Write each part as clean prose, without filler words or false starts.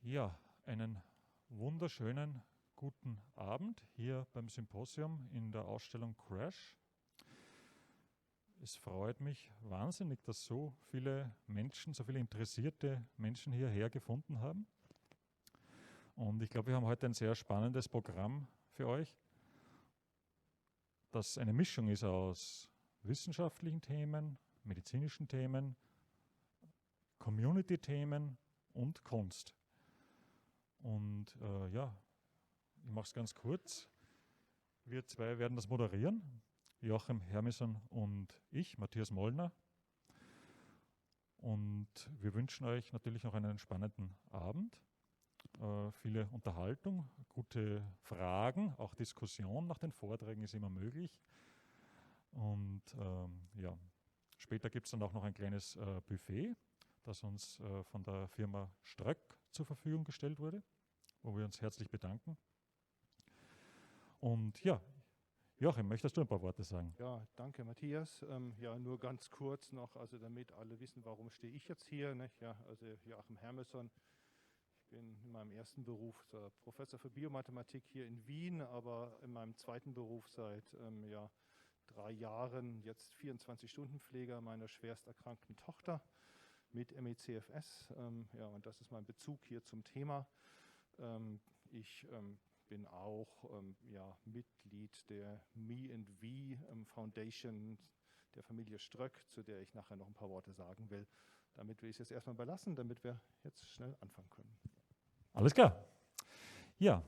Ja, einen wunderschönen guten Abend hier beim Symposium in der Ausstellung Crash. Es freut mich wahnsinnig, dass so viele Menschen, so viele interessierte Menschen hierher gefunden haben. Und ich glaube, wir haben heute ein sehr spannendes Programm für euch, das eine Mischung ist aus wissenschaftlichen Themen, medizinischen Themen, Community-Themen und Kunst. Und ich mache es ganz kurz. Wir zwei werden das moderieren. Joachim Hermison und ich, Matthias Mollner. Und wir wünschen euch natürlich noch einen spannenden Abend. Viele Unterhaltung, gute Fragen, auch Diskussion nach den Vorträgen ist immer möglich. Und später gibt es dann auch noch ein kleines Buffet, das uns von der Firma Ströck zur Verfügung gestellt wurde, wo wir uns herzlich bedanken. Und ja, Joachim, möchtest du ein paar Worte sagen? Ja, danke Matthias. Nur ganz kurz noch, also damit alle wissen, warum stehe ich jetzt hier. Nicht? Ja, also Joachim Hermison. Ich bin in meinem ersten Beruf Professor für Biomathematik hier in Wien, aber in meinem zweiten Beruf seit 3 Jahren jetzt 24-Stunden-Pfleger meiner schwerst erkrankten Tochter mit ME/CFS. Und das ist mein Bezug hier zum Thema. Ich bin auch Mitglied der Me&We Foundation der Familie Ströck, zu der ich nachher noch ein paar Worte sagen will. Damit will ich es jetzt erstmal belassen, damit wir jetzt schnell anfangen können. Alles klar. Ja,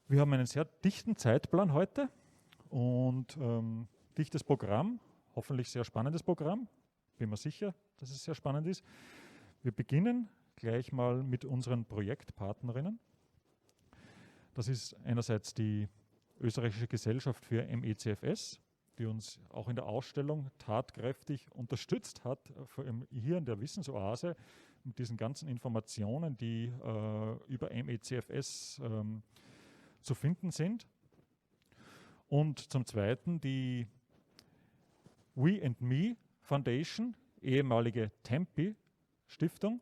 wir haben einen sehr dichten Zeitplan heute und dichtes Programm, hoffentlich sehr spannendes Programm. Bin mir sicher, dass es sehr spannend ist. Wir beginnen gleich mal mit unseren Projektpartnerinnen. Das ist einerseits die Österreichische Gesellschaft für ME/CFS, die uns auch in der Ausstellung tatkräftig unterstützt hat, vor allem hier in der Wissensoase, mit diesen ganzen Informationen, die über ME/CFS zu finden sind. Und zum Zweiten die We&Me Foundation, ehemalige Tempi Stiftung,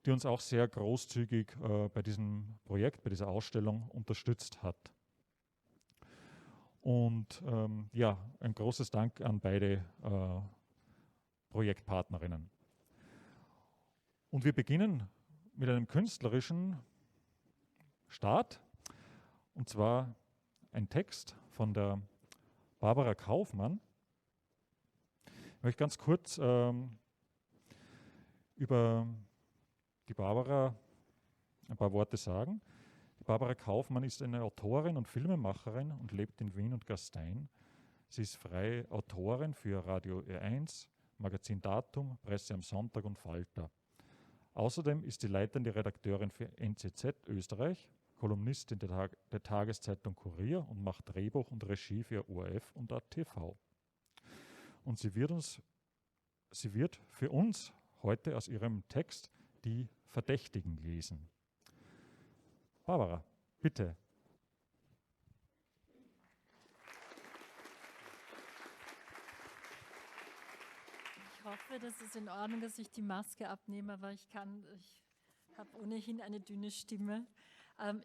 die uns auch sehr großzügig bei diesem Projekt, bei dieser Ausstellung unterstützt hat. Und ein großes Dank an beide Projektpartnerinnen. Und wir beginnen mit einem künstlerischen Start, und zwar ein Text von der Barbara Kaufmann. Ich möchte ganz kurz über die Barbara ein paar Worte sagen. Die Barbara Kaufmann ist eine Autorin und Filmemacherin und lebt in Wien und Gastein. Sie ist freie Autorin für Radio Ö1, Magazin Datum, Presse am Sonntag und Falter. Außerdem ist sie leitende Redakteurin für NZZ Österreich, Kolumnistin der Tageszeitung Kurier und macht Drehbuch und Regie für ORF und ATV. Und sie wird für uns heute aus ihrem Text Die Verdächtigen lesen. Barbara, bitte. Ich hoffe, das ist in Ordnung, dass ich die Maske abnehme, aber ich habe ohnehin eine dünne Stimme.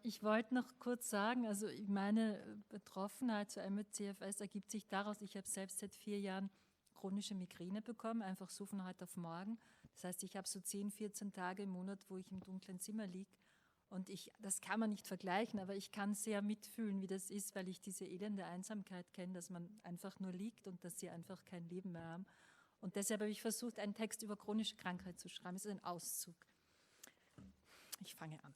Ich wollte noch kurz sagen, also meine Betroffenheit zu ME/CFS ergibt sich daraus, ich habe selbst seit 4 Jahren chronische Migräne bekommen, einfach so von heute auf morgen. Das heißt, ich habe so 10, 14 Tage im Monat, wo ich im dunklen Zimmer liege. Und das kann man nicht vergleichen, aber ich kann sehr mitfühlen, wie das ist, weil ich diese elende Einsamkeit kenne, dass man einfach nur liegt und dass sie einfach kein Leben mehr haben. Und deshalb habe ich versucht, einen Text über chronische Krankheit zu schreiben. Es ist ein Auszug. Ich fange an.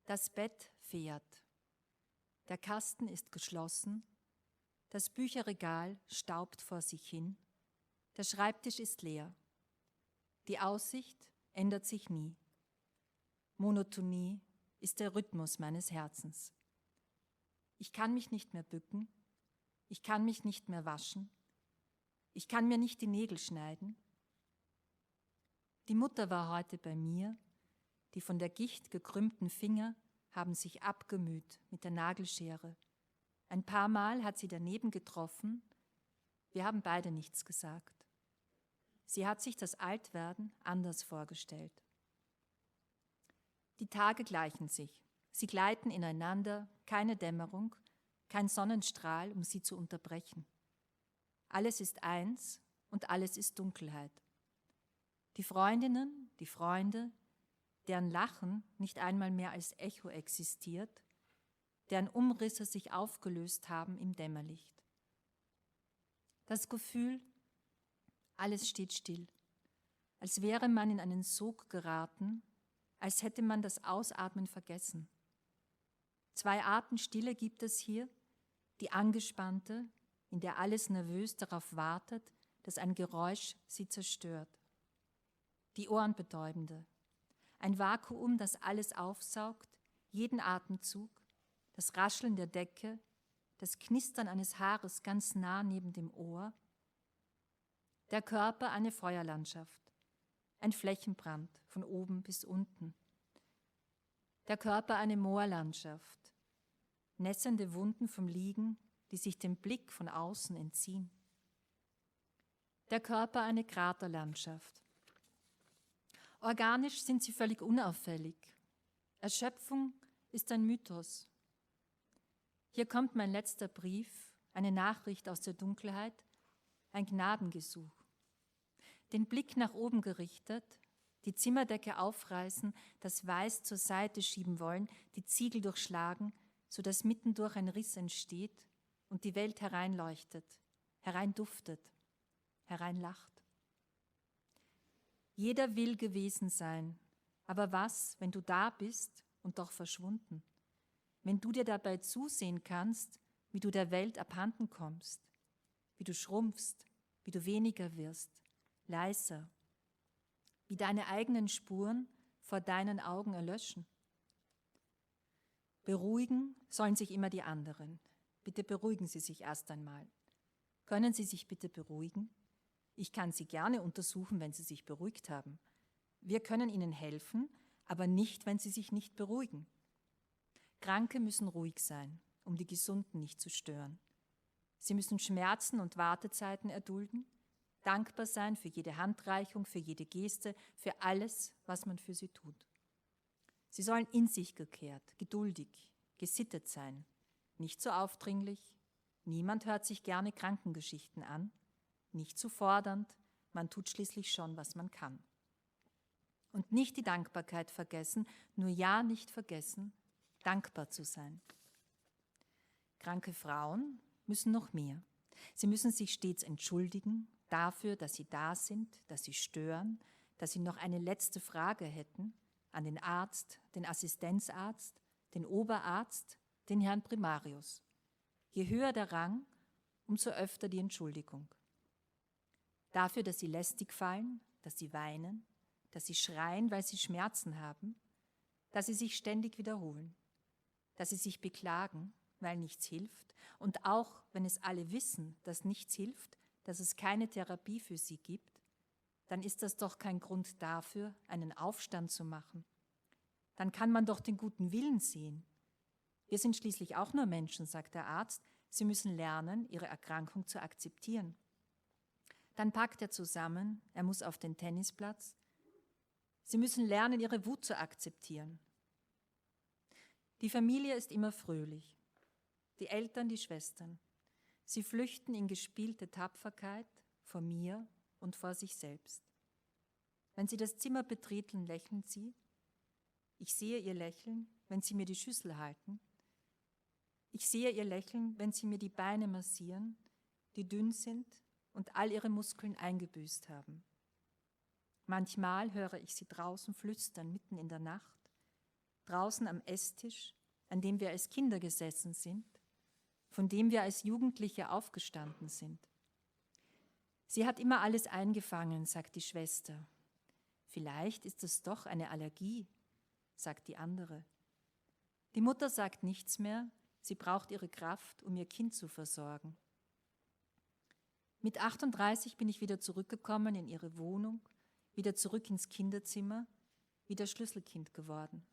Das Bett fährt. Der Kasten ist geschlossen. Das Bücherregal staubt vor sich hin. Der Schreibtisch ist leer. Die Aussicht ändert sich nie. Monotonie ist der Rhythmus meines Herzens. Ich kann mich nicht mehr bücken. Ich kann mich nicht mehr waschen. Ich kann mir nicht die Nägel schneiden. Die Mutter war heute bei mir. Die von der Gicht gekrümmten Finger haben sich abgemüht mit der Nagelschere. Ein paar Mal hat sie daneben getroffen. Wir haben beide nichts gesagt. Sie hat sich das Altwerden anders vorgestellt. Die Tage gleichen sich. Sie gleiten ineinander, keine Dämmerung, kein Sonnenstrahl, um sie zu unterbrechen. Alles ist eins und alles ist Dunkelheit. Die Freundinnen, die Freunde, deren Lachen nicht einmal mehr als Echo existiert, deren Umrisse sich aufgelöst haben im Dämmerlicht. Das Gefühl, alles steht still, als wäre man in einen Sog geraten, als hätte man das Ausatmen vergessen. 2 Arten Stille gibt es hier, die angespannte, in der alles nervös darauf wartet, dass ein Geräusch sie zerstört. Die ohrenbetäubende, ein Vakuum, das alles aufsaugt, jeden Atemzug, das Rascheln der Decke, das Knistern eines Haares ganz nah neben dem Ohr. Der Körper eine Feuerlandschaft, ein Flächenbrand von oben bis unten. Der Körper eine Moorlandschaft, nässende Wunden vom Liegen, die sich dem Blick von außen entziehen. Der Körper eine Kraterlandschaft. Organisch sind sie völlig unauffällig. Erschöpfung ist ein Mythos. Hier kommt mein letzter Brief, eine Nachricht aus der Dunkelheit, ein Gnadengesuch. Den Blick nach oben gerichtet, die Zimmerdecke aufreißen, das Weiß zur Seite schieben wollen, die Ziegel durchschlagen, sodass mittendurch ein Riss entsteht und die Welt hereinleuchtet, hereinduftet, hereinlacht. Jeder will gewesen sein, aber was, wenn du da bist und doch verschwunden? Wenn du dir dabei zusehen kannst, wie du der Welt abhanden kommst, wie du schrumpfst, wie du weniger wirst, leiser, wie deine eigenen Spuren vor deinen Augen erlöschen. Beruhigen sollen sich immer die anderen. Bitte beruhigen Sie sich erst einmal. Können Sie sich bitte beruhigen? Ich kann Sie gerne untersuchen, wenn Sie sich beruhigt haben. Wir können Ihnen helfen, aber nicht, wenn Sie sich nicht beruhigen. Kranke müssen ruhig sein, um die Gesunden nicht zu stören. Sie müssen Schmerzen und Wartezeiten erdulden, dankbar sein für jede Handreichung, für jede Geste, für alles, was man für sie tut. Sie sollen in sich gekehrt, geduldig, gesittet sein, nicht so aufdringlich. Niemand hört sich gerne Krankengeschichten an, nicht zu fordernd, man tut schließlich schon, was man kann. Und nicht die Dankbarkeit vergessen, nur ja nicht vergessen, dankbar zu sein. Kranke Frauen müssen noch mehr. Sie müssen sich stets entschuldigen dafür, dass sie da sind, dass sie stören, dass sie noch eine letzte Frage hätten an den Arzt, den Assistenzarzt, den Oberarzt, den Herrn Primarius. Je höher der Rang, umso öfter die Entschuldigung. Dafür, dass sie lästig fallen, dass sie weinen, dass sie schreien, weil sie Schmerzen haben, dass sie sich ständig wiederholen, dass sie sich beklagen, weil nichts hilft. Und auch wenn es alle wissen, dass nichts hilft, dass es keine Therapie für sie gibt, dann ist das doch kein Grund dafür, einen Aufstand zu machen. Dann kann man doch den guten Willen sehen. Wir sind schließlich auch nur Menschen, sagt der Arzt. Sie müssen lernen, ihre Erkrankung zu akzeptieren. Dann packt er zusammen, er muss auf den Tennisplatz. Sie müssen lernen, ihre Wut zu akzeptieren. Die Familie ist immer fröhlich. Die Eltern, die Schwestern. Sie flüchten in gespielte Tapferkeit vor mir und vor sich selbst. Wenn sie das Zimmer betreten, lächeln sie. Ich sehe ihr Lächeln, wenn sie mir die Schüssel halten. Ich sehe ihr Lächeln, wenn sie mir die Beine massieren, die dünn sind und all ihre Muskeln eingebüßt haben. Manchmal höre ich sie draußen flüstern, mitten in der Nacht, draußen am Esstisch, an dem wir als Kinder gesessen sind, von dem wir als Jugendliche aufgestanden sind. Sie hat immer alles eingefangen, sagt die Schwester. Vielleicht ist es doch eine Allergie, sagt die andere. Die Mutter sagt nichts mehr, sie braucht ihre Kraft, um ihr Kind zu versorgen. Mit 38 bin ich wieder zurückgekommen in ihre Wohnung, wieder zurück ins Kinderzimmer, wieder Schlüsselkind geworden.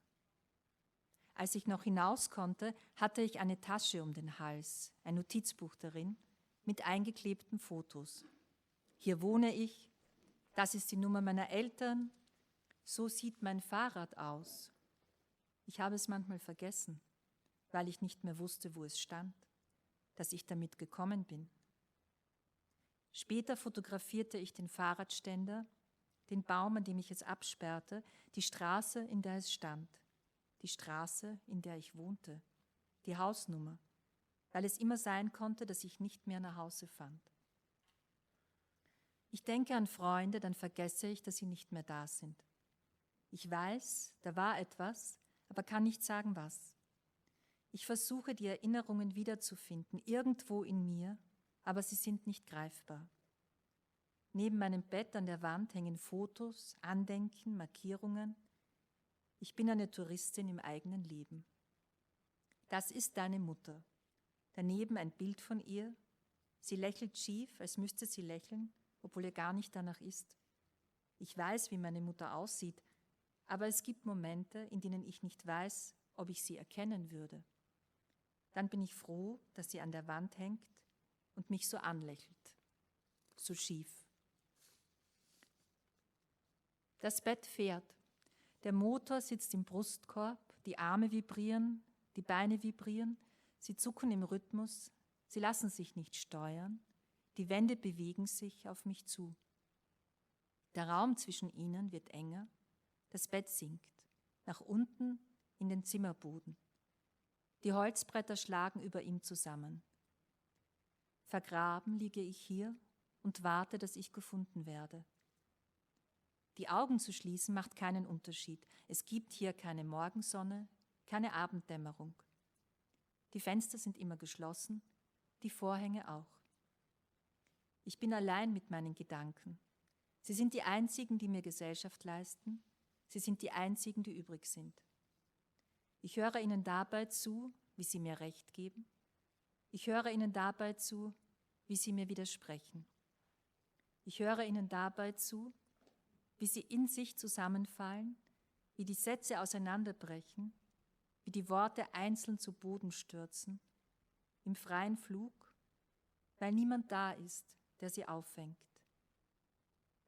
Als ich noch hinaus konnte, hatte ich eine Tasche um den Hals, ein Notizbuch darin, mit eingeklebten Fotos. Hier wohne ich, Das ist die Nummer meiner Eltern. So sieht mein Fahrrad aus. Ich habe es manchmal vergessen, weil ich nicht mehr wusste, wo es stand, dass ich damit gekommen bin. Später fotografierte ich den Fahrradständer, den Baum, an dem ich es absperrte, die Straße, in der es stand, die Straße, in der ich wohnte, die Hausnummer, weil es immer sein konnte, dass ich nicht mehr nach Hause fand. Ich denke an Freunde, dann vergesse ich, dass sie nicht mehr da sind. Ich weiß, da war etwas, aber kann nicht sagen, was. Ich versuche, die Erinnerungen wiederzufinden, irgendwo in mir, aber sie sind nicht greifbar. Neben meinem Bett an der Wand hängen Fotos, Andenken, Markierungen. Ich bin eine Touristin im eigenen Leben. Das ist deine Mutter. Daneben ein Bild von ihr. Sie lächelt schief, als müsste sie lächeln, obwohl ihr gar nicht danach ist. Ich weiß, wie meine Mutter aussieht, aber es gibt Momente, in denen ich nicht weiß, ob ich sie erkennen würde. Dann bin ich froh, dass sie an der Wand hängt und mich so anlächelt, so schief. Das Bett fährt. Der Motor sitzt im Brustkorb, die Arme vibrieren, die Beine vibrieren, sie zucken im Rhythmus, sie lassen sich nicht steuern, die Wände bewegen sich auf mich zu. Der Raum zwischen ihnen wird enger, das Bett sinkt, nach unten in den Zimmerboden. Die Holzbretter schlagen über ihm zusammen. Vergraben liege ich hier und warte, dass ich gefunden werde. Die Augen zu schließen macht keinen Unterschied. Es gibt hier keine Morgensonne, keine Abenddämmerung. Die Fenster sind immer geschlossen, die Vorhänge auch. Ich bin allein mit meinen Gedanken. Sie sind die einzigen, die mir Gesellschaft leisten. Sie sind die einzigen, die übrig sind. Ich höre ihnen dabei zu, wie sie mir Recht geben. Ich höre ihnen dabei zu, wie sie mir widersprechen. Ich höre ihnen dabei zu, wie sie in sich zusammenfallen, wie die Sätze auseinanderbrechen, wie die Worte einzeln zu Boden stürzen, im freien Flug, weil niemand da ist, der sie auffängt,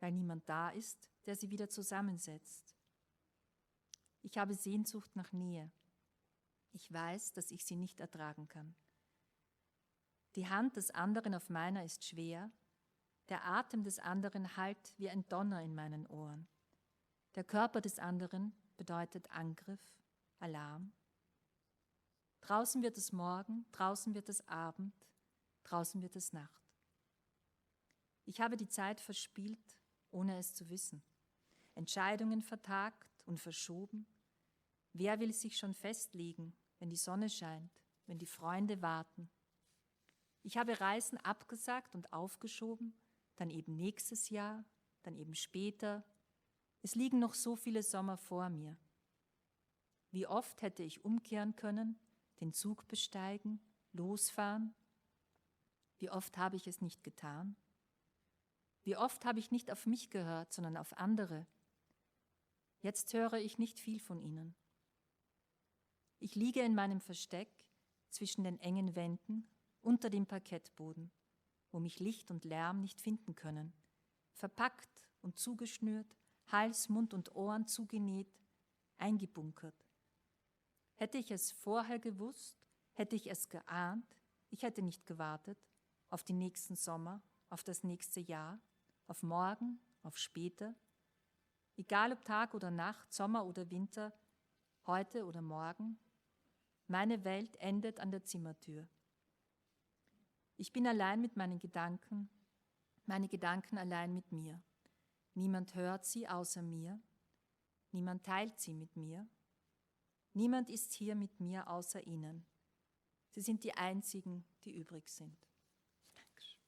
weil niemand da ist, der sie wieder zusammensetzt. Ich habe Sehnsucht nach Nähe. Ich weiß, dass ich sie nicht ertragen kann. Die Hand des anderen auf meiner ist schwer, der Atem des anderen hallt wie ein Donner in meinen Ohren. Der Körper des anderen bedeutet Angriff, Alarm. Draußen wird es Morgen, draußen wird es Abend, draußen wird es Nacht. Ich habe die Zeit verspielt, ohne es zu wissen. Entscheidungen vertagt und verschoben. Wer will sich schon festlegen, wenn die Sonne scheint, wenn die Freunde warten? Ich habe Reisen abgesagt und aufgeschoben, dann eben nächstes Jahr, dann eben später. Es liegen noch so viele Sommer vor mir. Wie oft hätte ich umkehren können, den Zug besteigen, losfahren? Wie oft habe ich es nicht getan? Wie oft habe ich nicht auf mich gehört, sondern auf andere? Jetzt höre ich nicht viel von ihnen. Ich liege in meinem Versteck zwischen den engen Wänden, unter dem Parkettboden, wo mich Licht und Lärm nicht finden können, verpackt und zugeschnürt, Hals, Mund und Ohren zugenäht, eingebunkert. Hätte ich es vorher gewusst, hätte ich es geahnt, ich hätte nicht gewartet auf den nächsten Sommer, auf das nächste Jahr, auf morgen, auf später. Egal ob Tag oder Nacht, Sommer oder Winter, heute oder morgen, meine Welt endet an der Zimmertür. Ich bin allein mit meinen Gedanken, meine Gedanken allein mit mir. Niemand hört sie außer mir, niemand teilt sie mit mir, niemand ist hier mit mir außer ihnen. Sie sind die einzigen, die übrig sind. Dankeschön.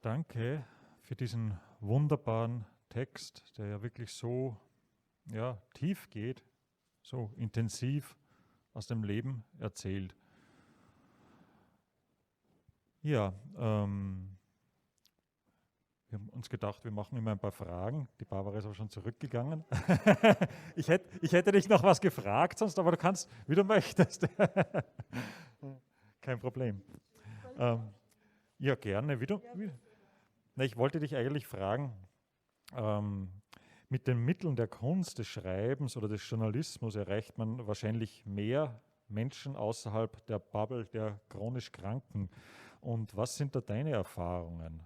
Danke für diesen wunderbaren Text, der ja wirklich so tief geht, so intensiv aus dem Leben erzählt. Ja, Wir haben uns gedacht, wir machen immer ein paar Fragen. Die Barbara ist aber schon zurückgegangen. Ich hätte dich noch was gefragt sonst, aber du kannst, wie du möchtest. Kein Problem. Ja, gerne. Na, ich wollte dich eigentlich fragen, mit den Mitteln der Kunst, des Schreibens oder des Journalismus erreicht man wahrscheinlich mehr Menschen außerhalb der Bubble der chronisch Kranken. Und was sind da deine Erfahrungen?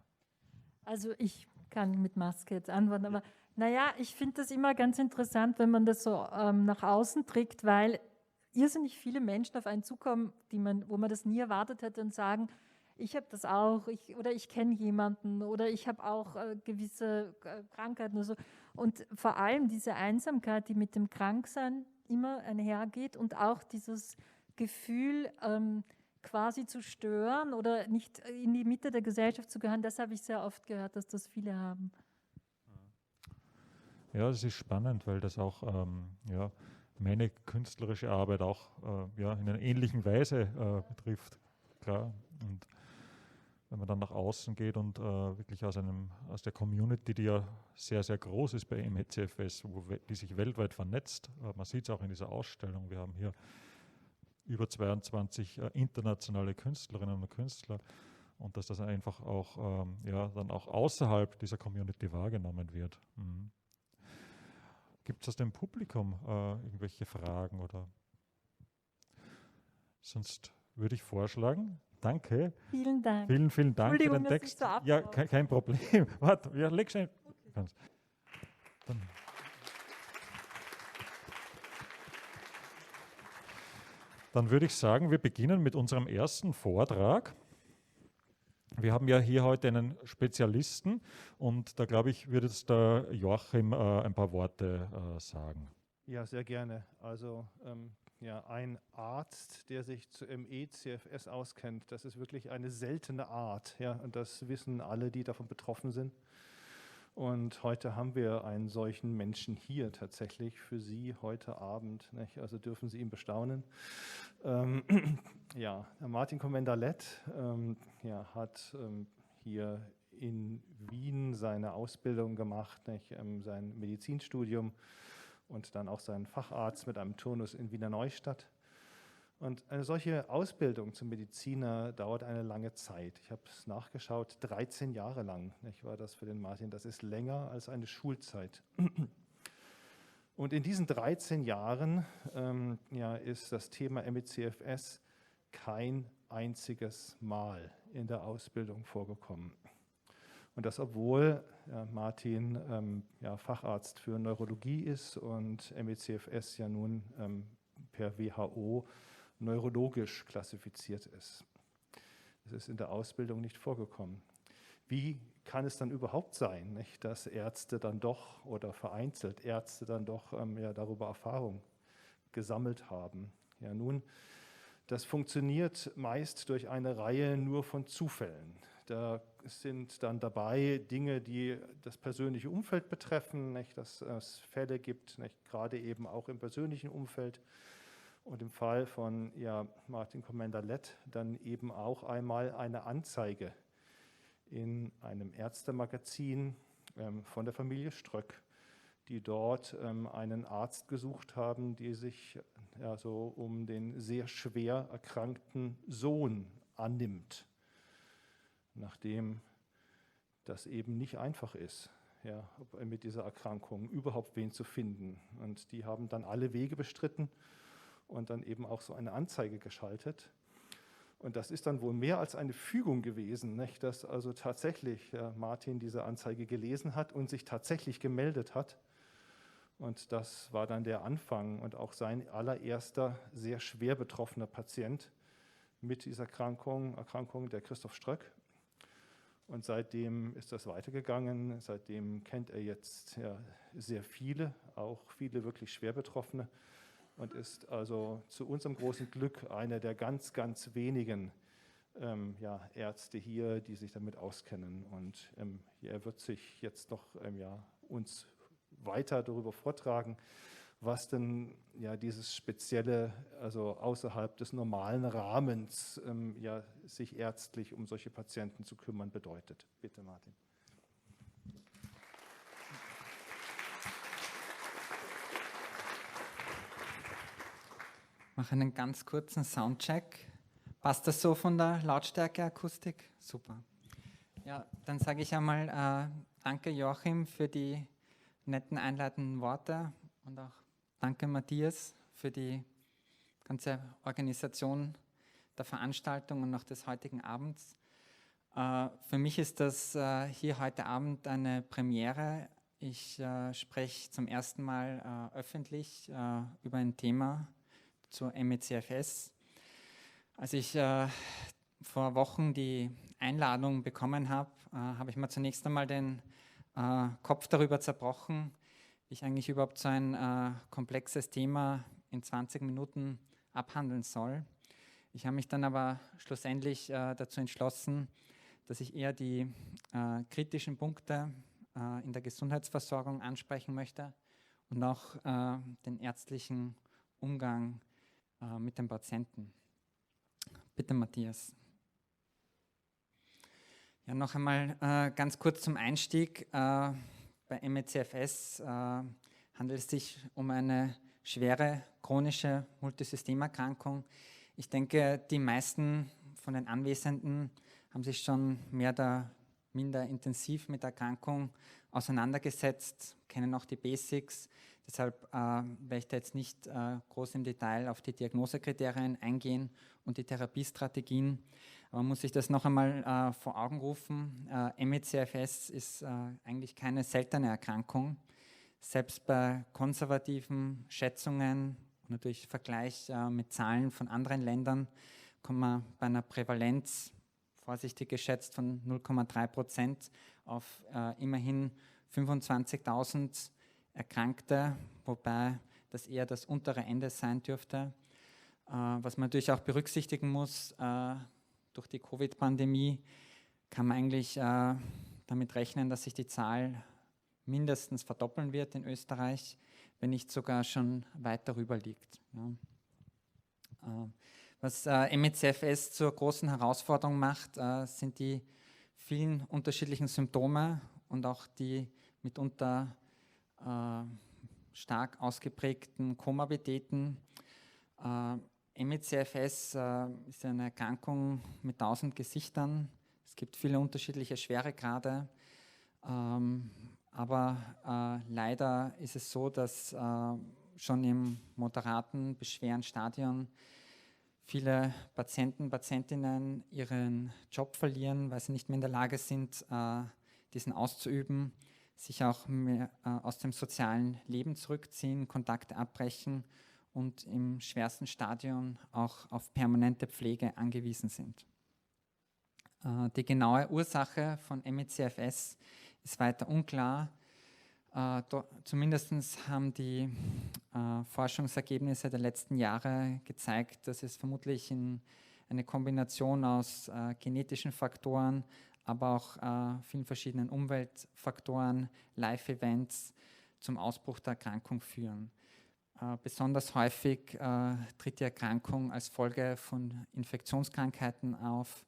Also ich kann mit Maske jetzt antworten, aber naja, ich finde das immer ganz interessant, wenn man das so nach außen trägt, weil irrsinnig viele Menschen auf einen zukommen, wo man das nie erwartet hätte und sagen, ich habe das auch, oder ich kenne jemanden oder ich habe auch gewisse Krankheiten oder so. Und vor allem diese Einsamkeit, die mit dem Kranksein immer einhergeht und auch dieses Gefühl, quasi zu stören oder nicht in die Mitte der Gesellschaft zu gehören, das habe ich sehr oft gehört, dass das viele haben. Ja, das ist spannend, weil das auch meine künstlerische Arbeit auch in einer ähnlichen Weise betrifft. Klar. Und wenn man dann nach außen geht und wirklich aus der Community, die ja sehr, sehr groß ist bei MECFS, die sich weltweit vernetzt, man sieht es auch in dieser Ausstellung, wir haben hier über 22 internationale Künstlerinnen und Künstler und dass das einfach auch dann auch außerhalb dieser Community wahrgenommen wird. Mhm. Gibt es aus dem Publikum irgendwelche Fragen oder? Sonst würde ich vorschlagen. Danke. Vielen Dank. Vielen Dank für den Text. So ja, kein Problem. Warte, ja, leg schnell. Okay. Dann würde ich sagen, wir beginnen mit unserem ersten Vortrag. Wir haben ja hier heute einen Spezialisten und da glaube ich, würde jetzt der Joachim ein paar Worte sagen. Ja, sehr gerne. Also ein Arzt, der sich zu ME/CFS auskennt, das ist wirklich eine seltene Art. Ja, und das wissen alle, die davon betroffen sind. Und heute haben wir einen solchen Menschen hier tatsächlich für Sie heute Abend. Nicht? Also dürfen Sie ihn bestaunen. Martin Comenda-Lett hat hier in Wien seine Ausbildung gemacht, nicht? Sein Medizinstudium und dann auch seinen Facharzt mit einem Turnus in Wiener Neustadt. Und eine solche Ausbildung zum Mediziner dauert eine lange Zeit. Ich habe es nachgeschaut, 13 Jahre lang, nicht, war das für den Martin. Das ist länger als eine Schulzeit. Und in diesen 13 Jahren ist das Thema MECFS kein einziges Mal in der Ausbildung vorgekommen. Und das, obwohl Martin Facharzt für Neurologie ist und MECFS ja nun per WHO neurologisch klassifiziert ist. Das ist in der Ausbildung nicht vorgekommen. Wie kann es dann überhaupt sein, nicht, dass Ärzte dann doch oder vereinzelt Ärzte dann doch darüber Erfahrung gesammelt haben? Ja, nun, das funktioniert meist durch eine Reihe nur von Zufällen. Da sind dann dabei Dinge, die das persönliche Umfeld betreffen, nicht, dass es Fälle gibt, nicht, gerade eben auch im persönlichen Umfeld. Und im Fall von Martin Comenda-Lett dann eben auch einmal eine Anzeige in einem Ärztemagazin von der Familie Ströck, die dort einen Arzt gesucht haben, die sich so um den sehr schwer erkrankten Sohn annimmt, nachdem das eben nicht einfach ist, mit dieser Erkrankung überhaupt wen zu finden. Und die haben dann alle Wege bestritten und dann eben auch so eine Anzeige geschaltet. Und das ist dann wohl mehr als eine Fügung gewesen, nicht? Dass also tatsächlich Martin diese Anzeige gelesen hat und sich tatsächlich gemeldet hat. Und das war dann der Anfang und auch sein allererster sehr schwer betroffener Patient mit dieser Erkrankung der Christoph Ströck. Und seitdem ist das weitergegangen. Seitdem kennt er jetzt sehr viele, auch viele wirklich schwer Betroffene. Und ist also zu unserem großen Glück einer der ganz, ganz wenigen Ärzte hier, die sich damit auskennen. Und er wird sich jetzt noch uns weiter darüber vortragen, was denn dieses Spezielle, also außerhalb des normalen Rahmens, sich ärztlich um solche Patienten zu kümmern, bedeutet. Bitte, Martin. mache einen ganz kurzen Soundcheck. Passt das so von der Lautstärke, Akustik? Super. Ja, dann sage ich einmal danke Joachim für die netten einleitenden Worte und auch danke Matthias für die ganze Organisation der Veranstaltung und auch des heutigen Abends. Für mich ist das hier heute Abend eine Premiere. Ich spreche zum ersten Mal öffentlich über ein Thema zur MECFS. Als ich vor Wochen die Einladung bekommen habe, habe ich mir zunächst einmal den Kopf darüber zerbrochen, wie ich eigentlich überhaupt so ein komplexes Thema in 20 Minuten abhandeln soll. Ich habe mich dann aber schlussendlich dazu entschlossen, dass ich eher die kritischen Punkte in der Gesundheitsversorgung ansprechen möchte und auch den ärztlichen Umgang mit den Patienten. Bitte, Matthias. Ja, noch einmal ganz kurz zum Einstieg. Bei MECFS handelt es sich um eine schwere chronische Multisystemerkrankung. Ich denke, die meisten von den Anwesenden haben sich schon mehr oder minder intensiv mit der Erkrankung auseinandergesetzt, kennen auch die Basics. Deshalb werde ich da jetzt nicht groß im Detail auf die Diagnosekriterien eingehen und die Therapiestrategien. Aber man muss sich das noch einmal vor Augen rufen. MECFS ist eigentlich keine seltene Erkrankung. Selbst bei konservativen Schätzungen und natürlich Vergleich mit Zahlen von anderen Ländern kommt man bei einer Prävalenz, vorsichtig geschätzt, von 0,3% auf immerhin 25.000 Erkrankte, wobei das eher das untere Ende sein dürfte. Was man natürlich auch berücksichtigen muss, durch die Covid-Pandemie kann man eigentlich damit rechnen, dass sich die Zahl mindestens verdoppeln wird in Österreich, wenn nicht sogar schon weit darüber liegt. Ja. Was MECFS zur großen Herausforderung macht, sind die vielen unterschiedlichen Symptome und auch die mitunter stark ausgeprägten Komorbiditäten. MECFS ist eine Erkrankung mit 1000 Gesichtern. Es gibt viele unterschiedliche Schweregrade, aber leider ist es so, dass schon im moderaten bis schweren Stadion viele Patienten, Patientinnen ihren Job verlieren, weil sie nicht mehr in der Lage sind, diesen auszuüben, sich auch mehr, aus dem sozialen Leben zurückziehen, Kontakte abbrechen und im schwersten Stadium auch auf permanente Pflege angewiesen sind. Die genaue Ursache von MECFS ist weiter unklar. Zumindest haben die Forschungsergebnisse der letzten Jahre gezeigt, dass es vermutlich eine Kombination aus genetischen Faktoren, aber auch vielen verschiedenen Umweltfaktoren, Life-Events zum Ausbruch der Erkrankung führen. Besonders häufig tritt die Erkrankung als Folge von Infektionskrankheiten auf.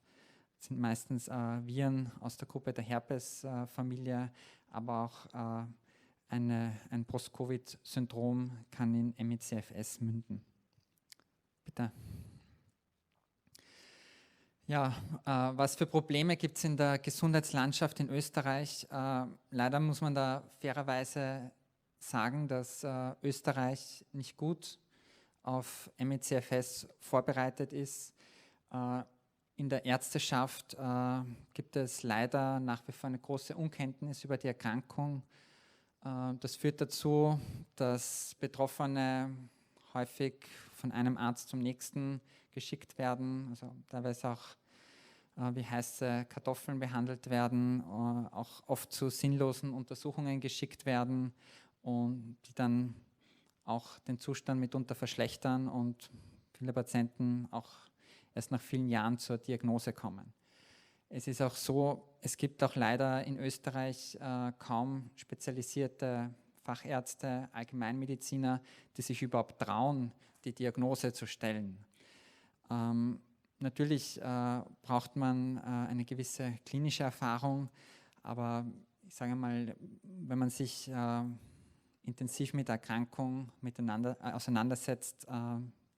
Das sind meistens Viren aus der Gruppe der Herpesfamilie, aber auch ein Post-Covid-Syndrom kann in MECFS münden. Bitte. Ja, was für Probleme gibt es in der Gesundheitslandschaft in Österreich? Leider muss man da fairerweise sagen, dass Österreich nicht gut auf MECFS vorbereitet ist. In der Ärzteschaft gibt es leider nach wie vor eine große Unkenntnis über die Erkrankung. Das führt dazu, dass Betroffene häufig von einem Arzt zum nächsten geschickt werden, also teilweise auch wie heiße Kartoffeln behandelt werden, auch oft zu sinnlosen Untersuchungen geschickt werden und die dann auch den Zustand mitunter verschlechtern und viele Patienten auch erst nach vielen Jahren zur Diagnose kommen. Es ist auch so, es gibt auch leider in Österreich kaum spezialisierte Fachärzte, Allgemeinmediziner, die sich überhaupt trauen, die Diagnose zu stellen. Natürlich braucht man eine gewisse klinische Erfahrung, aber ich sage mal, wenn man sich intensiv mit der Erkrankung auseinandersetzt,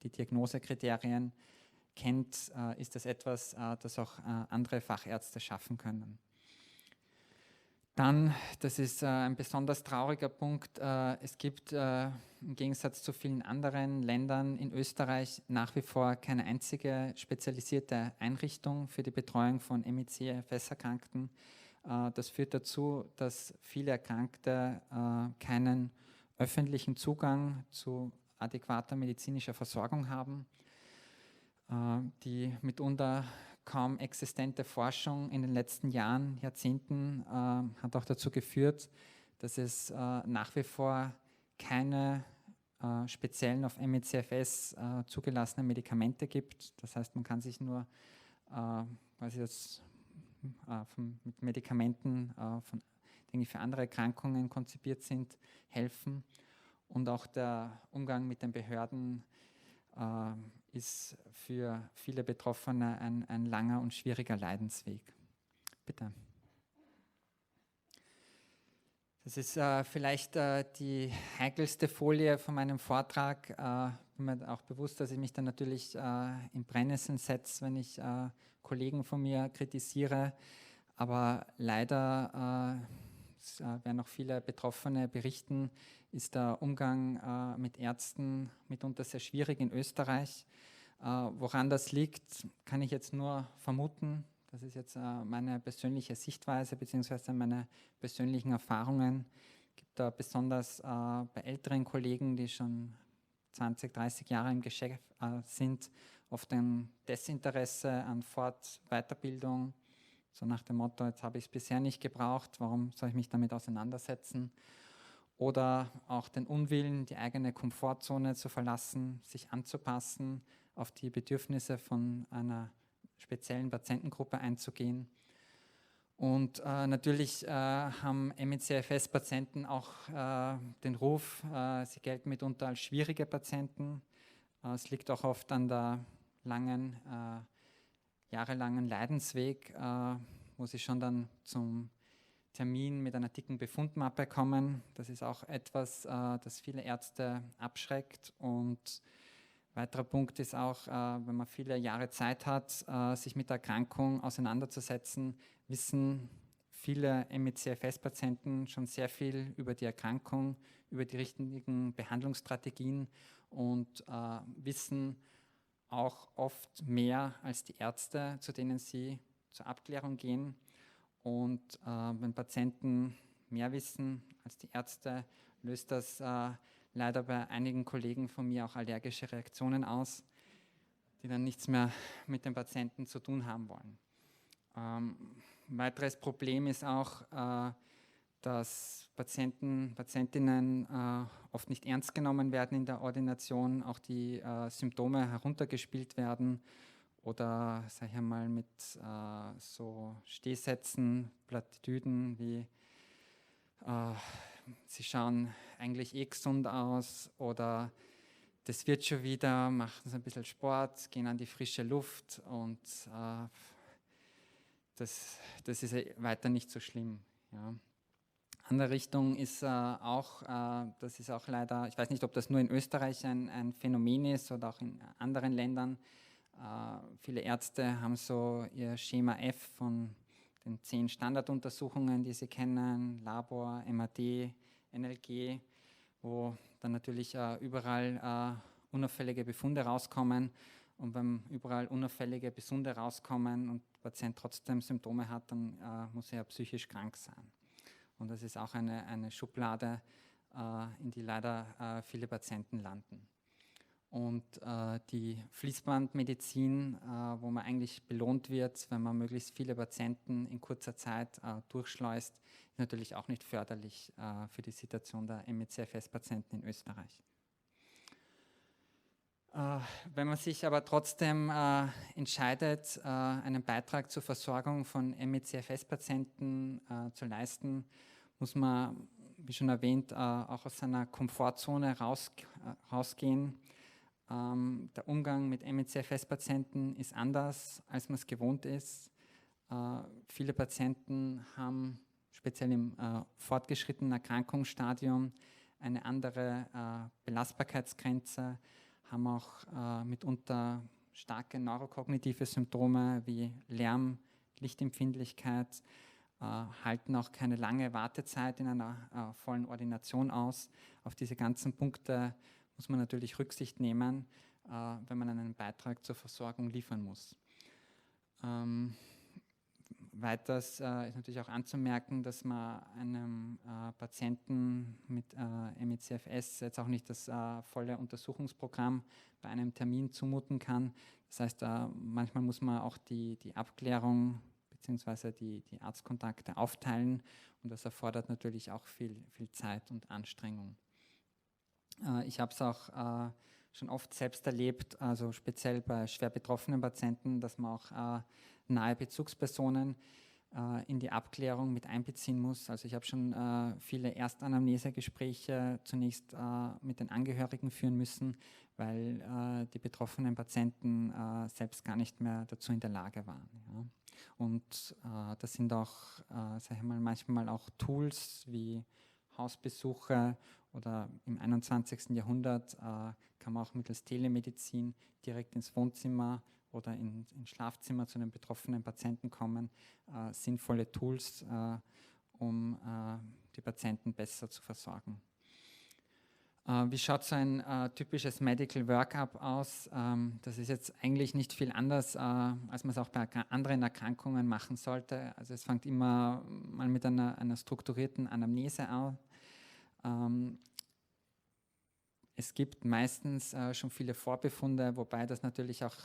die Diagnosekriterien kennt, ist das etwas, das auch andere Fachärzte schaffen können. Dann, das ist ein besonders trauriger Punkt, es gibt im Gegensatz zu vielen anderen Ländern in Österreich nach wie vor keine einzige spezialisierte Einrichtung für die Betreuung von ME/CFS-Erkrankten. Das führt dazu, dass viele Erkrankte keinen öffentlichen Zugang zu adäquater medizinischer Versorgung haben. Die mitunter kaum existente Forschung in den letzten Jahren, Jahrzehnten hat auch dazu geführt, dass es nach wie vor keine speziellen auf ME/CFS zugelassenen Medikamente gibt. Das heißt, man kann sich nur mit Medikamenten, die für andere Erkrankungen konzipiert sind, helfen. Und auch der Umgang mit den Behörden ist für viele Betroffene ein langer und schwieriger Leidensweg. Bitte. Das ist vielleicht die heikelste Folie von meinem Vortrag. Ich bin mir auch bewusst, dass ich mich dann natürlich in Brennnesseln setze, wenn ich Kollegen von mir kritisiere. Aber leider, werden auch viele Betroffene berichten, ist der Umgang mit Ärzten mitunter sehr schwierig in Österreich. Woran das liegt, kann ich jetzt nur vermuten. Das ist jetzt meine persönliche Sichtweise bzw. meine persönlichen Erfahrungen. Es gibt da besonders bei älteren Kollegen, die schon 20, 30 Jahre im Geschäft sind, oft ein Desinteresse an Weiterbildung. So nach dem Motto, jetzt habe ich es bisher nicht gebraucht, warum soll ich mich damit auseinandersetzen? Oder auch den Unwillen, die eigene Komfortzone zu verlassen, sich anzupassen, auf die Bedürfnisse von einer speziellen Patientengruppe einzugehen. Und natürlich haben ME/CFS-Patienten auch den Ruf, sie gelten mitunter als schwierige Patienten. Es liegt auch oft an der jahrelangen Leidensweg, wo sie schon dann zum Termin mit einer dicken Befundmappe kommen. Das ist auch etwas, das viele Ärzte abschreckt. Und weiterer Punkt ist auch, wenn man viele Jahre Zeit hat, sich mit der Erkrankung auseinanderzusetzen, wissen viele ME/CFS-Patienten schon sehr viel über die Erkrankung, über die richtigen Behandlungsstrategien und wissen auch oft mehr als die Ärzte, zu denen sie zur Abklärung gehen. Und wenn Patienten mehr wissen als die Ärzte, löst das leider bei einigen Kollegen von mir auch allergische Reaktionen aus, die dann nichts mehr mit den Patienten zu tun haben wollen. Ein weiteres Problem ist auch, dass Patientinnen oft nicht ernst genommen werden in der Ordination, auch die Symptome heruntergespielt werden oder, sage ich einmal, mit so Stehsätzen, Plattitüden wie sie schauen eigentlich gesund aus oder das wird schon wieder, machen sie ein bisschen Sport, gehen an die frische Luft und das ist weiter nicht so schlimm. Ja. Andere Richtung ist auch, das ist auch leider, ich weiß nicht, ob das nur in Österreich ein Phänomen ist oder auch in anderen Ländern. Viele Ärzte haben so ihr Schema F von den 10 Standarduntersuchungen, die sie kennen, Labor, MRT, NLG, wo dann natürlich überall unauffällige Befunde rauskommen. Und wenn überall unauffällige Befunde rauskommen und der Patient trotzdem Symptome hat, dann muss er ja psychisch krank sein. Und das ist auch eine Schublade, in die leider viele Patienten landen. Und die Fließbandmedizin, wo man eigentlich belohnt wird, wenn man möglichst viele Patienten in kurzer Zeit durchschleust, ist natürlich auch nicht förderlich für die Situation der ME/CFS-Patienten in Österreich. Wenn man sich aber trotzdem entscheidet, einen Beitrag zur Versorgung von ME/CFS-Patienten zu leisten, muss man, wie schon erwähnt, auch aus seiner Komfortzone rausgehen. Der Umgang mit ME/CFS-Patienten ist anders, als man es gewohnt ist. Viele Patienten haben speziell im fortgeschrittenen Erkrankungsstadium eine andere Belastbarkeitsgrenze, haben auch mitunter starke neurokognitive Symptome wie Lärm, Lichtempfindlichkeit, halten auch keine lange Wartezeit in einer vollen Ordination aus. Auf diese ganzen Punkte muss man natürlich Rücksicht nehmen, wenn man einen Beitrag zur Versorgung liefern muss. Weiters ist natürlich auch anzumerken, dass man einem Patienten mit ME/CFS jetzt auch nicht das volle Untersuchungsprogramm bei einem Termin zumuten kann. Das heißt, manchmal muss man auch die Abklärung bzw. die Arztkontakte aufteilen und das erfordert natürlich auch viel Zeit und Anstrengung. Ich habe es auch schon oft selbst erlebt, also speziell bei schwer betroffenen Patienten, dass man auch nahe Bezugspersonen in die Abklärung mit einbeziehen muss. Also ich habe schon viele Erstanamnesegespräche zunächst mit den Angehörigen führen müssen, weil die betroffenen Patienten selbst gar nicht mehr dazu in der Lage waren. Ja. Und das sind auch, sage ich mal, manchmal auch Tools wie Hausbesuche oder im 21. Jahrhundert kann man auch mittels Telemedizin direkt ins Wohnzimmer oder ins Schlafzimmer zu den betroffenen Patienten kommen, sinnvolle Tools, um die Patienten besser zu versorgen. Wie schaut so ein typisches Medical Workup aus? Das ist jetzt eigentlich nicht viel anders, als man es auch bei anderen Erkrankungen machen sollte. Also es fängt immer mal mit einer strukturierten Anamnese an. Es gibt meistens schon viele Vorbefunde, wobei das natürlich auch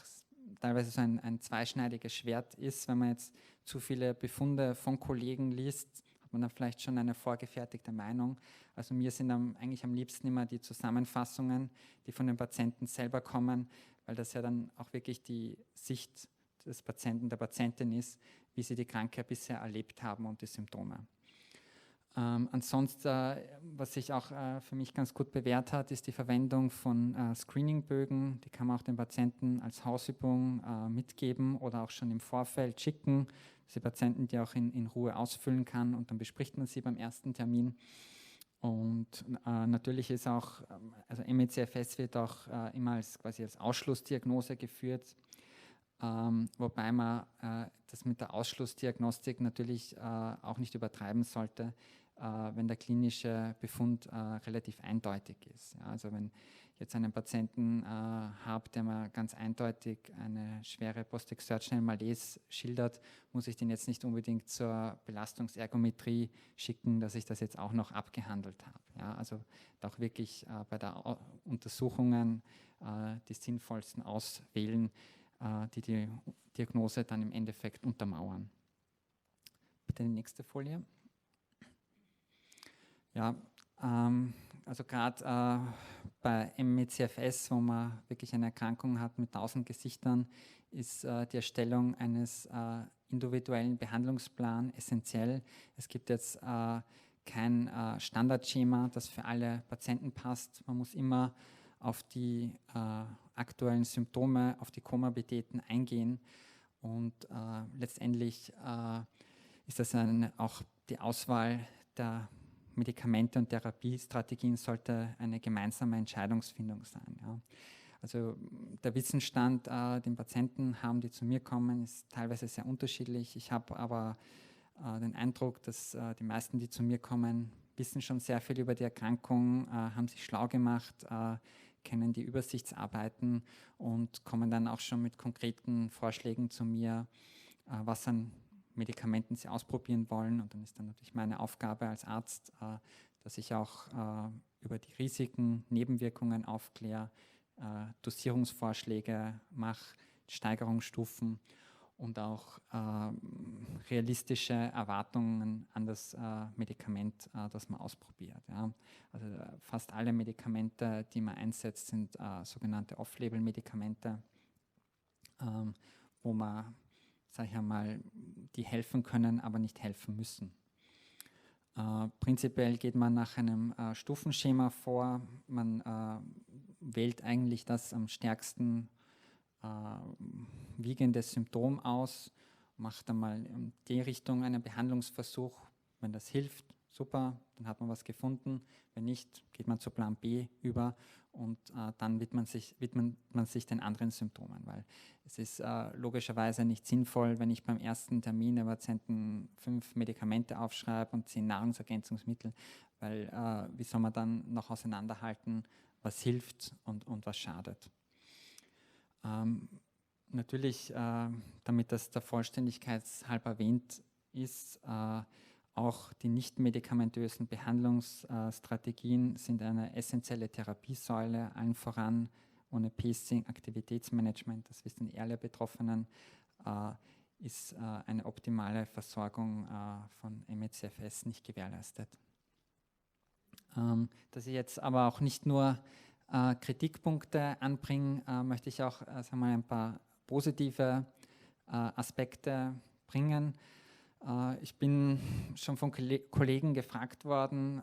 teilweise so ein zweischneidiges Schwert ist. Wenn man jetzt zu viele Befunde von Kollegen liest, hat man dann vielleicht schon eine vorgefertigte Meinung. Also mir sind eigentlich am liebsten immer die Zusammenfassungen, die von den Patienten selber kommen, weil das ja dann auch wirklich die Sicht des Patienten, der Patientin ist, wie sie die Krankheit bisher erlebt haben und die Symptome. Ansonsten, was sich auch für mich ganz gut bewährt hat, ist die Verwendung von Screeningbögen. Die kann man auch den Patienten als Hausübung mitgeben oder auch schon im Vorfeld schicken, dass die Patienten die auch in Ruhe ausfüllen kann und dann bespricht man sie beim ersten Termin. Und natürlich ist auch, also ME/CFS wird auch immer quasi als Ausschlussdiagnose geführt. Wobei man das mit der Ausschlussdiagnostik natürlich auch nicht übertreiben sollte, wenn der klinische Befund relativ eindeutig ist. Ja, also wenn ich jetzt einen Patienten habe, der mir ganz eindeutig eine schwere Post-exertional Malaise schildert, muss ich den jetzt nicht unbedingt zur Belastungsergometrie schicken, dass ich das jetzt auch noch abgehandelt habe. Ja, also auch wirklich bei der Untersuchungen die sinnvollsten auswählen, die Diagnose dann im Endeffekt untermauern. Bitte die nächste Folie. Ja, also gerade bei ME/CFS, wo man wirklich eine Erkrankung hat mit 1000 Gesichtern, ist die Erstellung eines individuellen Behandlungsplans essentiell. Es gibt jetzt kein Standardschema, das für alle Patienten passt. Man muss immer auf die aktuellen Symptome, auf die Komorbiditäten eingehen und letztendlich ist das auch die Auswahl der Medikamente und Therapiestrategien sollte eine gemeinsame Entscheidungsfindung sein. Ja. Also der Wissensstand, den Patienten haben, die zu mir kommen, ist teilweise sehr unterschiedlich. Ich habe aber den Eindruck, dass die meisten, die zu mir kommen, wissen schon sehr viel über die Erkrankung, haben sich schlau gemacht, kennen die Übersichtsarbeiten und kommen dann auch schon mit konkreten Vorschlägen zu mir, was an Medikamenten sie ausprobieren wollen. Und dann ist dann natürlich meine Aufgabe als Arzt, dass ich auch über die Risiken, Nebenwirkungen aufkläre, Dosierungsvorschläge mache, Steigerungsstufen und auch realistische Erwartungen an das Medikament, das man ausprobiert. Ja. Also fast alle Medikamente, die man einsetzt, sind sogenannte Off-Label-Medikamente, wo man, sage ich einmal, die helfen können, aber nicht helfen müssen. Prinzipiell geht man nach einem Stufenschema vor. Man wählt eigentlich das am stärksten wiegende Symptom aus, macht einmal in die Richtung einen Behandlungsversuch. Wenn das hilft, super, dann hat man was gefunden. Wenn nicht, geht man zu Plan B über und dann widmet man sich den anderen Symptomen, weil es ist logischerweise nicht sinnvoll, wenn ich beim ersten Termin der Patienten 5 Medikamente aufschreibe und 10 Nahrungsergänzungsmittel, weil wie soll man dann noch auseinanderhalten, was hilft und was schadet. Natürlich, damit das der Vollständigkeit halber erwähnt ist, auch die nicht-medikamentösen Behandlungsstrategien sind eine essentielle Therapiesäule, allen voran ohne Pacing, Aktivitätsmanagement, das wissen alle Betroffenen, ist eine optimale Versorgung von ME/CFS nicht gewährleistet. Dass ich jetzt aber auch nicht nur Kritikpunkte anbringe, möchte ich auch ein paar positive Aspekte bringen. Ich bin schon von Kollegen gefragt worden,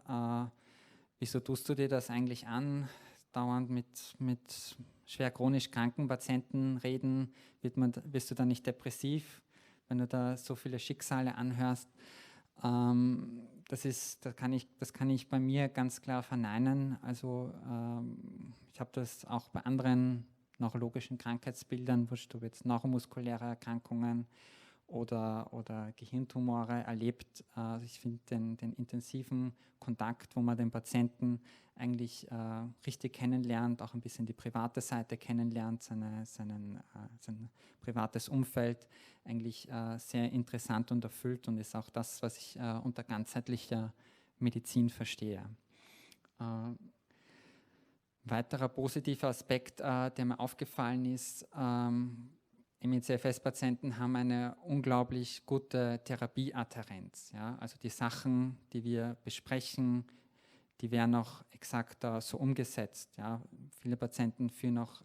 wieso tust du dir das eigentlich an, dauernd mit schwer chronisch kranken Patienten reden, wirst du dann nicht depressiv, wenn du da so viele Schicksale anhörst. Das kann ich bei mir ganz klar verneinen. Also ich habe das auch bei anderen neurologischen Krankheitsbildern, wurscht ob jetzt neuromuskuläre Erkrankungen oder Gehirntumore erlebt. Ich finde den intensiven Kontakt, wo man den Patienten eigentlich richtig kennenlernt, auch ein bisschen die private Seite kennenlernt, sein privates Umfeld, eigentlich sehr interessant und erfüllt und ist auch das, was ich unter ganzheitlicher Medizin verstehe. Weiterer positiver Aspekt, der mir aufgefallen ist, ME/CFS-Patienten haben eine unglaublich gute Therapieadhärenz. Ja? Also die Sachen, die wir besprechen, die werden auch exakt so umgesetzt. Ja? Viele Patienten führen auch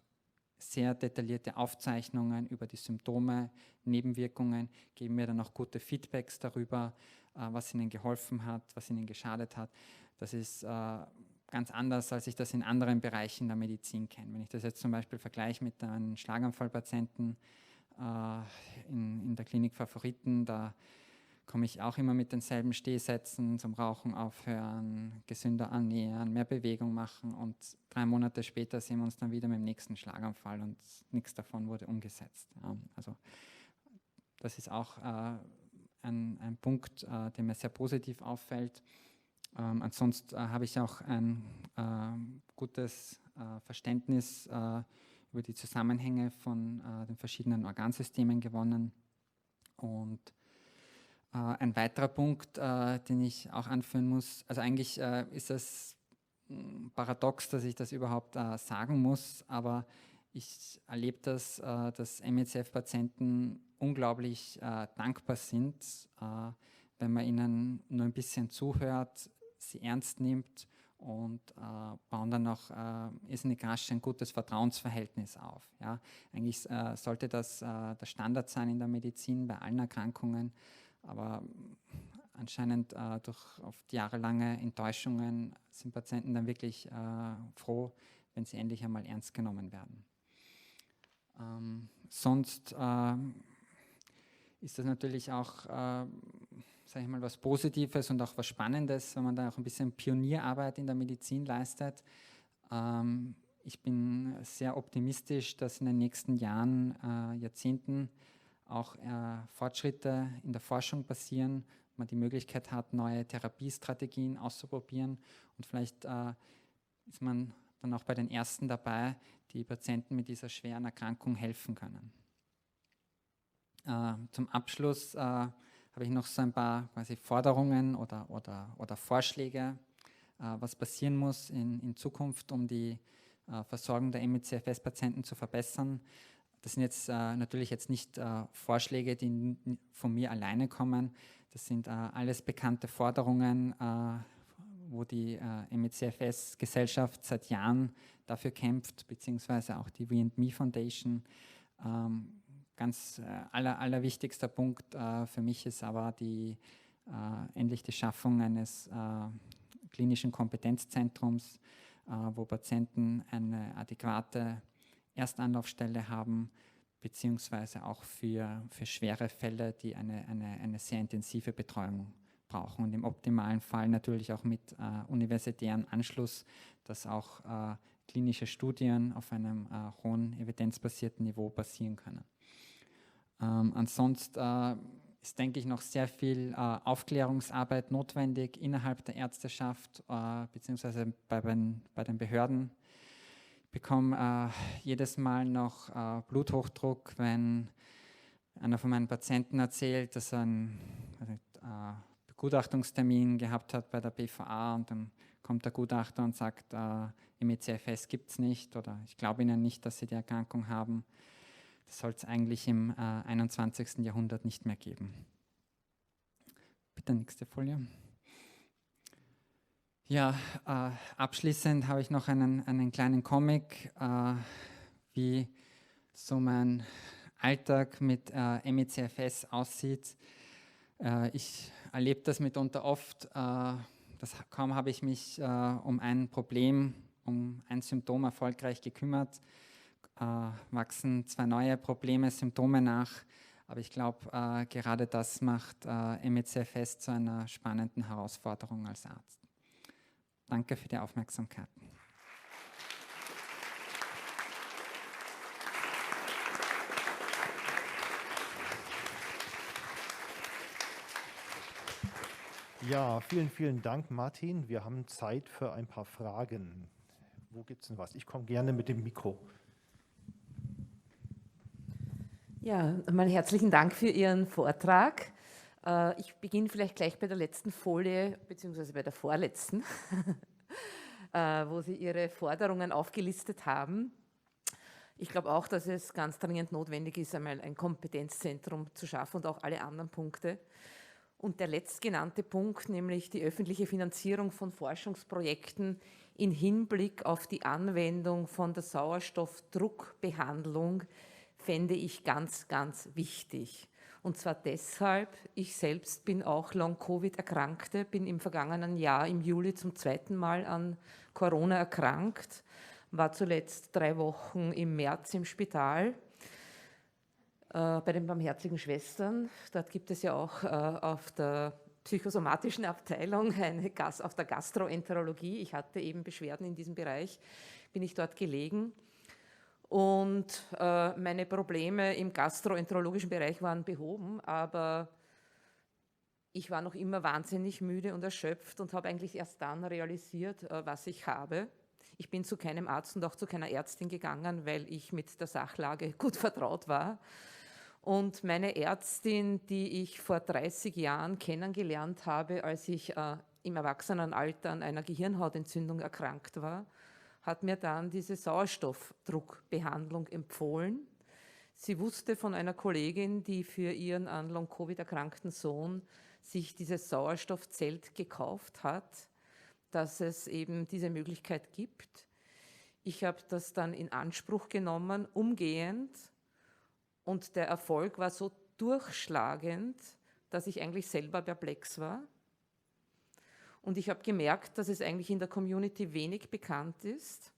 sehr detaillierte Aufzeichnungen über die Symptome, Nebenwirkungen, geben mir dann auch gute Feedbacks darüber, was ihnen geholfen hat, was ihnen geschadet hat. Das ist ganz anders, als ich das in anderen Bereichen der Medizin kenne. Wenn ich das jetzt zum Beispiel vergleiche mit einem Schlaganfallpatienten in der Klinik Favoriten, da komme ich auch immer mit denselben Stehsätzen, zum Rauchen aufhören, gesünder ernähren, mehr Bewegung machen und 3 Monate später sehen wir uns dann wieder mit dem nächsten Schlaganfall und nichts davon wurde umgesetzt. Ja, also das ist auch ein Punkt, der mir sehr positiv auffällt. Ansonsten habe ich auch ein gutes Verständnis über die Zusammenhänge von den verschiedenen Organsystemen gewonnen. Und ein weiterer Punkt, den ich auch anführen muss, also eigentlich ist es paradox, dass ich das überhaupt sagen muss, aber ich erlebe das, dass ME/CF-Patienten unglaublich dankbar sind, wenn man ihnen nur ein bisschen zuhört, sie ernst nimmt und bauen dann auch irrsinnig rasch ein gutes Vertrauensverhältnis auf. Ja? Eigentlich sollte das der Standard sein in der Medizin bei allen Erkrankungen, aber anscheinend auf die jahrelange Enttäuschungen sind Patienten dann wirklich froh, wenn sie endlich einmal ernst genommen werden. Sonst ist das natürlich auch sage ich mal, was Positives und auch was Spannendes, wenn man da auch ein bisschen Pionierarbeit in der Medizin leistet. Ich bin sehr optimistisch, dass in den nächsten Jahren, Jahrzehnten auch Fortschritte in der Forschung passieren, man die Möglichkeit hat, neue Therapiestrategien auszuprobieren und vielleicht ist man dann auch bei den Ersten dabei, die Patienten mit dieser schweren Erkrankung helfen können. Zum Abschluss habe ich noch so ein paar quasi Forderungen oder Vorschläge, was passieren muss in Zukunft, um die Versorgung der ME/CFS-Patienten zu verbessern. Das sind jetzt natürlich jetzt nicht Vorschläge, die von mir alleine kommen. Das sind alles bekannte Forderungen, wo die ME/CFS-Gesellschaft seit Jahren dafür kämpft, beziehungsweise auch die We&Me Foundation. Ganz allerwichtigster Punkt für mich ist aber endlich die Schaffung eines klinischen Kompetenzzentrums, wo Patienten eine adäquate Erstanlaufstelle haben, beziehungsweise auch für schwere Fälle, die eine sehr intensive Betreuung brauchen. brauchen und im optimalen Fall natürlich auch mit universitären Anschluss, dass auch klinische Studien auf einem hohen evidenzbasierten Niveau passieren können. Ansonsten ist, denke ich, noch sehr viel Aufklärungsarbeit notwendig innerhalb der Ärzteschaft beziehungsweise bei den Behörden. Ich bekomme jedes Mal noch Bluthochdruck, wenn einer von meinen Patienten erzählt, dass er einen Begutachtungstermin gehabt hat bei der BVA und dann kommt der Gutachter und sagt, ME/CFS gibt es nicht oder ich glaube Ihnen nicht, dass Sie die Erkrankung haben. Das soll es eigentlich im 21. Jahrhundert nicht mehr geben. Bitte nächste Folie. Ja, abschließend habe ich noch einen kleinen Comic, wie so mein Alltag mit ME/CFS aussieht. Ich erlebe das mitunter oft. Kaum habe ich mich um ein Problem, um ein Symptom erfolgreich gekümmert, wachsen 2 neue Probleme, Symptome nach. Aber ich glaube, gerade das macht ME/CFS zu einer spannenden Herausforderung als Arzt. Danke für die Aufmerksamkeit. Ja, vielen, vielen Dank, Martin. Wir haben Zeit für ein paar Fragen. Wo gibt es denn was? Ich komme gerne mit dem Mikro. Ja, mal herzlichen Dank für Ihren Vortrag. Ich beginne vielleicht gleich bei der letzten Folie, beziehungsweise bei der vorletzten, wo Sie Ihre Forderungen aufgelistet haben. Ich glaube auch, dass es ganz dringend notwendig ist, einmal ein Kompetenzzentrum zu schaffen und auch alle anderen Punkte. Und der letztgenannte Punkt, nämlich die öffentliche Finanzierung von Forschungsprojekten in Hinblick auf die Anwendung von der Sauerstoffdruckbehandlung, fände ich ganz, ganz wichtig. Und zwar deshalb, ich selbst bin auch Long-Covid-Erkrankte, bin im vergangenen Jahr im Juli zum 2. Mal an Corona erkrankt, war zuletzt 3 Wochen im März im Spital bei den Barmherzigen Schwestern. Dort gibt es ja auch auf der psychosomatischen Abteilung, auf der Gastroenterologie, ich hatte eben Beschwerden in diesem Bereich, bin ich dort gelegen. Und meine Probleme im gastroenterologischen Bereich waren behoben, aber ich war noch immer wahnsinnig müde und erschöpft und habe eigentlich erst dann realisiert, was ich habe. Ich bin zu keinem Arzt und auch zu keiner Ärztin gegangen, weil ich mit der Sachlage gut vertraut war. Und meine Ärztin, die ich vor 30 Jahren kennengelernt habe, als ich im Erwachsenenalter an einer Gehirnhautentzündung erkrankt war, hat mir dann diese Sauerstoffdruckbehandlung empfohlen. Sie wusste von einer Kollegin, die für ihren an Long-Covid erkrankten Sohn sich dieses Sauerstoffzelt gekauft hat, dass es eben diese Möglichkeit gibt. Ich habe das dann in Anspruch genommen, umgehend, und der Erfolg war so durchschlagend, dass ich eigentlich selber perplex war. Und ich habe gemerkt, dass es eigentlich in der Community wenig bekannt ist.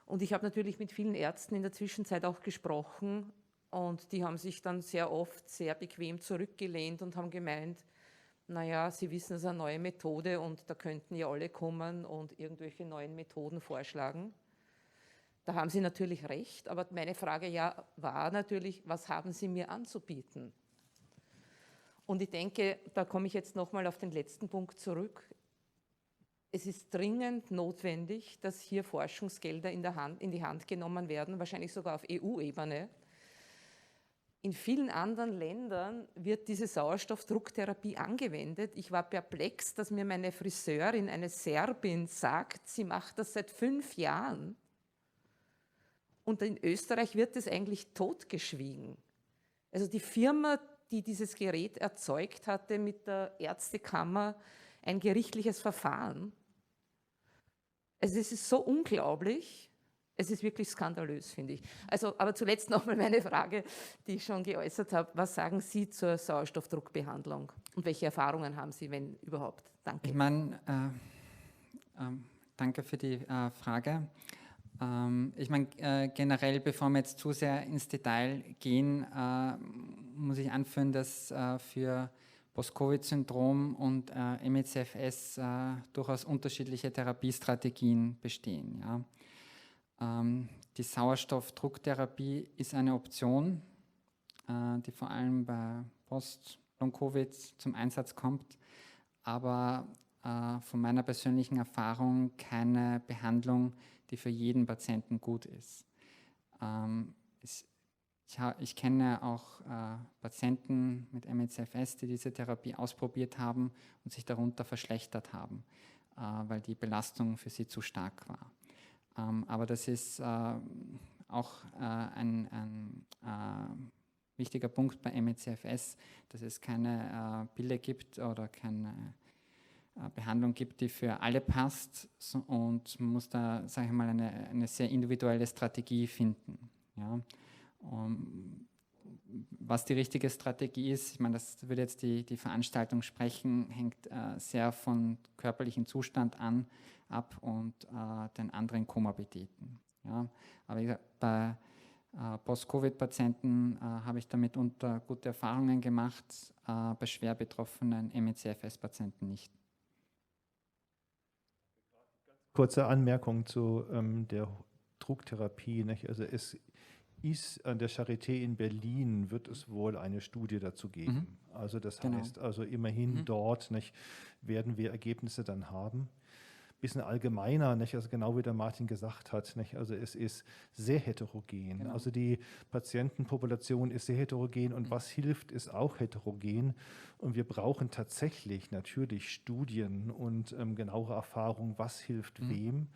Und ich habe natürlich mit vielen Ärzten in der Zwischenzeit auch gesprochen und die haben sich dann sehr oft sehr bequem zurückgelehnt und haben gemeint, naja, Sie wissen, es ist eine neue Methode und da könnten ja alle kommen und irgendwelche neuen Methoden vorschlagen. Da haben Sie natürlich recht, aber meine Frage war natürlich, was haben Sie mir anzubieten? Und ich denke, da komme ich jetzt nochmal auf den letzten Punkt zurück. Es ist dringend notwendig, dass hier Forschungsgelder in die Hand genommen werden, wahrscheinlich sogar auf EU-Ebene. In vielen anderen Ländern wird diese Sauerstoffdrucktherapie angewendet. Ich war perplex, dass mir meine Friseurin, eine Serbin, sagt, sie macht das seit 5 Jahren. Und in Österreich wird es eigentlich totgeschwiegen. Also die Firma, die dieses Gerät erzeugt hatte, mit der Ärztekammer ein gerichtliches Verfahren. Also es ist so unglaublich, es ist wirklich skandalös, finde ich. Also, aber zuletzt nochmal meine Frage, die ich schon geäußert habe. Was sagen Sie zur Sauerstoffdruckbehandlung und welche Erfahrungen haben Sie, wenn überhaupt? Danke. Ich meine, danke für die Frage. Ich meine, generell, bevor wir jetzt zu sehr ins Detail gehen, muss ich anführen, dass für Post-Covid-Syndrom und ME/CFS durchaus unterschiedliche Therapiestrategien bestehen. Ja. Die Sauerstoffdrucktherapie ist eine Option, die vor allem bei Post-Long-Covid zum Einsatz kommt, aber von meiner persönlichen Erfahrung keine Behandlung, die für jeden Patienten gut ist. Ich kenne auch Patienten mit ME/CFS, die diese Therapie ausprobiert haben und sich darunter verschlechtert haben, weil die Belastung für sie zu stark war. Aber das ist auch ein wichtiger Punkt bei ME/CFS, dass es keine Pille gibt oder keine Behandlung gibt, die für alle passt, und man muss da, sage ich mal, eine sehr individuelle Strategie finden. Ja. Was die richtige Strategie ist, ich meine, das würde jetzt die Veranstaltung sprechen, hängt sehr von körperlichem Zustand ab und den anderen Komorbiditäten. Ja. Aber wie gesagt, bei Post-Covid-Patienten habe ich damit gute Erfahrungen gemacht, bei schwer betroffenen ME/CFS-Patienten nicht. Kurze Anmerkung zu der Drucktherapie. Nicht? Also es ist an der Charité in Berlin, wird es wohl eine Studie dazu geben. Also das heißt, also immerhin dort nicht, werden wir Ergebnisse dann haben. Bisschen allgemeiner, nicht? Also genau wie der Martin gesagt hat, nicht? Also es ist sehr heterogen. Genau. Also die Patientenpopulation ist sehr heterogen und was hilft, ist auch heterogen. Und wir brauchen tatsächlich natürlich Studien und genauere Erfahrung, was hilft wem.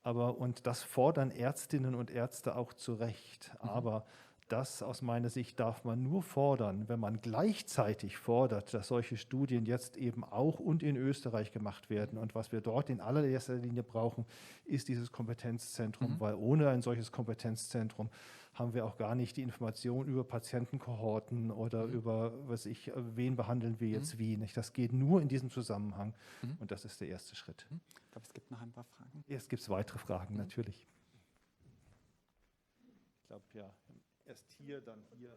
Und das fordern Ärztinnen und Ärzte auch zu Recht. Aber das aus meiner Sicht darf man nur fordern, wenn man gleichzeitig fordert, dass solche Studien jetzt eben auch und in Österreich gemacht werden. Und was wir dort in allererster Linie brauchen, ist dieses Kompetenzzentrum, weil ohne ein solches Kompetenzzentrum haben wir auch gar nicht die Information über Patientenkohorten oder über, wen behandeln wir jetzt wie. Nicht? Das geht nur in diesem Zusammenhang und das ist der erste Schritt. Ich glaube, es gibt noch ein paar Fragen. Jetzt gibt es weitere Fragen, natürlich. Ich glaube, ja. Erst hier, dann hier.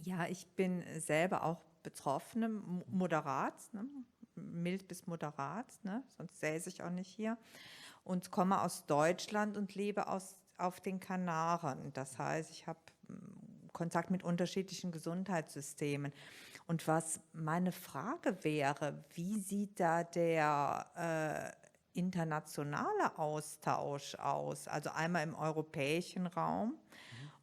Ja, ich bin selber auch Betroffene, moderat, ne? Mild bis moderat, ne? Sonst säße ich auch nicht hier. Und komme aus Deutschland und lebe auf den Kanaren. Das heißt, ich habe Kontakt mit unterschiedlichen Gesundheitssystemen. Und was meine Frage wäre, wie sieht da der internationale Austausch aus, also einmal im europäischen Raum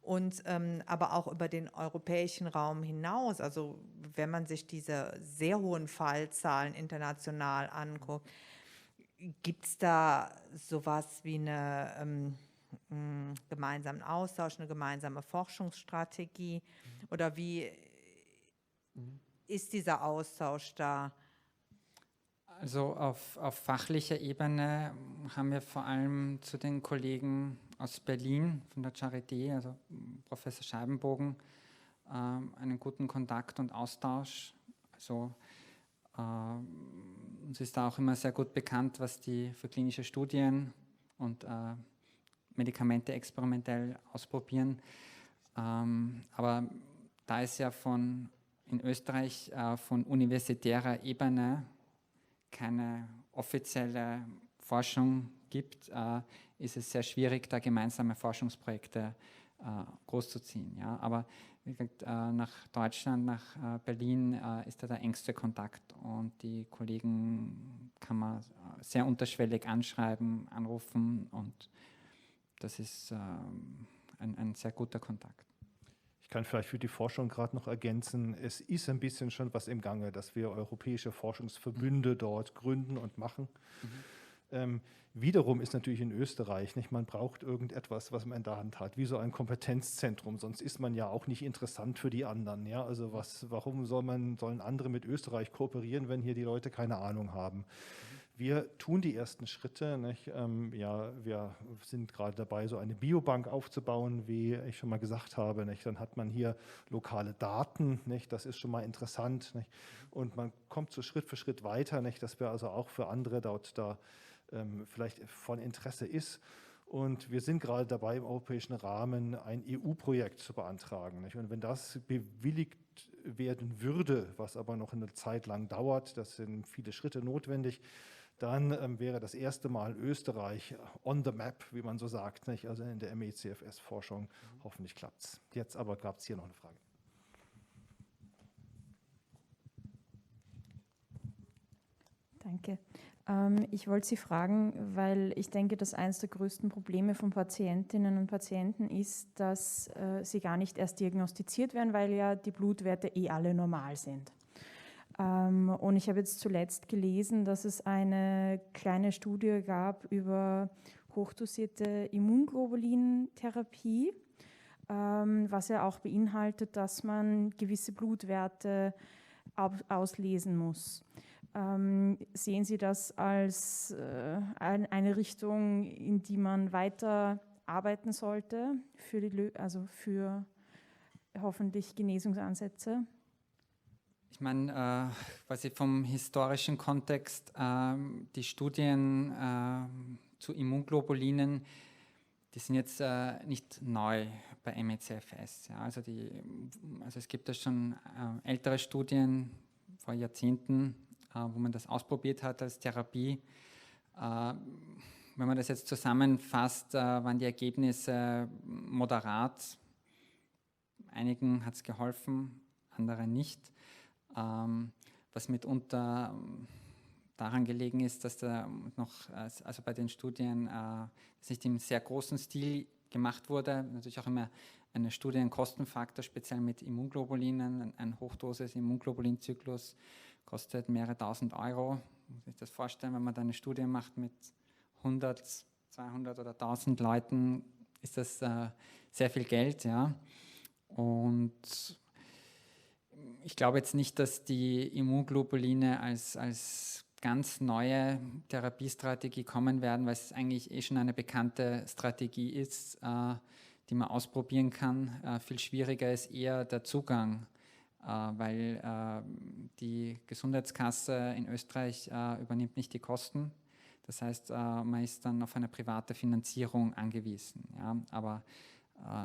und aber auch über den europäischen Raum hinaus. Also wenn man sich diese sehr hohen Fallzahlen international anguckt, gibt es da sowas wie einen gemeinsamen Austausch, eine gemeinsame Forschungsstrategie oder wie ist dieser Austausch da? Also auf fachlicher Ebene haben wir vor allem zu den Kollegen aus Berlin von der Charité, also Professor Scheibenbogen, einen guten Kontakt und Austausch. Also uns ist da auch immer sehr gut bekannt, was die für klinische Studien und Medikamente experimentell ausprobieren. Aber da es ja in Österreich von universitärer Ebene keine offizielle Forschung gibt, ist es sehr schwierig, da gemeinsame Forschungsprojekte großzuziehen. Ja? Aber wie gesagt, nach Deutschland, nach Berlin ist da der engste Kontakt und die Kollegen kann man sehr unterschwellig anschreiben, anrufen und das ist ein sehr guter Kontakt. Ich kann vielleicht für die Forschung gerade noch ergänzen, es ist ein bisschen schon was im Gange, dass wir europäische Forschungsverbünde dort gründen und machen. Wiederum ist natürlich in Österreich, nicht, man braucht irgendetwas, was man in der Hand hat, wie so ein Kompetenzzentrum, sonst ist man ja auch nicht interessant für die anderen. Ja? Also warum sollen andere mit Österreich kooperieren, wenn hier die Leute keine Ahnung haben? Wir tun die ersten Schritte. Nicht? Wir sind gerade dabei, so eine Biobank aufzubauen, wie ich schon mal gesagt habe. Nicht? Dann hat man hier lokale Daten. Nicht? Das ist schon mal interessant. Nicht? Und man kommt so Schritt für Schritt weiter, nicht? Dass wir also auch für andere da vielleicht von Interesse ist. Und wir sind gerade dabei, im europäischen Rahmen ein EU-Projekt zu beantragen. Nicht? Und wenn das bewilligt werden würde, was aber noch eine Zeit lang dauert, das sind viele Schritte notwendig, dann wäre das erste Mal Österreich on the map, wie man so sagt, nicht? Also in der ME/CFS-Forschung. Hoffentlich klappt es. Jetzt aber gab es hier noch eine Frage. Danke. Ich wollte Sie fragen, weil ich denke, dass eines der größten Probleme von Patientinnen und Patienten ist, dass sie gar nicht erst diagnostiziert werden, weil ja die Blutwerte alle normal sind. Und ich habe jetzt zuletzt gelesen, dass es eine kleine Studie gab über hochdosierte Immunglobulintherapie, was ja auch beinhaltet, dass man gewisse Blutwerte auslesen muss. Sehen Sie das als eine Richtung, in die man weiter arbeiten sollte, für hoffentlich Genesungsansätze? Ich meine, quasi vom historischen Kontext, die Studien zu Immunglobulinen, die sind jetzt nicht neu bei ME/CFS. Ja, also es gibt ja schon ältere Studien vor Jahrzehnten, wo man das ausprobiert hat als Therapie. Wenn man das jetzt zusammenfasst, waren die Ergebnisse moderat. Einigen hat es geholfen, anderen nicht. Was mitunter daran gelegen ist, dass da noch, also bei den Studien, das nicht im sehr großen Stil gemacht wurde. Natürlich auch immer eine Studie, ein Kostenfaktor, speziell mit Immunglobulinen, ein Hochdosis-Immunglobulinzyklus kostet mehrere tausend Euro. Man muss sich das vorstellen, wenn man da eine Studie macht mit 100, 200 oder 1000 Leuten, ist das sehr viel Geld. Ja. Und ich glaube jetzt nicht, dass die Immunglobuline als ganz neue Therapiestrategie kommen werden, weil es eigentlich schon eine bekannte Strategie ist, die man ausprobieren kann. Viel schwieriger ist eher der Zugang, weil die Gesundheitskasse in Österreich übernimmt nicht die Kosten. Das heißt, man ist dann auf eine private Finanzierung angewiesen. Ja? Aber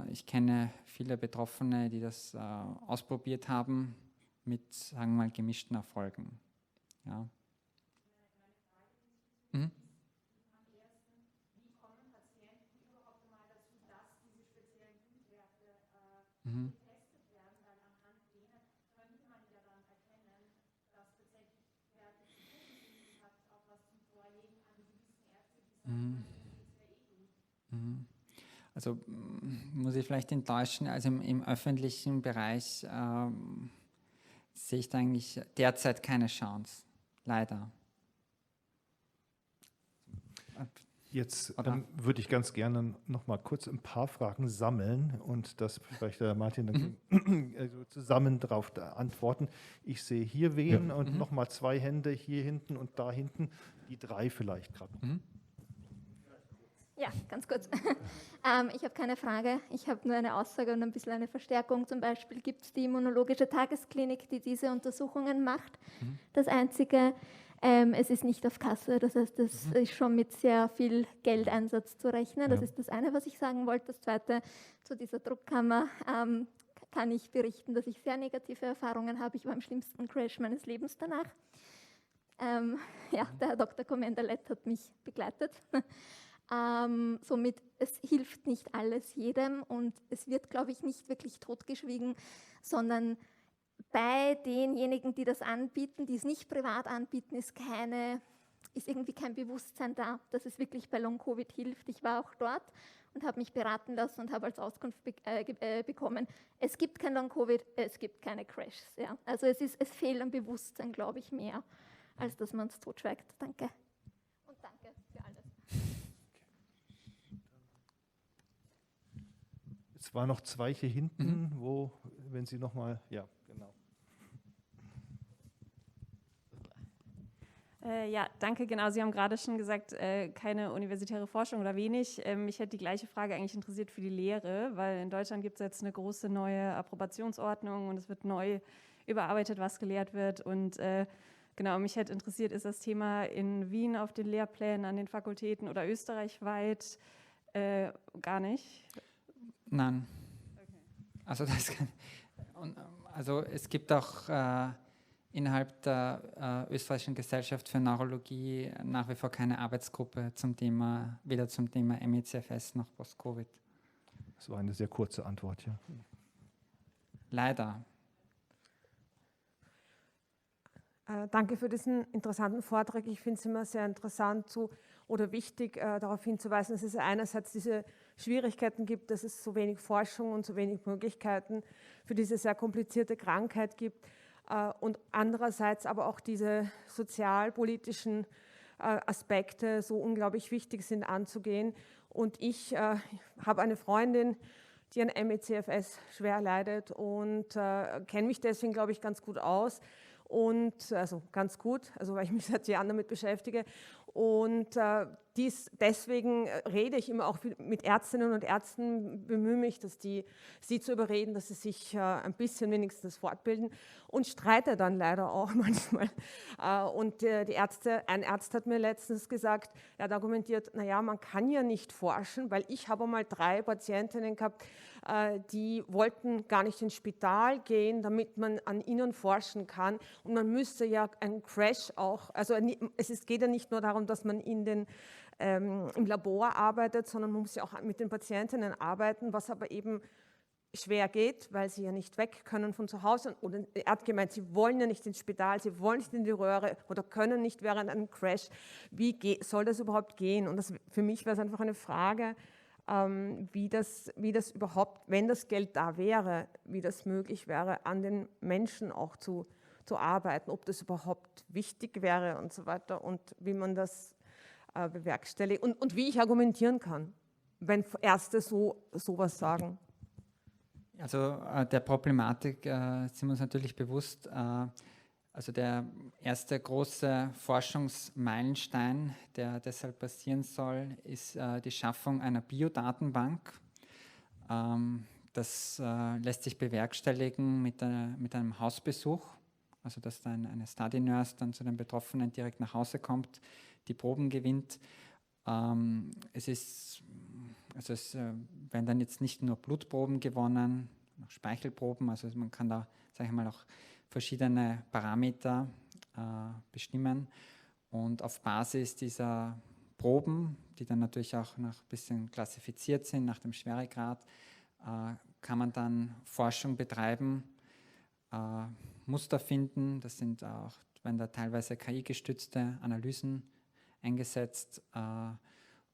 ich kenne viele Betroffene, die das ausprobiert haben mit, sagen wir mal, gemischten Erfolgen. Ja. Mhm. Mhm. Mhm. Mhm. Also muss ich vielleicht enttäuschen, also im öffentlichen Bereich sehe ich da eigentlich derzeit keine Chance, leider. Jetzt würde ich ganz gerne noch mal kurz ein paar Fragen sammeln und das vielleicht der Martin dann zusammen darauf antworten. Ich sehe hier wen und noch mal 2 Hände hier hinten und da hinten, die 3 vielleicht gerade. Ja, ganz kurz. Ich habe keine Frage, ich habe nur eine Aussage und ein bisschen eine Verstärkung. Zum Beispiel gibt es die Immunologische Tagesklinik, die diese Untersuchungen macht. Das Einzige, es ist nicht auf Kasse, das heißt, es ist schon mit sehr viel Geldeinsatz zu rechnen. Das ist das eine, was ich sagen wollte. Das Zweite, zu dieser Druckkammer kann ich berichten, dass ich sehr negative Erfahrungen habe. Ich war im schlimmsten Crash meines Lebens danach. Ja, der Herr Dr. Komendalet hat mich begleitet. Somit, es hilft nicht alles jedem und es wird, glaube ich, nicht wirklich totgeschwiegen, sondern bei denjenigen, die das anbieten, die es nicht privat anbieten, ist irgendwie kein Bewusstsein da, dass es wirklich bei Long-Covid hilft. Ich war auch dort und habe mich beraten lassen und habe als Auskunft bekommen, es gibt kein Long-Covid, es gibt keine Crashs. Ja. Also es fehlt an Bewusstsein, glaube ich, mehr, als dass man es totschweigt. Danke. Und danke für alles. Es waren noch 2 hier hinten, wo, wenn Sie noch mal, ja, genau. Ja, danke, genau. Sie haben gerade schon gesagt, keine universitäre Forschung oder wenig. Mich hätte die gleiche Frage eigentlich interessiert für die Lehre, weil in Deutschland gibt es jetzt eine große neue Approbationsordnung und es wird neu überarbeitet, was gelehrt wird. Und genau, mich hätte interessiert, ist das Thema in Wien auf den Lehrplänen an den Fakultäten oder österreichweit gar nicht? Nein. Okay. Also Also es gibt auch innerhalb der österreichischen Gesellschaft für Neurologie nach wie vor keine Arbeitsgruppe zum Thema, weder zum Thema ME/CFS noch Post-Covid. Das war eine sehr kurze Antwort, ja. Leider. Danke für diesen interessanten Vortrag. Ich finde es immer sehr interessant oder wichtig, darauf hinzuweisen, dass es einerseits diese Schwierigkeiten gibt, dass es so wenig Forschung und so wenig Möglichkeiten für diese sehr komplizierte Krankheit gibt und andererseits aber auch diese sozialpolitischen Aspekte so unglaublich wichtig sind anzugehen. Und ich habe eine Freundin, die an ME/CFS schwer leidet und kenne mich deswegen, glaube ich, ganz gut aus. Und also ganz gut, also weil ich mich seit Jahren damit beschäftige. Und deswegen rede ich immer auch mit Ärztinnen und Ärzten, bemühe mich, sie zu überreden, dass sie sich ein bisschen wenigstens fortbilden und streite dann leider auch manchmal. Und ein Arzt hat mir letztens gesagt, er hat argumentiert, naja, man kann ja nicht forschen, weil ich habe mal 3 Patientinnen gehabt, die wollten gar nicht ins Spital gehen, damit man an ihnen forschen kann. Und man müsste ja einen Crash auch, also es geht ja nicht nur darum, dass man im Labor arbeitet, sondern man muss ja auch mit den Patientinnen arbeiten, was aber eben schwer geht, weil sie ja nicht weg können von zu Hause. Oder er hat gemeint, sie wollen ja nicht ins Spital, sie wollen nicht in die Röhre oder können nicht während einem Crash. Wie soll das überhaupt gehen? Und für mich wäre es einfach eine Frage, wie das überhaupt, wenn das Geld da wäre, wie das möglich wäre, an den Menschen auch zu arbeiten, ob das überhaupt wichtig wäre und so weiter und wie man das bewerkstelligt und wie ich argumentieren kann, wenn Ärzte sowas sagen. Also der Problematik sind wir uns natürlich bewusst. Also der erste große Forschungsmeilenstein, der deshalb passieren soll, ist die Schaffung einer Biodatenbank. Das lässt sich bewerkstelligen mit einem Hausbesuch, also dass dann eine Study Nurse dann zu den Betroffenen direkt nach Hause kommt, die Proben gewinnt. Es werden dann jetzt nicht nur Blutproben gewonnen, noch Speichelproben, also man kann da, sage ich mal, auch verschiedene Parameter bestimmen und auf Basis dieser Proben, die dann natürlich auch noch ein bisschen klassifiziert sind nach dem Schweregrad, kann man dann Forschung betreiben, Muster finden, werden da teilweise KI-gestützte Analysen eingesetzt,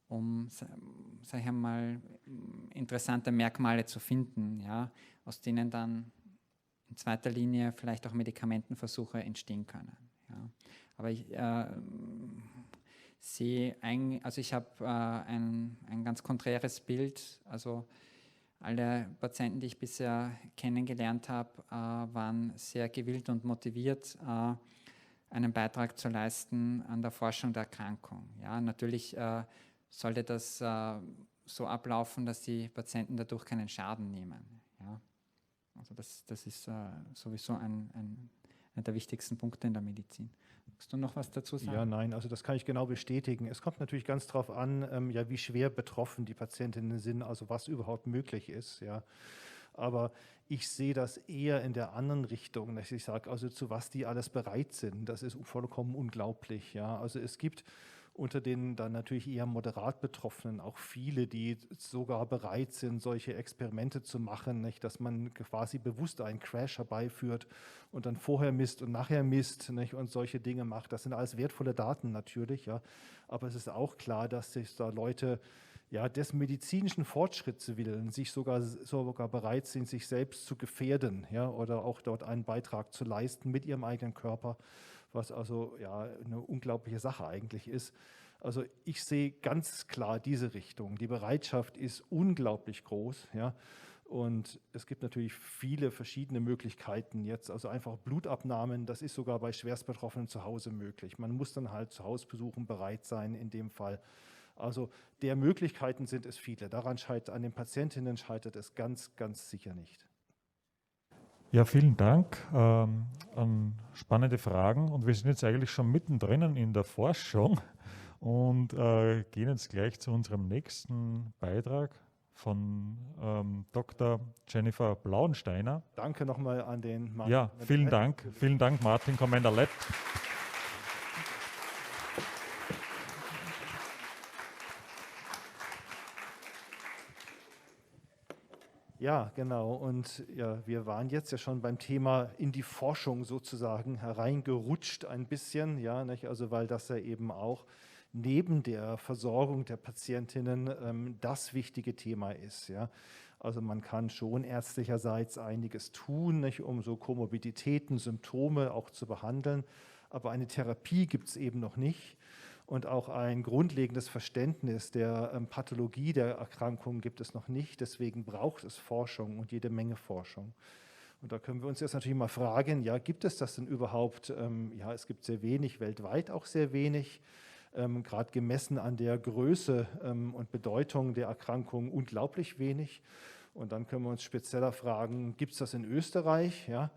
um, sage ich einmal, interessante Merkmale zu finden, ja, aus denen dann in zweiter Linie vielleicht auch Medikamentenversuche entstehen können. Ja. Aber ich ich habe ein ganz konträres Bild. Also alle Patienten, die ich bisher kennengelernt habe, waren sehr gewillt und motiviert, einen Beitrag zu leisten an der Forschung der Erkrankung. Ja, natürlich sollte das so ablaufen, dass die Patienten dadurch keinen Schaden nehmen. Ja. Also das ist sowieso einer der wichtigsten Punkte in der Medizin. Magst du noch was dazu sagen? Ja, nein, also das kann ich genau bestätigen. Es kommt natürlich ganz darauf an, wie schwer betroffen die Patientinnen sind, also was überhaupt möglich ist. Ja. Aber ich sehe das eher in der anderen Richtung, dass ich sage, also zu was die alles bereit sind. Das ist vollkommen unglaublich. Ja. Also es gibt unter den dann natürlich eher moderat Betroffenen auch viele, die sogar bereit sind, solche Experimente zu machen, nicht? Dass man quasi bewusst einen Crash herbeiführt und dann vorher misst und nachher misst, nicht? Und solche Dinge macht. Das sind alles wertvolle Daten natürlich, ja. Aber es ist auch klar, dass sich da Leute des medizinischen Fortschritts willen sich sogar bereit sind, sich selbst zu gefährden, ja, oder auch dort einen Beitrag zu leisten mit ihrem eigenen Körper, was also eine unglaubliche Sache eigentlich ist. Also ich sehe ganz klar diese Richtung. Die Bereitschaft ist unglaublich groß, ja. Und es gibt natürlich viele verschiedene Möglichkeiten jetzt, also einfach Blutabnahmen, das ist sogar bei Schwerstbetroffenen zu Hause möglich. Man muss dann halt zu Hausbesuchen bereit sein in dem Fall. Also der Möglichkeiten sind es viele. An den Patientinnen scheitert es ganz, ganz sicher nicht. Ja, vielen Dank an spannende Fragen. Und wir sind jetzt eigentlich schon mittendrin in der Forschung und gehen jetzt gleich zu unserem nächsten Beitrag von Dr. Jennifer Blauensteiner. Danke nochmal an den Martin. Ja, vielen Dank, Martin Kommender-Lett. Ja, genau. Und ja, wir waren jetzt ja schon beim Thema in die Forschung sozusagen hereingerutscht ein bisschen, ja, nicht? Also weil das ja eben auch neben der Versorgung der Patientinnen das wichtige Thema ist, ja. Also man kann schon ärztlicherseits einiges tun, nicht, um so Komorbiditäten, Symptome auch zu behandeln, aber eine Therapie gibt es eben noch nicht. Und auch ein grundlegendes Verständnis der Pathologie der Erkrankung gibt es noch nicht. Deswegen braucht es Forschung und jede Menge Forschung. Und da können wir uns jetzt natürlich mal fragen, ja, gibt es das denn überhaupt? Ja, es gibt sehr wenig, weltweit auch sehr wenig. Gerade gemessen an der Größe und Bedeutung der Erkrankung unglaublich wenig. Und dann können wir uns spezieller fragen, gibt es das in Österreich? Ja.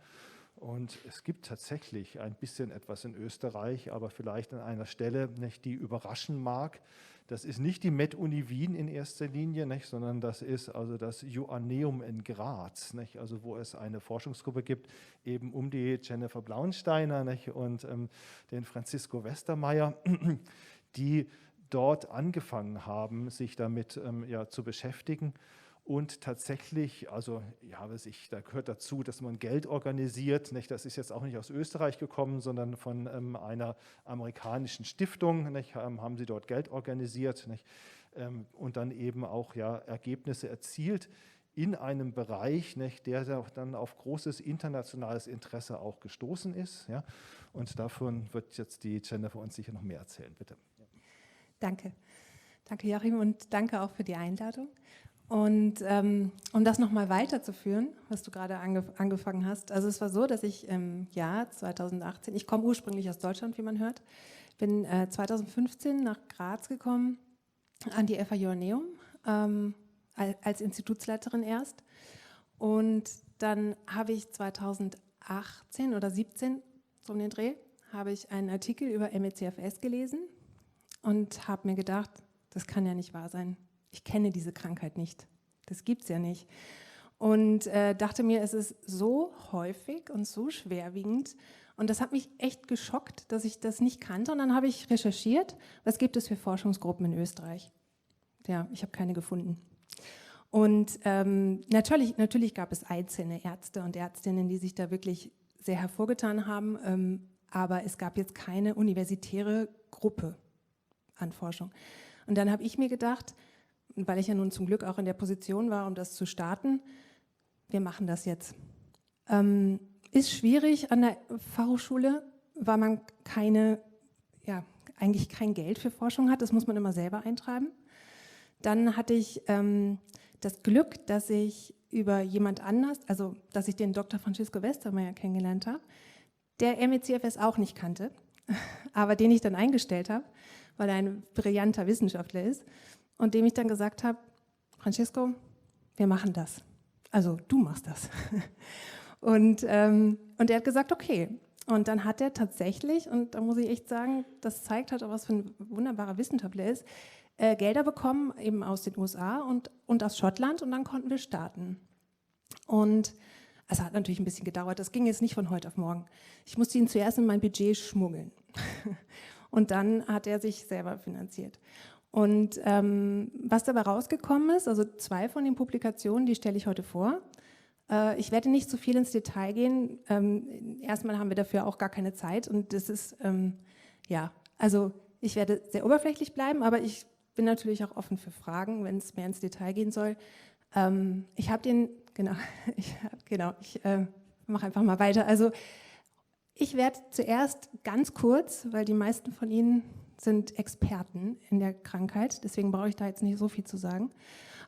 Und es gibt tatsächlich ein bisschen etwas in Österreich, aber vielleicht an einer Stelle, nicht, die überraschen mag. Das ist nicht die Med-Uni Wien in erster Linie, nicht, sondern das ist also das Joanneum in Graz, nicht, also wo es eine Forschungsgruppe gibt, eben um die Jennifer Blauensteiner, nicht, und den Francisco Westermeier, die dort angefangen haben, sich damit zu beschäftigen. Und tatsächlich, also ja, da gehört dazu, dass man Geld organisiert. Nicht? Das ist jetzt auch nicht aus Österreich gekommen, sondern von einer amerikanischen Stiftung. Nicht? Haben sie dort Geld organisiert, nicht? Und dann eben auch Ergebnisse erzielt in einem Bereich, nicht, der dann auf großes internationales Interesse auch gestoßen ist. Ja? Und davon wird jetzt die Jennifer uns sicher noch mehr erzählen. Bitte. Danke. Danke, Joachim, und danke auch für die Einladung. Und um das nochmal weiterzuführen, was du gerade angefangen hast, also es war so, dass ich im Jahr 2018, ich komme ursprünglich aus Deutschland, wie man hört, bin 2015 nach Graz gekommen, an die FH Joanneum, als Institutsleiterin erst. Und dann habe ich 2018 oder 17, so um den Dreh, habe ich einen Artikel über ME/CFS gelesen und habe mir gedacht, das kann ja nicht wahr sein. Ich kenne diese Krankheit nicht. Das gibt es ja nicht. Und dachte mir, es ist so häufig und so schwerwiegend. Und das hat mich echt geschockt, dass ich das nicht kannte. Und dann habe ich recherchiert, was gibt es für Forschungsgruppen in Österreich. Ja, ich habe keine gefunden. Und natürlich gab es einzelne Ärzte und Ärztinnen, die sich da wirklich sehr hervorgetan haben. Aber es gab jetzt keine universitäre Gruppe an Forschung. Und dann habe ich mir gedacht, weil ich ja nun zum Glück auch in der Position war, um das zu starten, wir machen das jetzt. Ist schwierig an der Fachhochschule, weil man eigentlich kein Geld für Forschung hat, das muss man immer selber eintreiben. Dann hatte ich das Glück, dass ich über jemand anders, also dass ich den Dr. Francisco Westermeier kennengelernt habe, der ME/CFS auch nicht kannte, aber den ich dann eingestellt habe, weil er ein brillanter Wissenschaftler ist. Und dem ich dann gesagt habe, Francisco, wir machen das. Also du machst das. Und er hat gesagt, okay. Und dann hat er tatsächlich, und da muss ich echt sagen, das zeigt halt auch, was für ein wunderbarer Wissenschaftler ist, Gelder bekommen, eben aus den USA und aus Schottland, und dann konnten wir starten. Und es hat natürlich ein bisschen gedauert, das ging jetzt nicht von heute auf morgen. Ich musste ihn zuerst in mein Budget schmuggeln. Und dann hat er sich selber finanziert. Und was dabei rausgekommen ist, also 2 von den Publikationen, die stelle ich heute vor. Ich werde nicht so viel ins Detail gehen. Erstmal haben wir dafür auch gar keine Zeit. Und das ist, also ich werde sehr oberflächlich bleiben, aber ich bin natürlich auch offen für Fragen, wenn es mehr ins Detail gehen soll. Ich mache einfach mal weiter. Also ich werde zuerst ganz kurz, weil die meisten von Ihnen sind Experten in der Krankheit, deswegen brauche ich da jetzt nicht so viel zu sagen,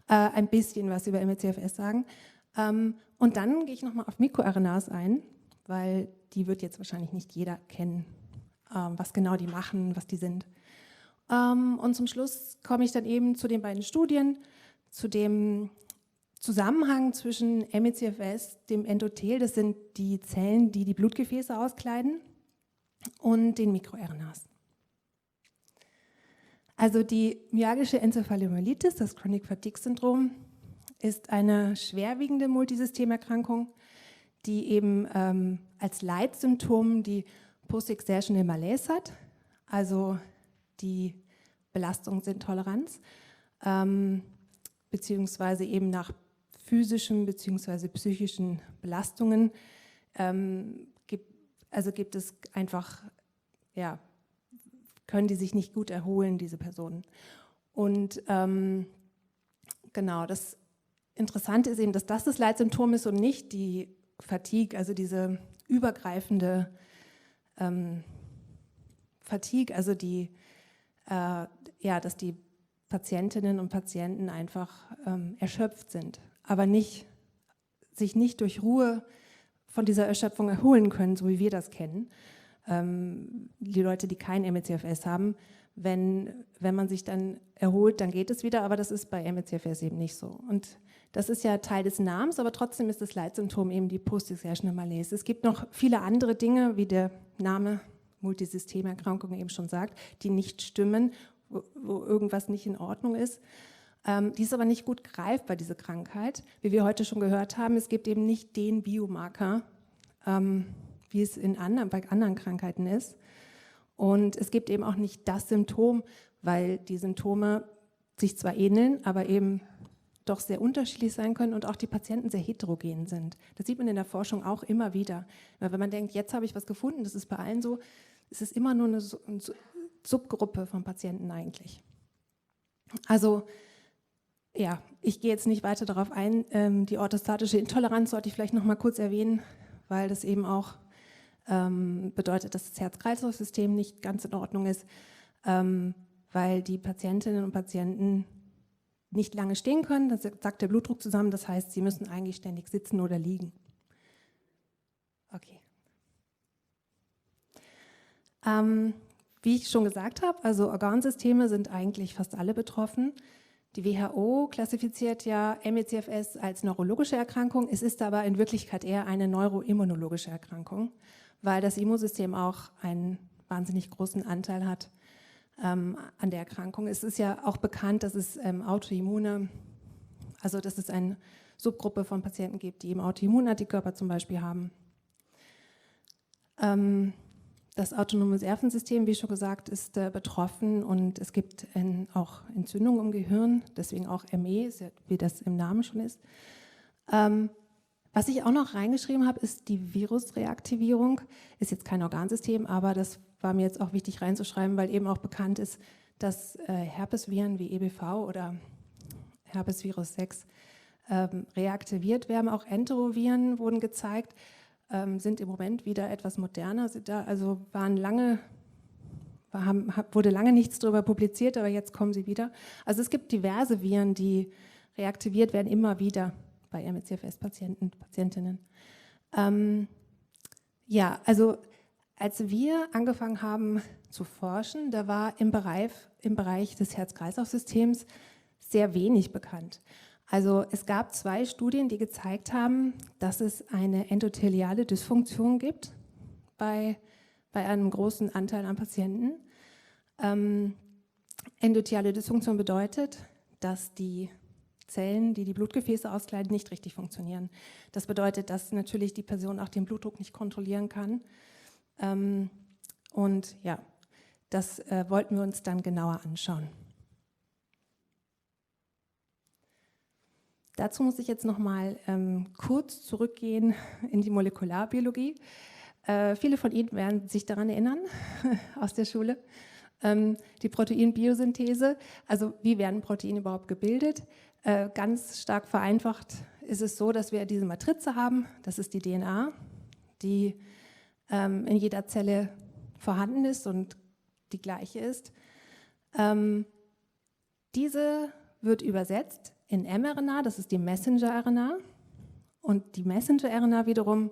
ein bisschen was über ME/CFS sagen. Und dann gehe ich nochmal auf MikroRNAs ein, weil die wird jetzt wahrscheinlich nicht jeder kennen, was genau die machen, was die sind. Und zum Schluss komme ich dann eben zu den beiden Studien, zu dem Zusammenhang zwischen ME/CFS, dem Endothel, das sind die Zellen, die die Blutgefäße auskleiden, und den MikroRNAs. Also die myalgische Enzephalomyelitis, das Chronic Fatigue Syndrom, ist eine schwerwiegende Multisystemerkrankung, die eben als Leitsymptom die Post-Exertional Malaise hat, also die Belastungsintoleranz, beziehungsweise eben nach physischen beziehungsweise psychischen Belastungen gibt es einfach, ja, können die sich nicht gut erholen, diese Personen. Und genau, das Interessante ist eben, dass das Leitsymptom ist und nicht die Fatigue, also diese übergreifende Fatigue, also dass die Patientinnen und Patienten einfach erschöpft sind, aber sich nicht durch Ruhe von dieser Erschöpfung erholen können, so wie wir das kennen. Die Leute, die kein ME/CFS haben, wenn man sich dann erholt, dann geht es wieder, aber das ist bei ME/CFS eben nicht so. Und das ist ja Teil des Namens, aber trotzdem ist das Leitsymptom eben die Post-Exertional Malaise. Es gibt noch viele andere Dinge, wie der Name Multisystemerkrankung eben schon sagt, die nicht stimmen, wo irgendwas nicht in Ordnung ist. Die ist aber nicht gut greifbar, diese Krankheit. Wie wir heute schon gehört haben, es gibt eben nicht den Biomarker, wie es bei anderen Krankheiten ist. Und es gibt eben auch nicht das Symptom, weil die Symptome sich zwar ähneln, aber eben doch sehr unterschiedlich sein können und auch die Patienten sehr heterogen sind. Das sieht man in der Forschung auch immer wieder. Weil wenn man denkt, jetzt habe ich was gefunden, das ist bei allen so, ist es immer nur eine Subgruppe von Patienten eigentlich. Also ja, ich gehe jetzt nicht weiter darauf ein. Die orthostatische Intoleranz sollte ich vielleicht noch mal kurz erwähnen, weil das eben auch bedeutet, dass das Herz-Kreislauf-System nicht ganz in Ordnung ist, weil die Patientinnen und Patienten nicht lange stehen können, das sagt der Blutdruck zusammen, das heißt, sie müssen eigentlich ständig sitzen oder liegen. Okay. Wie ich schon gesagt habe, also Organsysteme sind eigentlich fast alle betroffen. Die WHO klassifiziert ja ME/CFS als neurologische Erkrankung, es ist aber in Wirklichkeit eher eine neuroimmunologische Erkrankung, weil das Immunsystem auch einen wahnsinnig großen Anteil hat an der Erkrankung. Es ist ja auch bekannt, dass es Autoimmune, also dass es eine Subgruppe von Patienten gibt, die eben Autoimmunantikörper zum Beispiel haben. Das autonome Nervensystem, wie schon gesagt, ist betroffen und es gibt auch Entzündungen im Gehirn, deswegen auch ME, wie das im Namen schon ist. Was ich auch noch reingeschrieben habe, ist die Virusreaktivierung. Ist jetzt kein Organsystem, aber das war mir jetzt auch wichtig reinzuschreiben, weil eben auch bekannt ist, dass Herpesviren wie EBV oder Herpesvirus 6 reaktiviert werden. Auch Enteroviren wurden gezeigt, sind im Moment wieder etwas moderner. Also wurde lange nichts darüber publiziert, aber jetzt kommen sie wieder. Also es gibt diverse Viren, die reaktiviert werden, immer wieder bei ME/CFS-Patienten, Patientinnen. Ja, also als wir angefangen haben zu forschen, da war im Bereich des Herz-Kreislauf-Systems sehr wenig bekannt. Also es gab 2 Studien, die gezeigt haben, dass es eine endotheliale Dysfunktion gibt bei einem großen Anteil an Patienten. Endotheliale Dysfunktion bedeutet, dass die Zellen, die die Blutgefäße auskleiden, nicht richtig funktionieren. Das bedeutet, dass natürlich die Person auch den Blutdruck nicht kontrollieren kann. Und ja, das wollten wir uns dann genauer anschauen. Dazu muss ich jetzt noch mal kurz zurückgehen in die Molekularbiologie. Viele von Ihnen werden sich daran erinnern, aus der Schule. Die Proteinbiosynthese, also wie werden Proteine überhaupt gebildet? Ganz stark vereinfacht ist es so, dass wir diese Matrize haben, das ist die DNA, die in jeder Zelle vorhanden ist und die gleiche ist. Diese wird übersetzt in mRNA, das ist die Messenger-RNA. Und die Messenger-RNA wiederum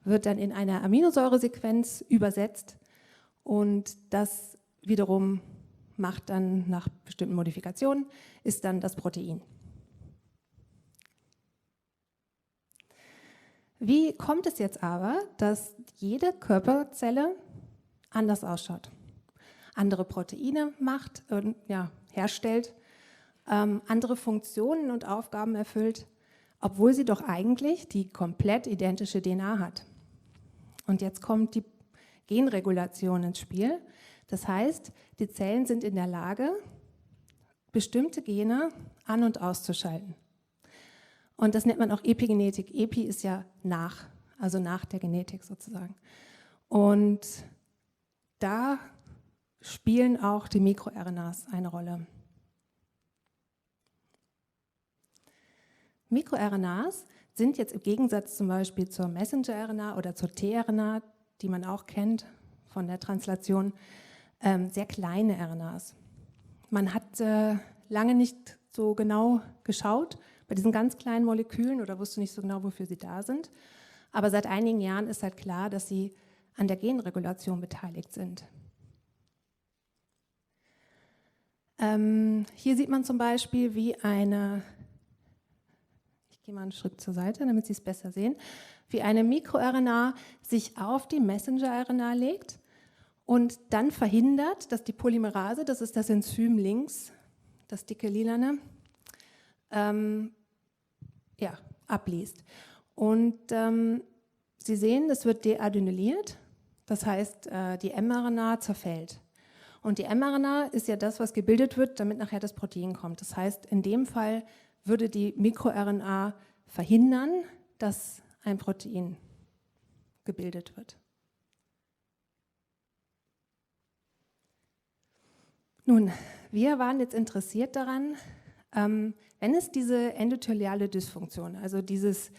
wird dann in eine Aminosäuresequenz übersetzt. Und das wiederum macht dann nach bestimmten Modifikationen, ist dann das Protein. Wie kommt es jetzt aber, dass jede Körperzelle anders ausschaut, andere Proteine macht, herstellt andere Funktionen und Aufgaben erfüllt, obwohl sie doch eigentlich die komplett identische DNA hat. Und jetzt kommt die Genregulation ins Spiel. Das heißt, die Zellen sind in der Lage, bestimmte Gene an- und auszuschalten. Und das nennt man auch Epigenetik. Epi ist ja nach, also nach der Genetik sozusagen. Und da spielen auch die MikroRNAs eine Rolle. MikroRNAs sind jetzt im Gegensatz zum Beispiel zur Messenger-RNA oder zur tRNA, die man auch kennt von der Translation, sehr kleine RNAs. Man hat lange nicht so genau geschaut bei diesen ganz kleinen Molekülen oder wusste nicht so genau, wofür sie da sind. Aber seit einigen Jahren ist halt klar, dass sie an der Genregulation beteiligt sind. Hier sieht man zum Beispiel, wie eine, ich gehe mal einen Schritt zur Seite, damit Sie es besser sehen, wie eine MikroRNA sich auf die Messenger-RNA legt und dann verhindert, dass die Polymerase, das ist das Enzym links, das dicke Lilane, abliest. Und Sie sehen, es wird deadenyliert, das heißt, die mRNA zerfällt. Und die mRNA ist ja das, was gebildet wird, damit nachher das Protein kommt. Das heißt, in dem Fall würde die MikroRNA verhindern, dass ein Protein gebildet wird. Nun, wir waren jetzt interessiert daran, wenn es diese endotheliale Dysfunktion, also dieses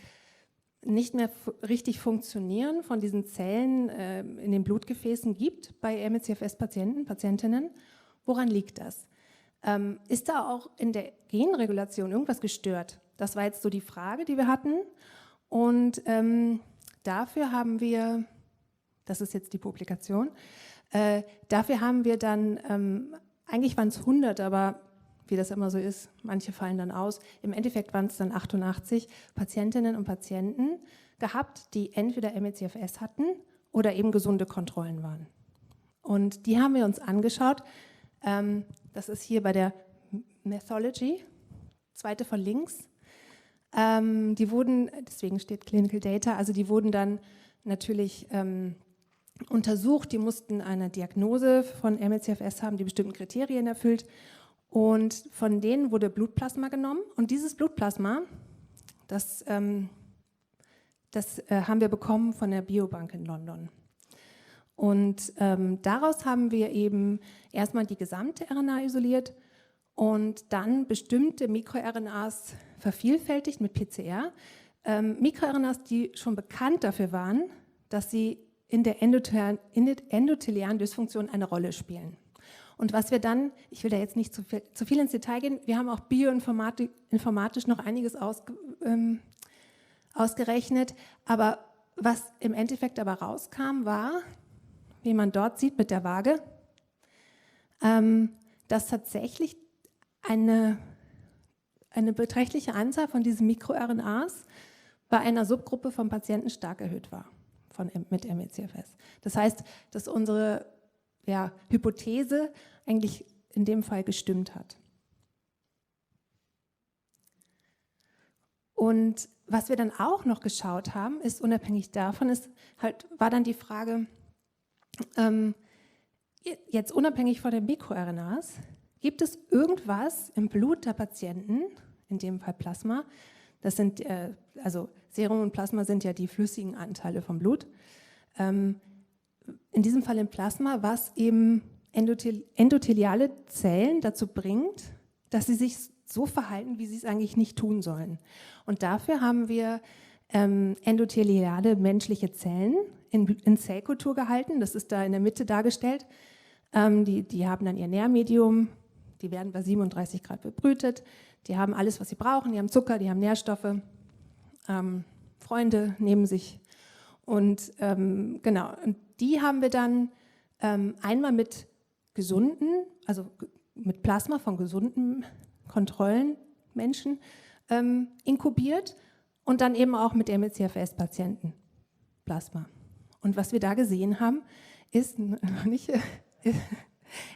nicht mehr richtig Funktionieren von diesen Zellen in den Blutgefäßen gibt bei ME/CFS-Patienten, Patientinnen, woran liegt das? Ist da auch in der Genregulation irgendwas gestört? Das war jetzt so die Frage, die wir hatten. Und dafür haben wir, das ist jetzt die Publikation, dafür haben wir dann, eigentlich waren es 100, aber wie das immer so ist, manche fallen dann aus. Im Endeffekt waren es dann 88 Patientinnen und Patienten gehabt, die entweder ME/CFS hatten oder eben gesunde Kontrollen waren. Und die haben wir uns angeschaut. Das ist hier bei der Methodology, zweite von links. Die wurden, deswegen steht Clinical Data, also die wurden dann natürlich untersucht. Die mussten eine Diagnose von ME/CFS haben, die bestimmten Kriterien erfüllt. Und von denen wurde Blutplasma genommen. Und dieses Blutplasma, das haben wir bekommen von der Biobank in London. Und daraus haben wir eben erstmal die gesamte RNA isoliert und dann bestimmte MikroRNAs vervielfältigt mit PCR. MikroRNAs, die schon bekannt dafür waren, dass sie in der endothelialen Dysfunktion eine Rolle spielen. Und was wir dann, ich will da jetzt nicht zu viel ins Detail gehen, wir haben auch bioinformatisch noch einiges ausgerechnet, aber was im Endeffekt aber rauskam, war, wie man dort sieht mit der Waage, dass tatsächlich eine beträchtliche Anzahl von diesen MikroRNAs bei einer Subgruppe von Patienten stark erhöht war mit ME/CFS. Das heißt, dass unsere Hypothese eigentlich in dem Fall gestimmt hat. Und was wir dann auch noch geschaut haben, ist unabhängig davon, war dann die Frage, jetzt unabhängig von den MikroRNAs, gibt es irgendwas im Blut der Patienten, in dem Fall Plasma, das sind, also Serum und Plasma sind ja die flüssigen Anteile vom Blut, in diesem Fall im Plasma, was eben endotheliale Zellen dazu bringt, dass sie sich so verhalten, wie sie es eigentlich nicht tun sollen. Und dafür haben wir endotheliale menschliche Zellen in Zellkultur gehalten. Das ist da in der Mitte dargestellt. Die haben dann ihr Nährmedium, die werden bei 37 Grad bebrütet, die haben alles, was sie brauchen, die haben Zucker, die haben Nährstoffe, Freunde neben sich. Und genau, und die haben wir dann einmal mit gesunden, also mit Plasma von gesunden Kontrollenmenschen inkubiert und dann eben auch mit ME/CFS-Patienten Plasma. Und was wir da gesehen haben, ist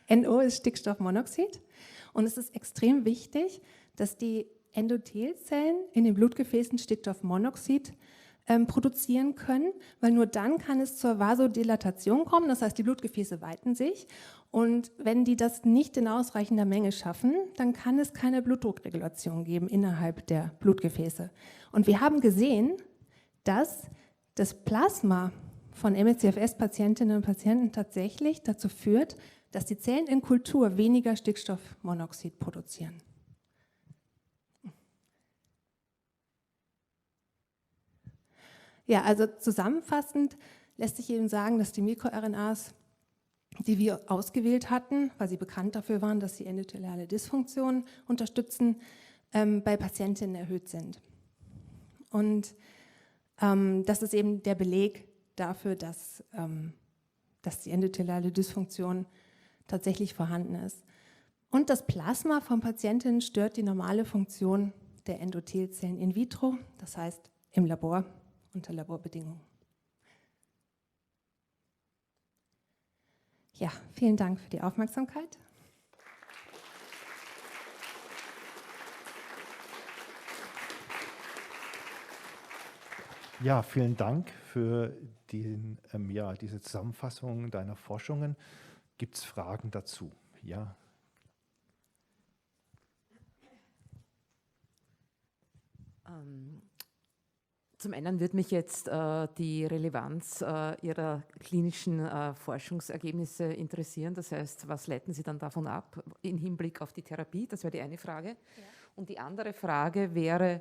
NO ist Stickstoffmonoxid Und es ist extrem wichtig, dass die Endothelzellen in den Blutgefäßen Stickstoffmonoxid produzieren können, weil nur dann kann es zur Vasodilatation kommen, das heißt, die Blutgefäße weiten sich. Und wenn die das nicht in ausreichender Menge schaffen, dann kann es keine Blutdruckregulation geben innerhalb der Blutgefäße. Und wir haben gesehen, dass das Plasma von ME/CFS-Patientinnen und Patienten tatsächlich dazu führt, dass die Zellen in Kultur weniger Stickstoffmonoxid produzieren. Ja, also zusammenfassend lässt sich eben sagen, dass die MikroRNAs, die wir ausgewählt hatten, weil sie bekannt dafür waren, dass sie endotheliale Dysfunktion unterstützen, bei Patientinnen erhöht sind. Und das ist eben der Beleg dafür, dass die endotheliale Dysfunktion tatsächlich vorhanden ist. Und das Plasma von Patientinnen stört die normale Funktion der Endothelzellen in vitro, das heißt im Labor, unter Laborbedingungen. Ja, vielen Dank für die Aufmerksamkeit. Ja, vielen Dank für diese Zusammenfassung deiner Forschungen. Gibt es Fragen dazu? Ja. Zum einen würde mich jetzt die Relevanz Ihrer klinischen Forschungsergebnisse interessieren. Das heißt, was leiten Sie dann davon ab im Hinblick auf die Therapie? Das wäre die eine Frage. Ja. Und die andere Frage wäre,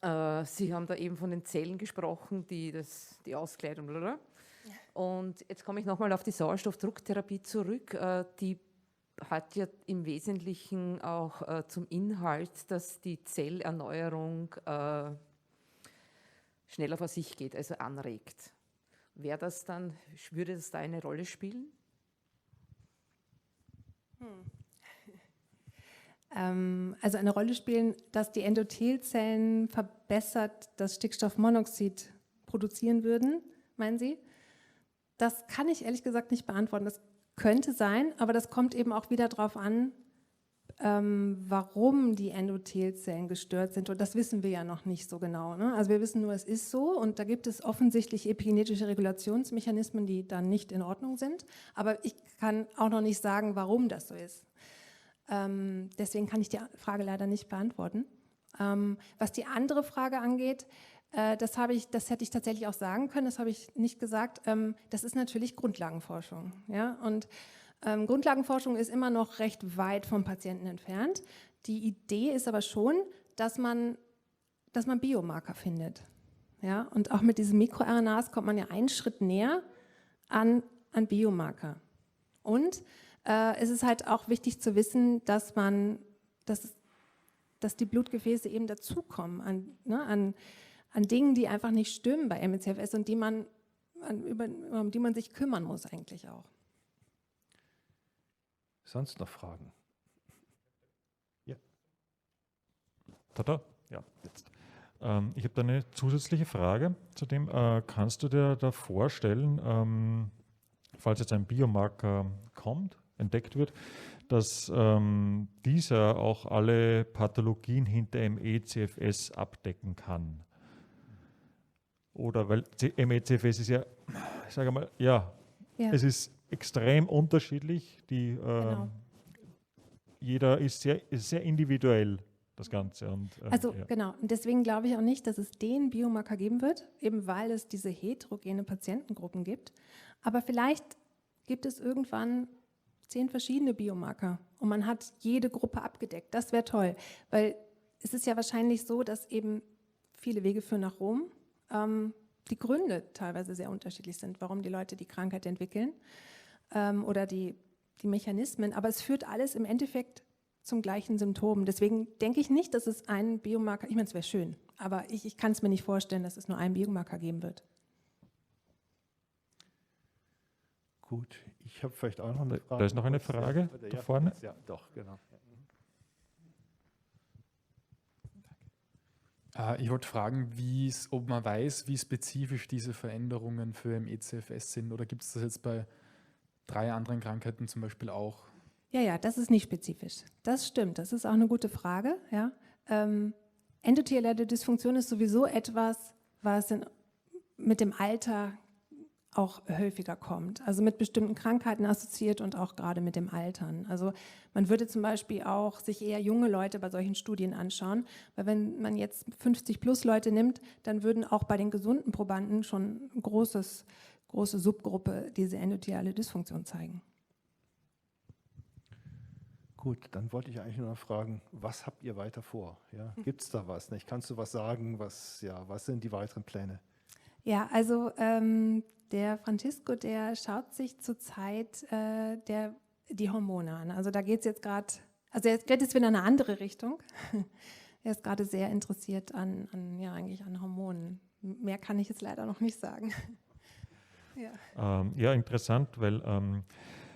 Sie haben da eben von den Zellen gesprochen, die Auskleidung, blablabla. Und jetzt komme ich nochmal auf die Sauerstoffdrucktherapie zurück. Die hat ja im Wesentlichen auch zum Inhalt, dass die Zellerneuerung schneller vor sich geht, also anregt. Würde das da eine Rolle spielen? Also eine Rolle spielen, dass die Endothelzellen verbessert das Stickstoffmonoxid produzieren würden, meinen Sie? Das kann ich ehrlich gesagt nicht beantworten. Das könnte sein, aber das kommt eben auch wieder darauf an, warum die Endothelzellen gestört sind. Und das wissen wir ja noch nicht so genau. Ne? Also wir wissen nur, es ist so und da gibt es offensichtlich epigenetische Regulationsmechanismen, die dann nicht in Ordnung sind. Aber ich kann auch noch nicht sagen, warum das so ist. Deswegen kann ich die Frage leider nicht beantworten. Was die andere Frage angeht, das hätte ich tatsächlich auch sagen können, das habe ich nicht gesagt. Das ist natürlich Grundlagenforschung. Ja? Und Grundlagenforschung ist immer noch recht weit vom Patienten entfernt. Die Idee ist aber schon, dass man Biomarker findet. Ja? Und auch mit diesen MikroRNAs kommt man ja einen Schritt näher an Biomarker. Und es ist halt auch wichtig zu wissen, dass die Blutgefäße eben dazukommen an Dingen, die einfach nicht stimmen bei ME/CFS und um die man sich kümmern muss eigentlich auch. Sonst noch Fragen? Ja. Tada? Ja, jetzt. Ich habe da eine zusätzliche Frage zu dem. Kannst du dir da vorstellen, falls jetzt ein Biomarker entdeckt wird, dass dieser auch alle Pathologien hinter ME/CFS abdecken kann? Oder weil ME/CFS ist ja, ich sage mal, es ist extrem unterschiedlich. Genau. Jeder ist sehr individuell, das Ganze. Und, genau. Und deswegen glaube ich auch nicht, dass es den Biomarker geben wird, eben weil es diese heterogene Patientengruppen gibt. Aber vielleicht gibt es irgendwann 10 verschiedene Biomarker und man hat jede Gruppe abgedeckt. Das wäre toll, weil es ist ja wahrscheinlich so, dass eben viele Wege führen nach Rom. Die Gründe teilweise sehr unterschiedlich sind, warum die Leute die Krankheit entwickeln oder die Mechanismen. Aber es führt alles im Endeffekt zum gleichen Symptom. Deswegen denke ich nicht, dass es einen Biomarker, ich meine, es wäre schön, aber ich kann es mir nicht vorstellen, dass es nur einen Biomarker geben wird. Gut, ich habe vielleicht auch noch eine Frage. Da ist noch eine Frage da vorne. Ja, doch, genau. Ich wollte fragen, ob man weiß, wie spezifisch diese Veränderungen für ME/CFS sind, oder gibt es das jetzt bei 3 anderen Krankheiten zum Beispiel auch? Ja, das ist nicht spezifisch. Das stimmt, das ist auch eine gute Frage. Ja. Endotheliale Dysfunktion ist sowieso etwas, was mit dem Alter auch häufiger kommt, also mit bestimmten Krankheiten assoziiert und auch gerade mit dem Altern. Also man würde zum Beispiel auch sich eher junge Leute bei solchen Studien anschauen, weil wenn man jetzt 50 plus Leute nimmt, dann würden auch bei den gesunden Probanden schon eine große Subgruppe diese endotheliale Dysfunktion zeigen. Gut, dann wollte ich eigentlich nur noch fragen, was habt ihr weiter vor? Ja, gibt es da was? Nicht? Kannst du was sagen? Was sind die weiteren Pläne? Ja, also der Francisco, der schaut sich zurzeit die Hormone an. Also da geht es jetzt gerade, also er geht jetzt wieder in eine andere Richtung. Er ist gerade sehr interessiert an Hormonen. Mehr kann ich jetzt leider noch nicht sagen. Ja, interessant, weil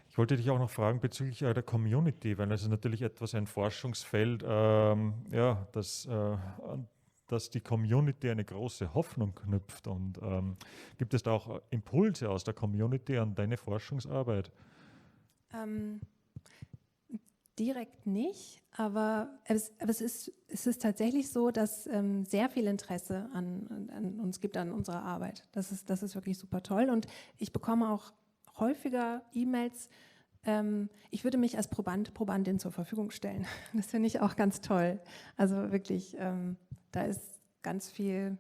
ich wollte dich auch noch fragen bezüglich der Community, weil das ist natürlich ein Forschungsfeld, dass die Community eine große Hoffnung knüpft. Und gibt es da auch Impulse aus der Community an deine Forschungsarbeit? Direkt nicht, aber es ist tatsächlich so, dass sehr viel Interesse an uns gibt, an unserer Arbeit. Das ist wirklich super toll und ich bekomme auch häufiger E-Mails. Ich würde mich als Probandin zur Verfügung stellen. Das finde ich auch ganz toll. Also wirklich, da ist ganz viel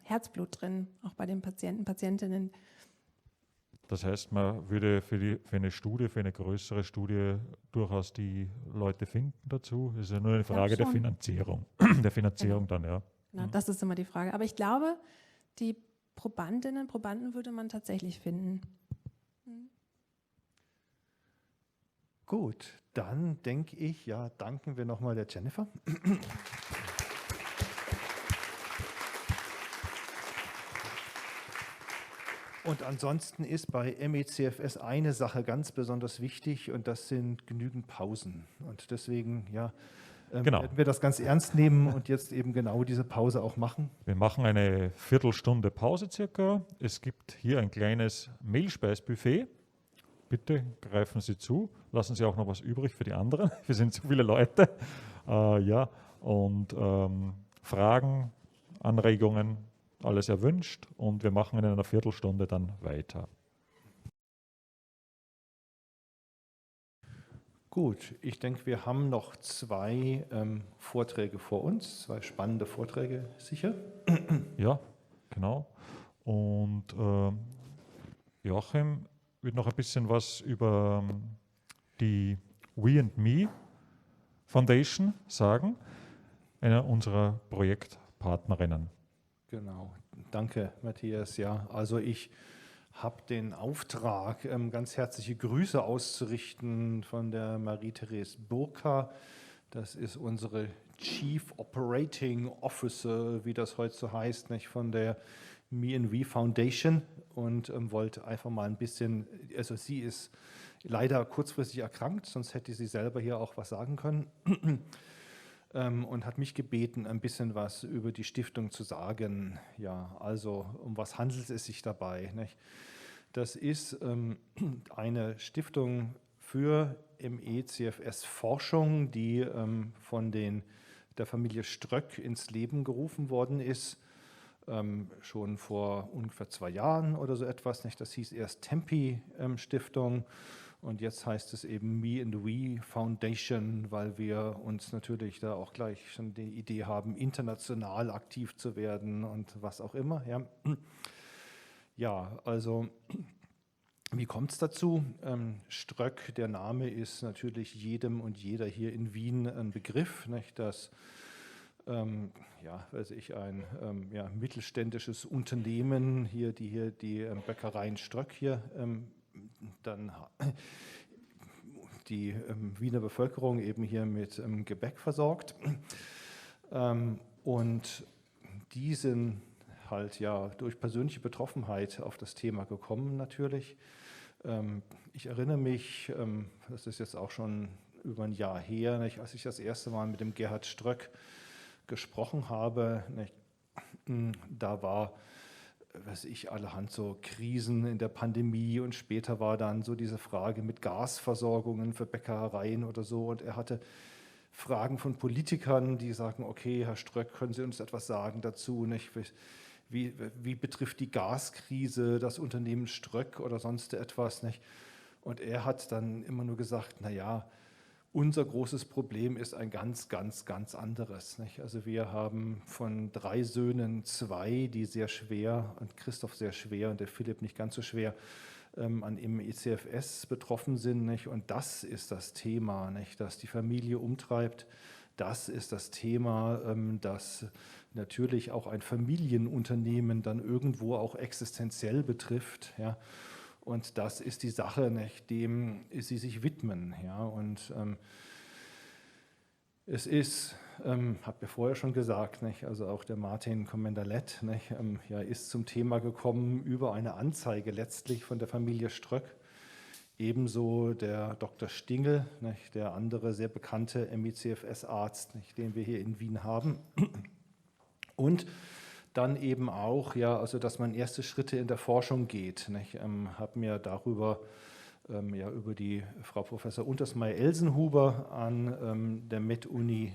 Herzblut drin, auch bei den Patienten, Patientinnen. Das heißt, man würde für eine größere Studie durchaus die Leute finden dazu. Das ist ja nur eine Frage der Finanzierung. Genau. Dann, ja. Genau, das ist immer die Frage. Aber ich glaube, die Probanden würde man tatsächlich finden. Gut, dann denke ich, danken wir nochmal der Jennifer. Und ansonsten ist bei MECFS eine Sache ganz besonders wichtig und das sind genügend Pausen. Und deswegen werden wir das ganz ernst nehmen und jetzt eben genau diese Pause auch machen. Wir machen eine Viertelstunde Pause circa. Es gibt hier ein kleines Mehlspeisbuffet. Bitte greifen Sie zu. Lassen Sie auch noch was übrig für die anderen. Wir sind zu viele Leute. Fragen, Anregungen, alles erwünscht und wir machen in einer Viertelstunde dann weiter. Gut, ich denke, wir haben noch zwei Vorträge vor uns, zwei spannende Vorträge sicher. Ja, genau. Und Joachim wird noch ein bisschen was über die We&Me Foundation sagen, einer unserer Projektpartnerinnen. Genau, danke Matthias. Ja, also ich habe den Auftrag, ganz herzliche Grüße auszurichten von der Marie-Therese Burka. Das ist unsere Chief Operating Officer, wie das heute so heißt, nicht, von der Me&We Foundation und wollte einfach mal ein bisschen, also sie ist leider kurzfristig erkrankt, sonst hätte sie selber hier auch was sagen können. Und hat mich gebeten, ein bisschen was über die Stiftung zu sagen. Ja, also um was handelt es sich dabei? Nicht? Das ist eine Stiftung für MECFS-Forschung, die von der Familie Ströck ins Leben gerufen worden ist, schon vor ungefähr 2 Jahren oder so etwas. Nicht? Das hieß erst Tempi-Stiftung. Und jetzt heißt es eben Me&We Foundation, weil wir uns natürlich da auch gleich schon die Idee haben, international aktiv zu werden und was auch immer. Ja, also wie kommt es dazu? Ströck, der Name ist natürlich jedem und jeder hier in Wien ein Begriff, nicht? Das ein mittelständisches Unternehmen, die Bäckereien Ströck hier, dann die Wiener Bevölkerung eben hier mit Gebäck versorgt. Und die sind halt durch persönliche Betroffenheit auf das Thema gekommen natürlich. Ich erinnere mich, das ist jetzt auch schon über ein Jahr her, nicht, als ich das erste Mal mit dem Gerhard Ströck gesprochen habe, nicht, da war weiß ich, allerhand so Krisen in der Pandemie und später war dann so diese Frage mit Gasversorgungen für Bäckereien oder so und er hatte Fragen von Politikern, die sagen, okay, Herr Ströck, können Sie uns etwas sagen dazu, nicht? Wie betrifft die Gaskrise das Unternehmen Ströck oder sonst etwas, nicht? Und er hat dann immer nur gesagt, naja, unser großes Problem ist ein ganz, ganz, ganz anderes, nicht? Also wir haben von 3 Söhnen 2, die sehr schwer, und Christoph sehr schwer und der Philipp nicht ganz so schwer, an MECFS betroffen sind, nicht? Und das ist das Thema, nicht, das die Familie umtreibt. Das ist das Thema, das natürlich auch ein Familienunternehmen dann irgendwo auch existenziell betrifft. Ja? Und das ist die Sache, nicht, dem sie sich widmen. Ja? Und es ist, habe ja vorher schon gesagt, nicht, also auch der Martin Commandalet ja, ist zum Thema gekommen über eine Anzeige letztlich von der Familie Ströck. Ebenso der Dr. Stingel, nicht, der andere sehr bekannte MECFS-Arzt, den wir hier in Wien haben. Und dann eben auch, ja, also dass man erste Schritte in der Forschung geht. Ich habe mir darüber ja, über die Frau Professor Untersmeyer-Elsenhuber an der Med-Uni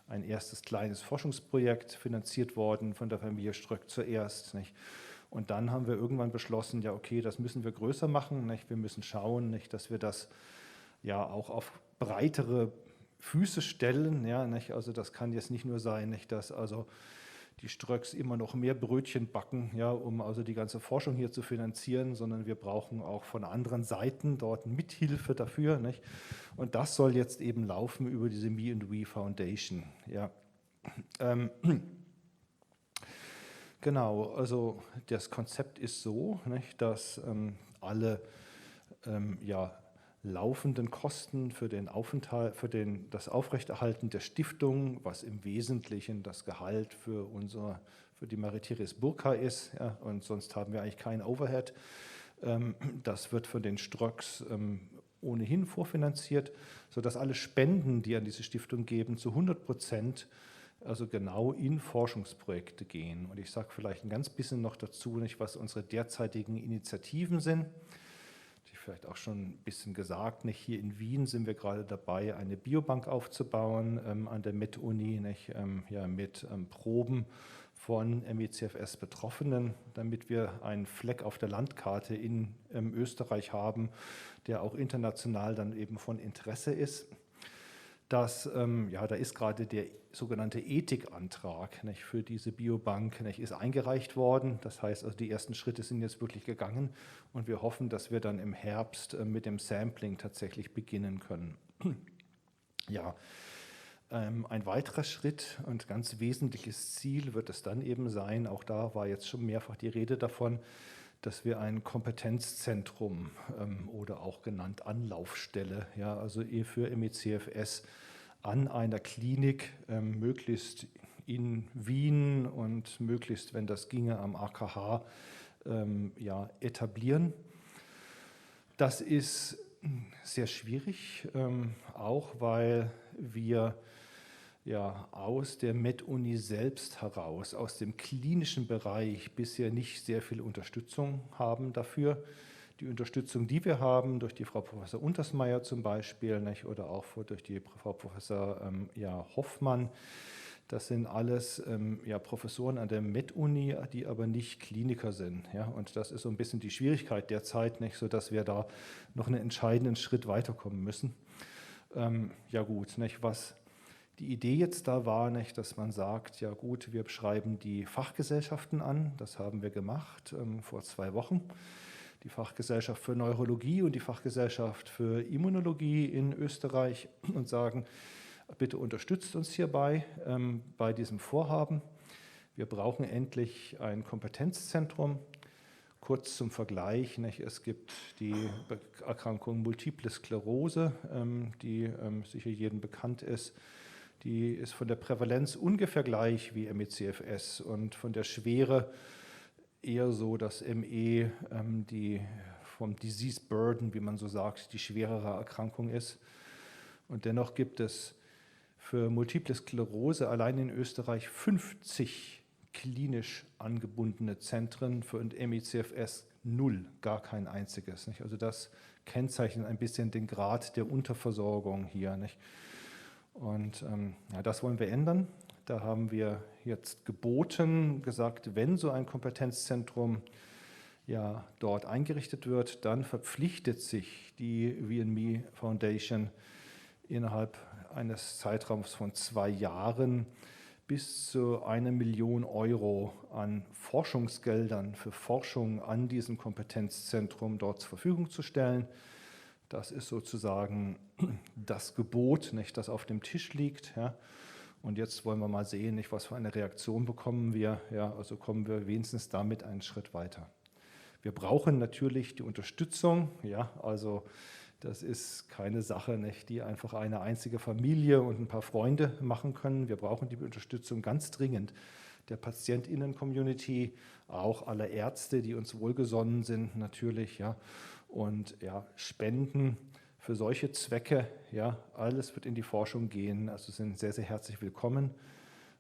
ein erstes kleines Forschungsprojekt finanziert worden von der Familie Ströck zuerst. Nicht? Und dann haben wir irgendwann beschlossen, ja okay, das müssen wir größer machen. Nicht? Wir müssen schauen, nicht, dass wir das ja auch auf breitere Füße stellen. Ja, nicht? Also das kann jetzt nicht nur sein, nicht, dass also die Ströcks immer noch mehr Brötchen backen, ja, um also die ganze Forschung hier zu finanzieren, sondern wir brauchen auch von anderen Seiten dort Mithilfe dafür. Nicht? Und das soll jetzt eben laufen über diese Me&We Foundation. Ja. Genau, also das Konzept ist so, nicht, dass alle ja, laufenden Kosten für den Aufenthalt, für das Aufrechterhalten der Stiftung, was im Wesentlichen das Gehalt für die Marie-Therese Burka ist, ja, und sonst haben wir eigentlich kein Overhead, das wird von den Ströcks ohnehin vorfinanziert, sodass alle Spenden, die an diese Stiftung geben, zu 100% also genau in Forschungsprojekte gehen. Und ich sage vielleicht ein ganz bisschen noch dazu, nicht, was unsere derzeitigen Initiativen sind. Vielleicht auch schon ein bisschen gesagt, nicht? Hier in Wien sind wir gerade dabei, eine Biobank aufzubauen an der Med-Uni, ja, mit Proben von MECFS-Betroffenen, damit wir einen Fleck auf der Landkarte in Österreich haben, der auch international dann eben von Interesse ist. Ja, da ist gerade der sogenannte Ethikantrag, nicht, für diese Biobank, nicht, ist eingereicht worden. Das heißt, also die ersten Schritte sind jetzt wirklich gegangen und wir hoffen, dass wir dann im Herbst mit dem Sampling tatsächlich beginnen können. Ja, ein weiterer Schritt und ganz wesentliches Ziel wird es dann eben sein, auch da war jetzt schon mehrfach die Rede davon, dass wir ein Kompetenzzentrum oder auch genannt Anlaufstelle, ja, also für MECFS an einer Klinik, möglichst in Wien und möglichst, wenn das ginge, am AKH ja, etablieren. Das ist sehr schwierig, auch weil wir ja aus der Med-Uni selbst heraus, aus dem klinischen Bereich bisher nicht sehr viel Unterstützung haben dafür. Die Unterstützung, die wir haben, durch die Frau Professor Untersmeyer zum Beispiel, nicht, oder auch durch die Frau Professor ja, Hoffmann, das sind alles ja, Professoren an der Med-Uni, die aber nicht Kliniker sind. Ja? Und das ist so ein bisschen die Schwierigkeit derzeit, nicht, sodass wir da noch einen entscheidenden Schritt weiterkommen müssen. Ja gut, nicht, was die Idee jetzt da war, nicht, dass man sagt, ja gut, wir schreiben die Fachgesellschaften an, das haben wir gemacht vor 2 Wochen, die Fachgesellschaft für Neurologie und die Fachgesellschaft für Immunologie in Österreich und sagen, bitte unterstützt uns hierbei bei diesem Vorhaben. Wir brauchen endlich ein Kompetenzzentrum. Kurz zum Vergleich, nicht, es gibt die Erkrankung Multiple Sklerose, die sicher jedem bekannt ist. Die ist von der Prävalenz ungefähr gleich wie MECFS und von der Schwere eher so, dass ME die vom Disease Burden, wie man so sagt, die schwerere Erkrankung ist. Und dennoch gibt es für Multiple Sklerose allein in Österreich 50 klinisch angebundene Zentren, für ME/CFS 0, gar kein einziges. Nicht? Also das kennzeichnet ein bisschen den Grad der Unterversorgung hier. Nicht? Und das wollen wir ändern. Da haben wir jetzt geboten, gesagt, wenn so ein Kompetenzzentrum dort eingerichtet wird, dann verpflichtet sich die VNME Foundation innerhalb eines Zeitraums von 2 Jahren bis zu 1 Million Euro an Forschungsgeldern für Forschung an diesem Kompetenzzentrum dort zur Verfügung zu stellen. Das ist sozusagen das Gebot, nicht, das auf dem Tisch liegt. Ja. Und jetzt wollen wir mal sehen, nicht, was für eine Reaktion bekommen wir. Ja, also kommen wir wenigstens damit einen Schritt weiter. Wir brauchen natürlich die Unterstützung. Ja, also das ist keine Sache, nicht, die einfach eine einzige Familie und ein paar Freunde machen können. Wir brauchen die Unterstützung ganz dringend der PatientInnen-Community, auch aller Ärzte, die uns wohlgesonnen sind natürlich. Ja, und Spenden für solche Zwecke, alles wird in die Forschung gehen, also sind sehr, sehr herzlich willkommen.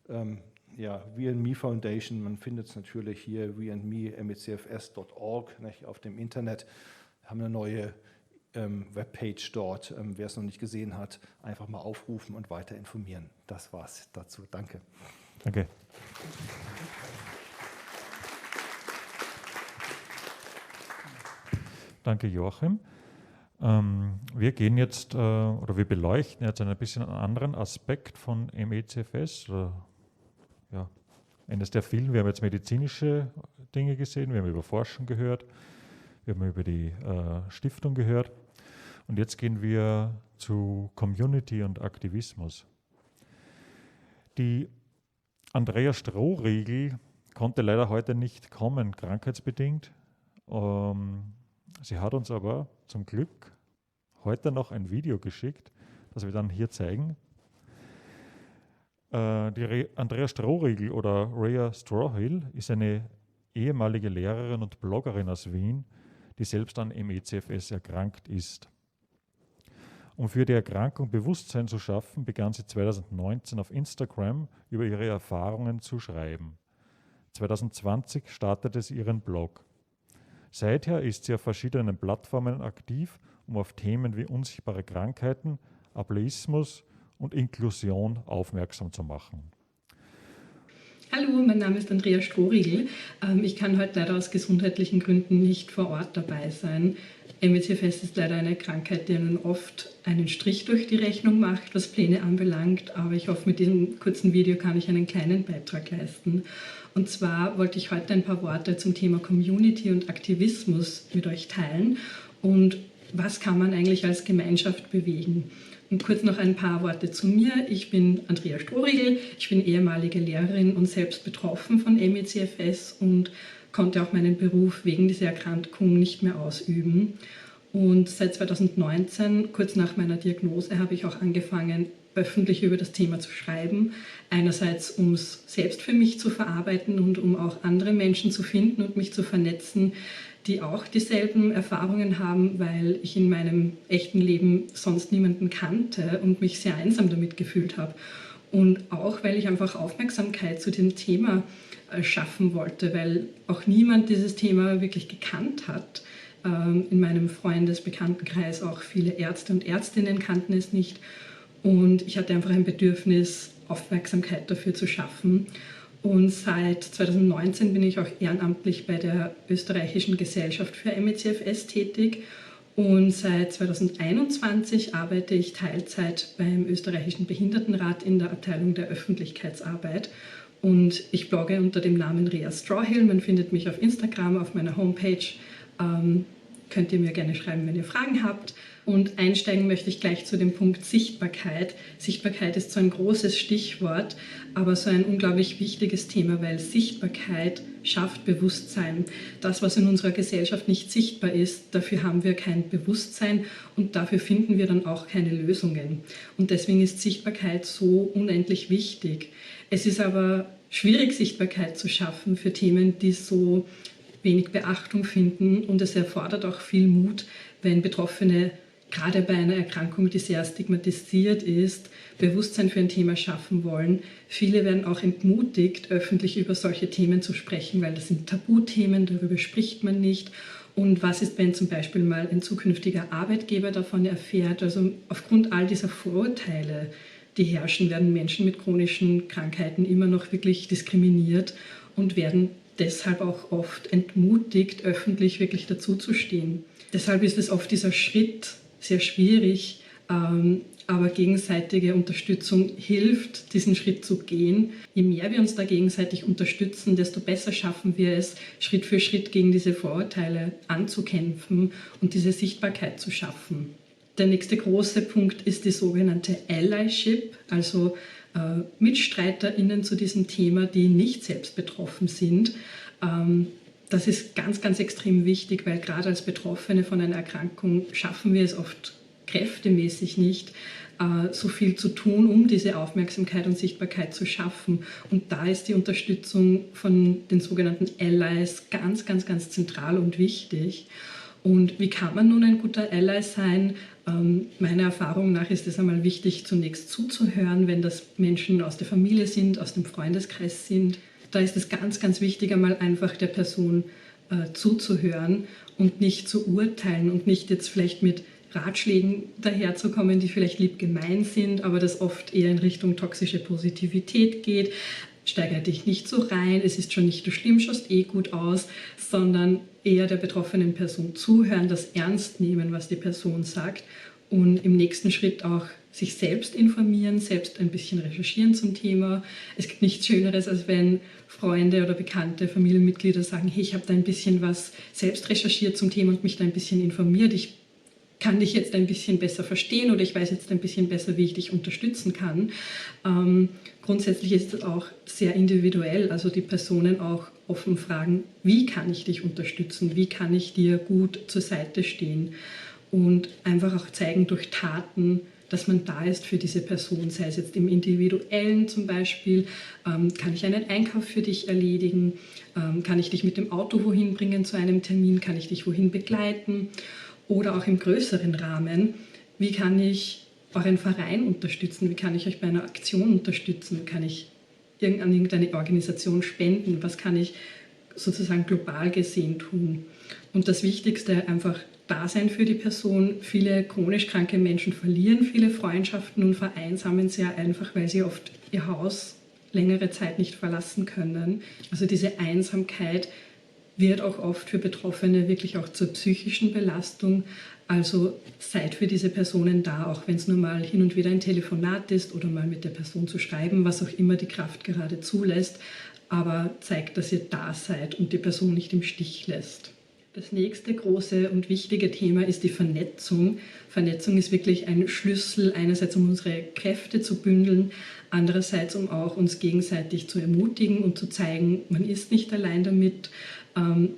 VNME Foundation, man findet es natürlich hier, vnme.mecfs.org auf dem Internet, wir haben eine neue Webpage dort, wer es noch nicht gesehen hat, einfach mal aufrufen und weiter informieren. Das war's dazu, danke. Danke. Danke, Joachim. Wir gehen jetzt, oder wir beleuchten jetzt ein bisschen einen anderen Aspekt von ME/CFS. Eines der vielen. Wir haben jetzt medizinische Dinge gesehen, wir haben über Forschung gehört, wir haben über die Stiftung gehört. Und jetzt gehen wir zu Community und Aktivismus. Die Andrea Strohriegel konnte leider heute nicht kommen, krankheitsbedingt. Sie hat uns aber zum Glück heute noch ein Video geschickt, das wir dann hier zeigen. Die Andrea Strohriegel oder Rhea Strawhill ist eine ehemalige Lehrerin und Bloggerin aus Wien, die selbst an ME/CFS erkrankt ist. Um für die Erkrankung Bewusstsein zu schaffen, begann sie 2019 auf Instagram über ihre Erfahrungen zu schreiben. 2020 startete sie ihren Blog. Seither ist sie auf verschiedenen Plattformen aktiv, um auf Themen wie unsichtbare Krankheiten, Ableismus und Inklusion aufmerksam zu machen. Hallo, mein Name ist Andrea Strohriegel. Ich kann heute leider aus gesundheitlichen Gründen nicht vor Ort dabei sein. ME/CFS ist leider eine Krankheit, die einen oft einen Strich durch die Rechnung macht, was Pläne anbelangt. Aber ich hoffe, mit diesem kurzen Video kann ich einen kleinen Beitrag leisten. Und zwar wollte ich heute ein paar Worte zum Thema Community und Aktivismus mit euch teilen. Und was kann man eigentlich als Gemeinschaft bewegen? Und kurz noch ein paar Worte zu mir. Ich bin Andrea Strohriegel, ich bin ehemalige Lehrerin und selbst betroffen von ME/CFS und konnte auch meinen Beruf wegen dieser Erkrankung nicht mehr ausüben. Und seit 2019, kurz nach meiner Diagnose, habe ich auch angefangen, öffentlich über das Thema zu schreiben. Einerseits, um es selbst für mich zu verarbeiten und um auch andere Menschen zu finden und mich zu vernetzen, die auch dieselben Erfahrungen haben, weil ich in meinem echten Leben sonst niemanden kannte und mich sehr einsam damit gefühlt habe. Und auch, weil ich einfach Aufmerksamkeit zu dem Thema schaffen wollte, weil auch niemand dieses Thema wirklich gekannt hat. In meinem Bekanntenkreis auch viele Ärzte und Ärztinnen kannten es nicht. Und ich hatte einfach ein Bedürfnis, Aufmerksamkeit dafür zu schaffen. Und seit 2019 bin ich auch ehrenamtlich bei der Österreichischen Gesellschaft für ME/CFS tätig. Und seit 2021 arbeite ich Teilzeit beim Österreichischen Behindertenrat in der Abteilung der Öffentlichkeitsarbeit. Und ich blogge unter dem Namen Rhea Strawhill. Man findet mich auf Instagram, auf meiner Homepage. Könnt ihr mir gerne schreiben, wenn ihr Fragen habt. Und einsteigen möchte ich gleich zu dem Punkt Sichtbarkeit. Sichtbarkeit ist so ein großes Stichwort, aber so ein unglaublich wichtiges Thema, weil Sichtbarkeit schafft Bewusstsein. Das, was in unserer Gesellschaft nicht sichtbar ist, dafür haben wir kein Bewusstsein und dafür finden wir dann auch keine Lösungen. Und deswegen ist Sichtbarkeit so unendlich wichtig. Es ist aber schwierig, Sichtbarkeit zu schaffen für Themen, die so wenig Beachtung finden, und es erfordert auch viel Mut, wenn Betroffene gerade bei einer Erkrankung, die sehr stigmatisiert ist, Bewusstsein für ein Thema schaffen wollen. Viele werden auch entmutigt, öffentlich über solche Themen zu sprechen, weil das sind Tabuthemen, darüber spricht man nicht. Und was ist, wenn zum Beispiel mal ein zukünftiger Arbeitgeber davon erfährt? Also aufgrund all dieser Vorurteile, die herrschen, werden Menschen mit chronischen Krankheiten immer noch wirklich diskriminiert und werden deshalb auch oft entmutigt, öffentlich wirklich dazuzustehen. Deshalb ist es oft dieser Schritt sehr schwierig, aber gegenseitige Unterstützung hilft, diesen Schritt zu gehen. Je mehr wir uns da gegenseitig unterstützen, desto besser schaffen wir es, Schritt für Schritt gegen diese Vorurteile anzukämpfen und diese Sichtbarkeit zu schaffen. Der nächste große Punkt ist die sogenannte Allyship, also MitstreiterInnen zu diesem Thema, die nicht selbst betroffen sind. Das ist ganz, ganz extrem wichtig, weil gerade als Betroffene von einer Erkrankung schaffen wir es oft kräftemäßig nicht, so viel zu tun, um diese Aufmerksamkeit und Sichtbarkeit zu schaffen. Und da ist die Unterstützung von den sogenannten Allies ganz, ganz, ganz zentral und wichtig. Und wie kann man nun ein guter Ally sein? Meiner Erfahrung nach ist es einmal wichtig, zunächst zuzuhören, wenn das Menschen aus der Familie sind, aus dem Freundeskreis sind. Da ist es ganz, ganz wichtig, einmal einfach der Person zuzuhören und nicht zu urteilen und nicht jetzt vielleicht mit Ratschlägen daherzukommen, die vielleicht lieb gemein sind, aber das oft eher in Richtung toxische Positivität geht. Steigere dich nicht so rein, es ist schon nicht so schlimm, schaust eh gut aus, sondern eher der betroffenen Person zuhören, das ernst nehmen, was die Person sagt und im nächsten Schritt auch sich selbst informieren, selbst ein bisschen recherchieren zum Thema. Es gibt nichts Schöneres, als wenn Freunde oder bekannte Familienmitglieder sagen, hey, ich habe da ein bisschen was selbst recherchiert zum Thema und mich da ein bisschen informiert, ich kann dich jetzt ein bisschen besser verstehen oder ich weiß jetzt ein bisschen besser, wie ich dich unterstützen kann. Grundsätzlich ist es auch sehr individuell, also die Personen auch offen fragen, wie kann ich dich unterstützen, wie kann ich dir gut zur Seite stehen und einfach auch zeigen durch Taten, dass man da ist für diese Person, sei es jetzt im Individuellen zum Beispiel, kann ich einen Einkauf für dich erledigen, kann ich dich mit dem Auto wohin bringen zu einem Termin, kann ich dich wohin begleiten. Oder auch im größeren Rahmen, wie kann ich euren Verein unterstützen, wie kann ich euch bei einer Aktion unterstützen, kann ich an irgendeine Organisation spenden, was kann ich sozusagen global gesehen tun. Und das Wichtigste, einfach da sein für die Person. Viele chronisch kranke Menschen verlieren viele Freundschaften und vereinsamen sehr einfach, weil sie oft ihr Haus längere Zeit nicht verlassen können. Also diese Einsamkeit wird auch oft für Betroffene wirklich auch zur psychischen Belastung. Also seid für diese Personen da, auch wenn es nur mal hin und wieder ein Telefonat ist oder mal mit der Person zu schreiben, was auch immer die Kraft gerade zulässt. Aber zeigt, dass ihr da seid und die Person nicht im Stich lässt. Das nächste große und wichtige Thema ist die Vernetzung. Vernetzung ist wirklich ein Schlüssel, einerseits um unsere Kräfte zu bündeln, andererseits um auch uns gegenseitig zu ermutigen und zu zeigen, man ist nicht allein damit.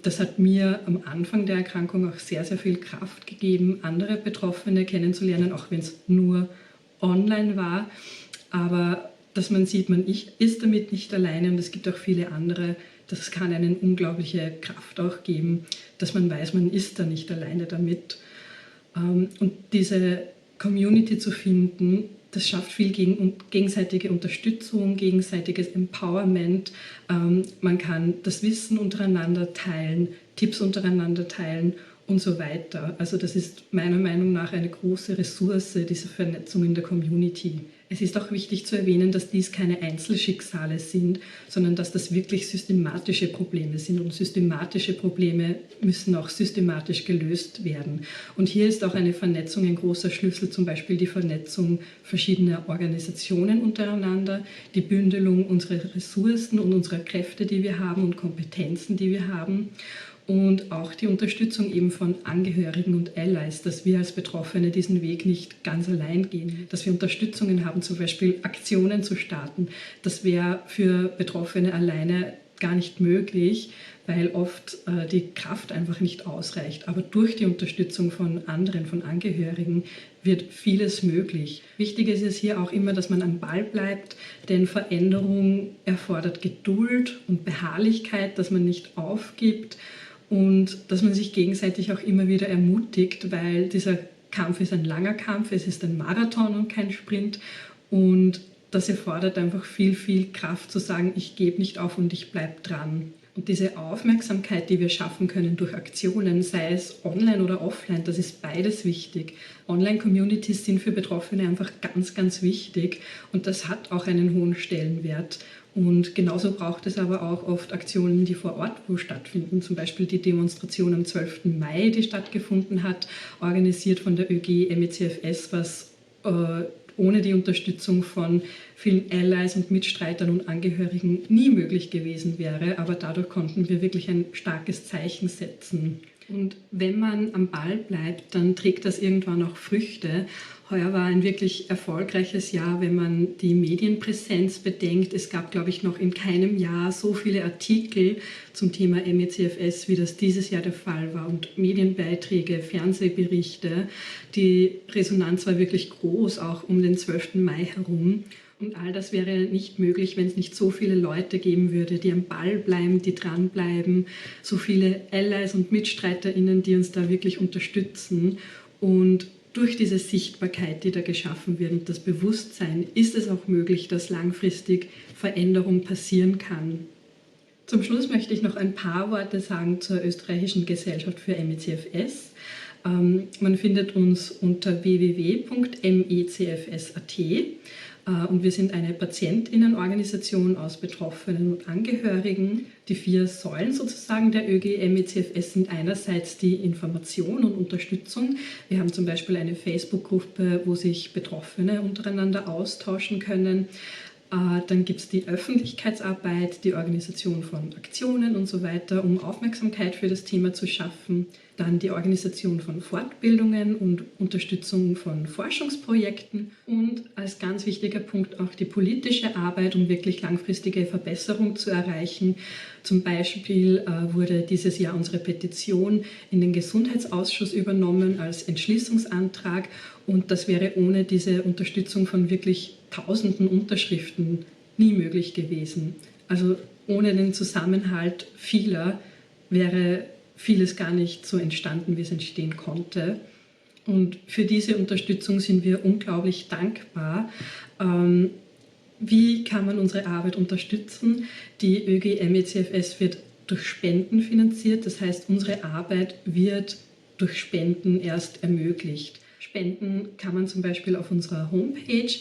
Das hat mir am Anfang der Erkrankung auch sehr, sehr viel Kraft gegeben, andere Betroffene kennenzulernen, auch wenn es nur online war. Aber dass man sieht, man ist damit nicht alleine und es gibt auch viele andere. Das kann eine unglaubliche Kraft auch geben, dass man weiß, man ist da nicht alleine damit. Und diese Community zu finden, das schafft viel gegenseitige Unterstützung, gegenseitiges Empowerment. Man kann das Wissen untereinander teilen, Tipps untereinander teilen und so weiter. Also das ist meiner Meinung nach eine große Ressource, diese Vernetzung in der Community. Es ist auch wichtig zu erwähnen, dass dies keine Einzelschicksale sind, sondern dass das wirklich systematische Probleme sind. Und systematische Probleme müssen auch systematisch gelöst werden. Und hier ist auch eine Vernetzung ein großer Schlüssel, zum Beispiel die Vernetzung verschiedener Organisationen untereinander, die Bündelung unserer Ressourcen und unserer Kräfte, die wir haben und Kompetenzen, die wir haben. Und auch die Unterstützung eben von Angehörigen und Allies, dass wir als Betroffene diesen Weg nicht ganz allein gehen, dass wir Unterstützungen haben, zum Beispiel Aktionen zu starten. Das wäre für Betroffene alleine gar nicht möglich, weil oft die Kraft einfach nicht ausreicht. Aber durch die Unterstützung von anderen, von Angehörigen, wird vieles möglich. Wichtig ist es hier auch immer, dass man am Ball bleibt, denn Veränderung erfordert Geduld und Beharrlichkeit, dass man nicht aufgibt. Und dass man sich gegenseitig auch immer wieder ermutigt, weil dieser Kampf ist ein langer Kampf, es ist ein Marathon und kein Sprint. Und das erfordert einfach viel, viel Kraft zu sagen, ich gebe nicht auf und ich bleibe dran. Und diese Aufmerksamkeit, die wir schaffen können durch Aktionen, sei es online oder offline, das ist beides wichtig. Online-Communities sind für Betroffene einfach ganz, ganz wichtig und das hat auch einen hohen Stellenwert. Und genauso braucht es aber auch oft Aktionen, die vor Ort wo stattfinden. Zum Beispiel die Demonstration am 12. Mai, die stattgefunden hat, organisiert von der ÖG MECFS, was ohne die Unterstützung von vielen Allies und Mitstreitern und Angehörigen nie möglich gewesen wäre. Aber dadurch konnten wir wirklich ein starkes Zeichen setzen. Und wenn man am Ball bleibt, dann trägt das irgendwann auch Früchte. Heuer war ein wirklich erfolgreiches Jahr, wenn man die Medienpräsenz bedenkt. Es gab, glaube ich, noch in keinem Jahr so viele Artikel zum Thema MECFS, wie das dieses Jahr der Fall war. Und Medienbeiträge, Fernsehberichte. Die Resonanz war wirklich groß, auch um den 12. Mai herum. Und all das wäre nicht möglich, wenn es nicht so viele Leute geben würde, die am Ball bleiben, die dranbleiben, so viele Allies und MitstreiterInnen, die uns da wirklich unterstützen. Und durch diese Sichtbarkeit, die da geschaffen wird und das Bewusstsein, ist es auch möglich, dass langfristig Veränderung passieren kann. Zum Schluss möchte ich noch ein paar Worte sagen zur Österreichischen Gesellschaft für MECFS. Man findet uns unter www.mecfs.at. Und wir sind eine PatientInnenorganisation aus Betroffenen und Angehörigen. Die 4 Säulen sozusagen der ÖG MECFS sind einerseits die Information und Unterstützung. Wir haben zum Beispiel eine Facebook-Gruppe, wo sich Betroffene untereinander austauschen können. Dann gibt es die Öffentlichkeitsarbeit, die Organisation von Aktionen und so weiter, um Aufmerksamkeit für das Thema zu schaffen. Dann die Organisation von Fortbildungen und Unterstützung von Forschungsprojekten und als ganz wichtiger Punkt auch die politische Arbeit, um wirklich langfristige Verbesserung zu erreichen. Zum Beispiel wurde dieses Jahr unsere Petition in den Gesundheitsausschuss übernommen als Entschließungsantrag und das wäre ohne diese Unterstützung von wirklich Tausenden Unterschriften nie möglich gewesen. Also ohne den Zusammenhalt vieler wäre vieles gar nicht so entstanden, wie es entstehen konnte. Und für diese Unterstützung sind wir unglaublich dankbar. Wie kann man unsere Arbeit unterstützen? Die ÖG MECFS wird durch Spenden finanziert, das heißt, unsere Arbeit wird durch Spenden erst ermöglicht. Spenden kann man zum Beispiel auf unserer Homepage.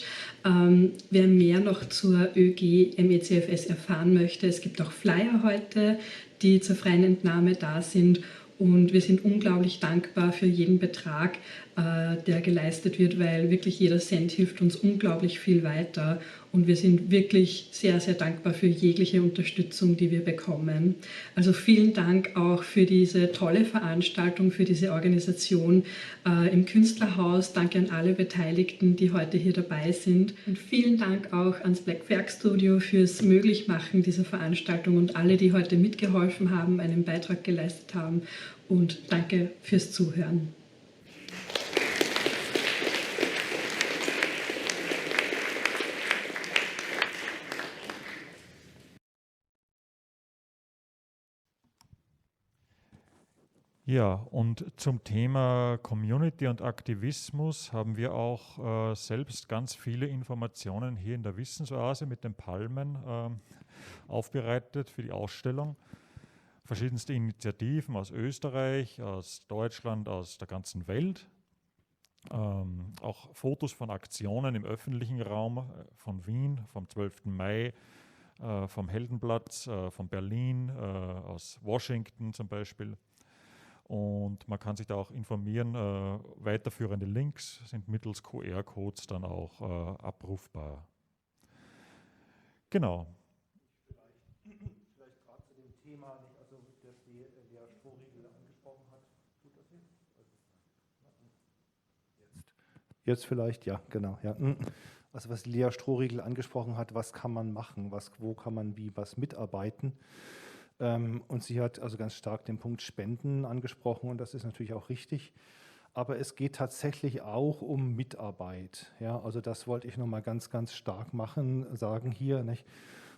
Wer mehr noch zur ÖG MECFS erfahren möchte, es gibt auch Flyer heute, die zur freien Entnahme da sind. Und wir sind unglaublich dankbar für jeden Betrag, der geleistet wird, weil wirklich jeder Cent hilft uns unglaublich viel weiter. Und wir sind wirklich sehr, sehr dankbar für jegliche Unterstützung, die wir bekommen. Also vielen Dank auch für diese tolle Veranstaltung, für diese Organisation im Künstlerhaus. Danke an alle Beteiligten, die heute hier dabei sind. Und vielen Dank auch ans Black Werkstudio fürs Möglichmachen dieser Veranstaltung und alle, die heute mitgeholfen haben, einen Beitrag geleistet haben. Und danke fürs Zuhören. Ja, und zum Thema Community und Aktivismus haben wir auch selbst ganz viele Informationen hier in der Wissensoase mit den Palmen aufbereitet für die Ausstellung. Verschiedenste Initiativen aus Österreich, aus Deutschland, aus der ganzen Welt. Auch Fotos von Aktionen im öffentlichen Raum von Wien, vom 12. Mai, vom Heldenplatz, von Berlin, aus Washington zum Beispiel. Und man kann sich da auch informieren. Weiterführende Links sind mittels QR-Codes dann auch abrufbar. Genau. Vielleicht gerade zu dem Thema, also das Lea Strohriegel angesprochen hat. Tut das nicht? Jetzt vielleicht, ja, genau. Ja. Also was Lea Strohriegel angesprochen hat, was kann man machen, wo kann man wie was mitarbeiten. Und sie hat also ganz stark den Punkt Spenden angesprochen und das ist natürlich auch richtig. Aber es geht tatsächlich auch um Mitarbeit. Ja, also das wollte ich nochmal ganz, ganz stark sagen hier. Nicht?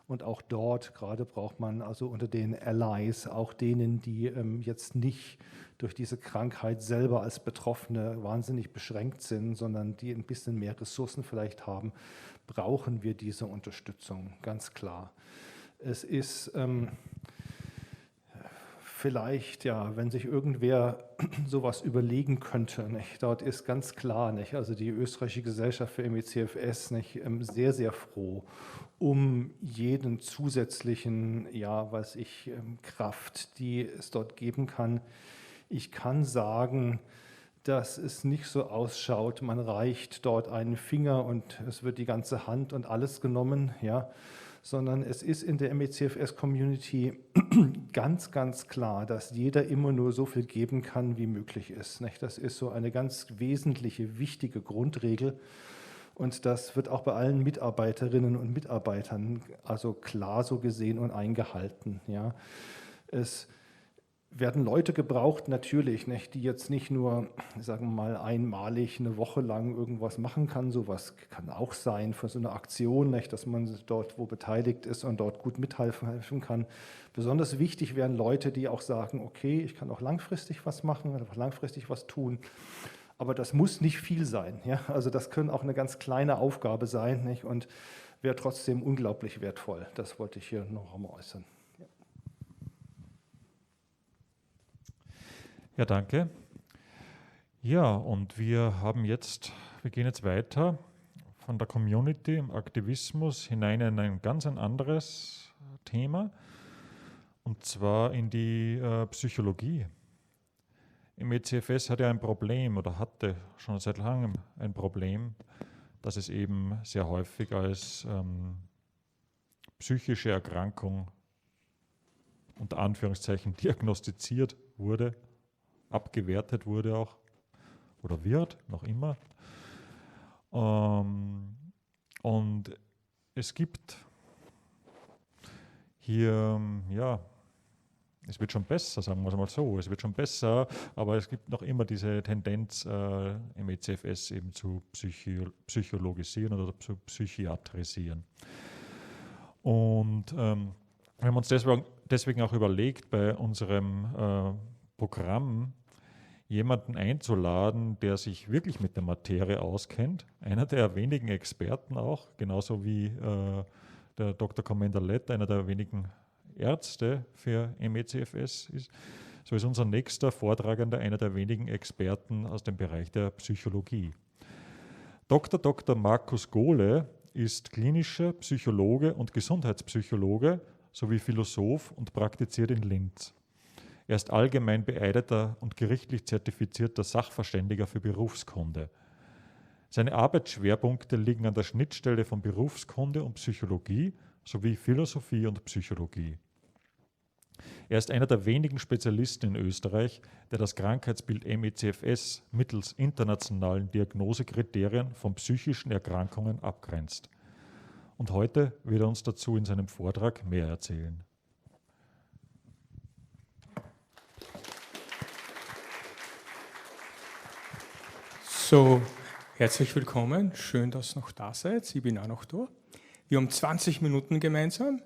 Und auch dort gerade braucht man also unter den Allies, auch denen, die jetzt nicht durch diese Krankheit selber als Betroffene wahnsinnig beschränkt sind, sondern die ein bisschen mehr Ressourcen vielleicht haben, brauchen wir diese Unterstützung, ganz klar. Es ist vielleicht, ja, wenn sich irgendwer sowas überlegen könnte, nicht? Dort ist ganz klar, nicht? Also die österreichische Gesellschaft für MECFS nicht, sehr, sehr froh um jeden zusätzlichen, ja, Kraft, die es dort geben kann. Ich kann sagen, dass es nicht so ausschaut, man reicht dort einen Finger und es wird die ganze Hand und alles genommen, ja, sondern es ist in der MECFS-Community ganz, ganz klar, dass jeder immer nur so viel geben kann, wie möglich ist. Nicht? Das ist so eine ganz wesentliche, wichtige Grundregel und das wird auch bei allen Mitarbeiterinnen und Mitarbeitern also klar so gesehen und eingehalten. Ja. Es werden Leute gebraucht, natürlich, nicht, die jetzt nicht nur, sagen wir mal, einmalig eine Woche lang irgendwas machen kann. Sowas kann auch sein für so eine Aktion, nicht, dass man dort, wo beteiligt ist und dort gut mithelfen kann. Besonders wichtig wären Leute, die auch sagen, okay, ich kann auch langfristig was machen, auch langfristig was tun. Aber das muss nicht viel sein. Ja? Also das können auch eine ganz kleine Aufgabe sein, nicht, und wäre trotzdem unglaublich wertvoll. Das wollte ich hier noch einmal äußern. Ja, danke. Ja, und wir gehen jetzt weiter von der Community im Aktivismus hinein in ein ganz anderes Thema, und zwar in die Psychologie. MECFS hat ja ein Problem oder hatte schon seit langem ein Problem, dass es eben sehr häufig als psychische Erkrankung unter Anführungszeichen diagnostiziert wurde, abgewertet wurde auch oder wird, noch immer. Und es gibt hier, ja, es wird schon besser, sagen wir es mal so, es wird schon besser, aber es gibt noch immer diese Tendenz, MECFS eben zu psychologisieren oder zu psychiatrisieren. Und wir haben uns deswegen auch überlegt, bei unserem Programm jemanden einzuladen, der sich wirklich mit der Materie auskennt. Einer der wenigen Experten auch, genauso wie der Dr. Commander-Lett, einer der wenigen Ärzte für MECFS ist. So ist unser nächster Vortragender einer der wenigen Experten aus dem Bereich der Psychologie. Dr. Markus Gohle ist klinischer Psychologe und Gesundheitspsychologe sowie Philosoph und praktiziert in Linz. Er ist allgemein beeideter und gerichtlich zertifizierter Sachverständiger für Berufskunde. Seine Arbeitsschwerpunkte liegen an der Schnittstelle von Berufskunde und Psychologie sowie Philosophie und Psychologie. Er ist einer der wenigen Spezialisten in Österreich, der das Krankheitsbild MECFS mittels internationalen Diagnosekriterien von psychischen Erkrankungen abgrenzt. Und heute wird er uns dazu in seinem Vortrag mehr erzählen. So, herzlich willkommen. Schön, dass ihr noch da seid. Ich bin auch noch da. Wir haben 20 Minuten gemeinsam.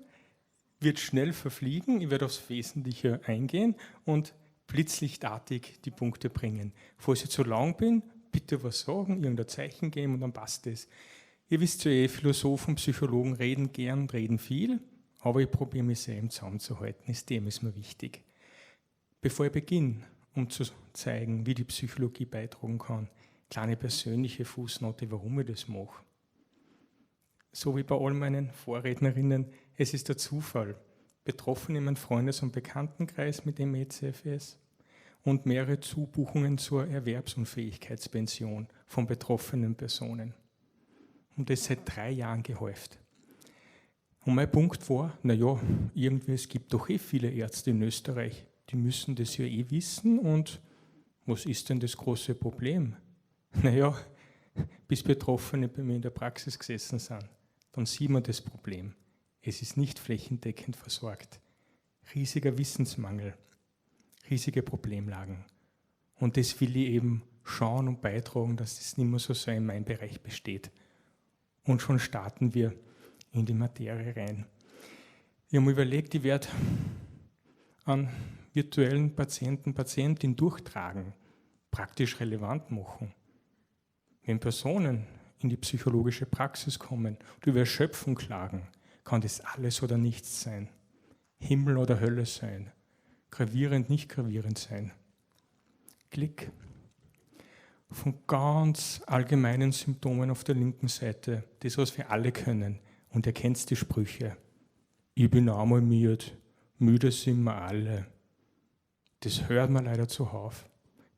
Wird schnell verfliegen. Ich werde aufs Wesentliche eingehen und blitzlichtartig die Punkte bringen. Falls ich zu lang bin, bitte was sagen, irgendein Zeichen geben und dann passt es. Ihr wisst ja, Philosophen, Psychologen reden gern, reden viel, aber ich probiere mich sehr im Zaum zu halten. Das Thema ist mir wichtig. Bevor ich beginne, um zu zeigen, wie die Psychologie beitragen kann, kleine persönliche Fußnote, warum ich das mache. So wie bei all meinen Vorrednerinnen, es ist der Zufall. Betroffen in meinem Freundes- und Bekanntenkreis mit dem MECFS und mehrere Zubuchungen zur Erwerbsunfähigkeitspension von betroffenen Personen. Und das seit 3 Jahren gehäuft. Und mein Punkt war, irgendwie, es gibt doch viele Ärzte in Österreich, die müssen das ja wissen und was ist denn das große Problem? Bis Betroffene bei mir in der Praxis gesessen sind, dann sieht man das Problem. Es ist nicht flächendeckend versorgt. Riesiger Wissensmangel, riesige Problemlagen. Und das will ich eben schauen und beitragen, dass das nicht mehr so in meinem Bereich besteht. Und schon starten wir in die Materie rein. Ich habe mir überlegt, ich werde an virtuellen Patienten, Patientinnen durchtragen, praktisch relevant machen. Wenn Personen in die psychologische Praxis kommen und über Erschöpfung klagen, kann das alles oder nichts sein. Himmel oder Hölle sein. Gravierend, nicht gravierend sein. Klick. Von ganz allgemeinen Symptomen auf der linken Seite, das, was wir alle können. Und ihr kennt die Sprüche. Ich bin einmal müde sind wir alle. Das hört man leider zuhauf.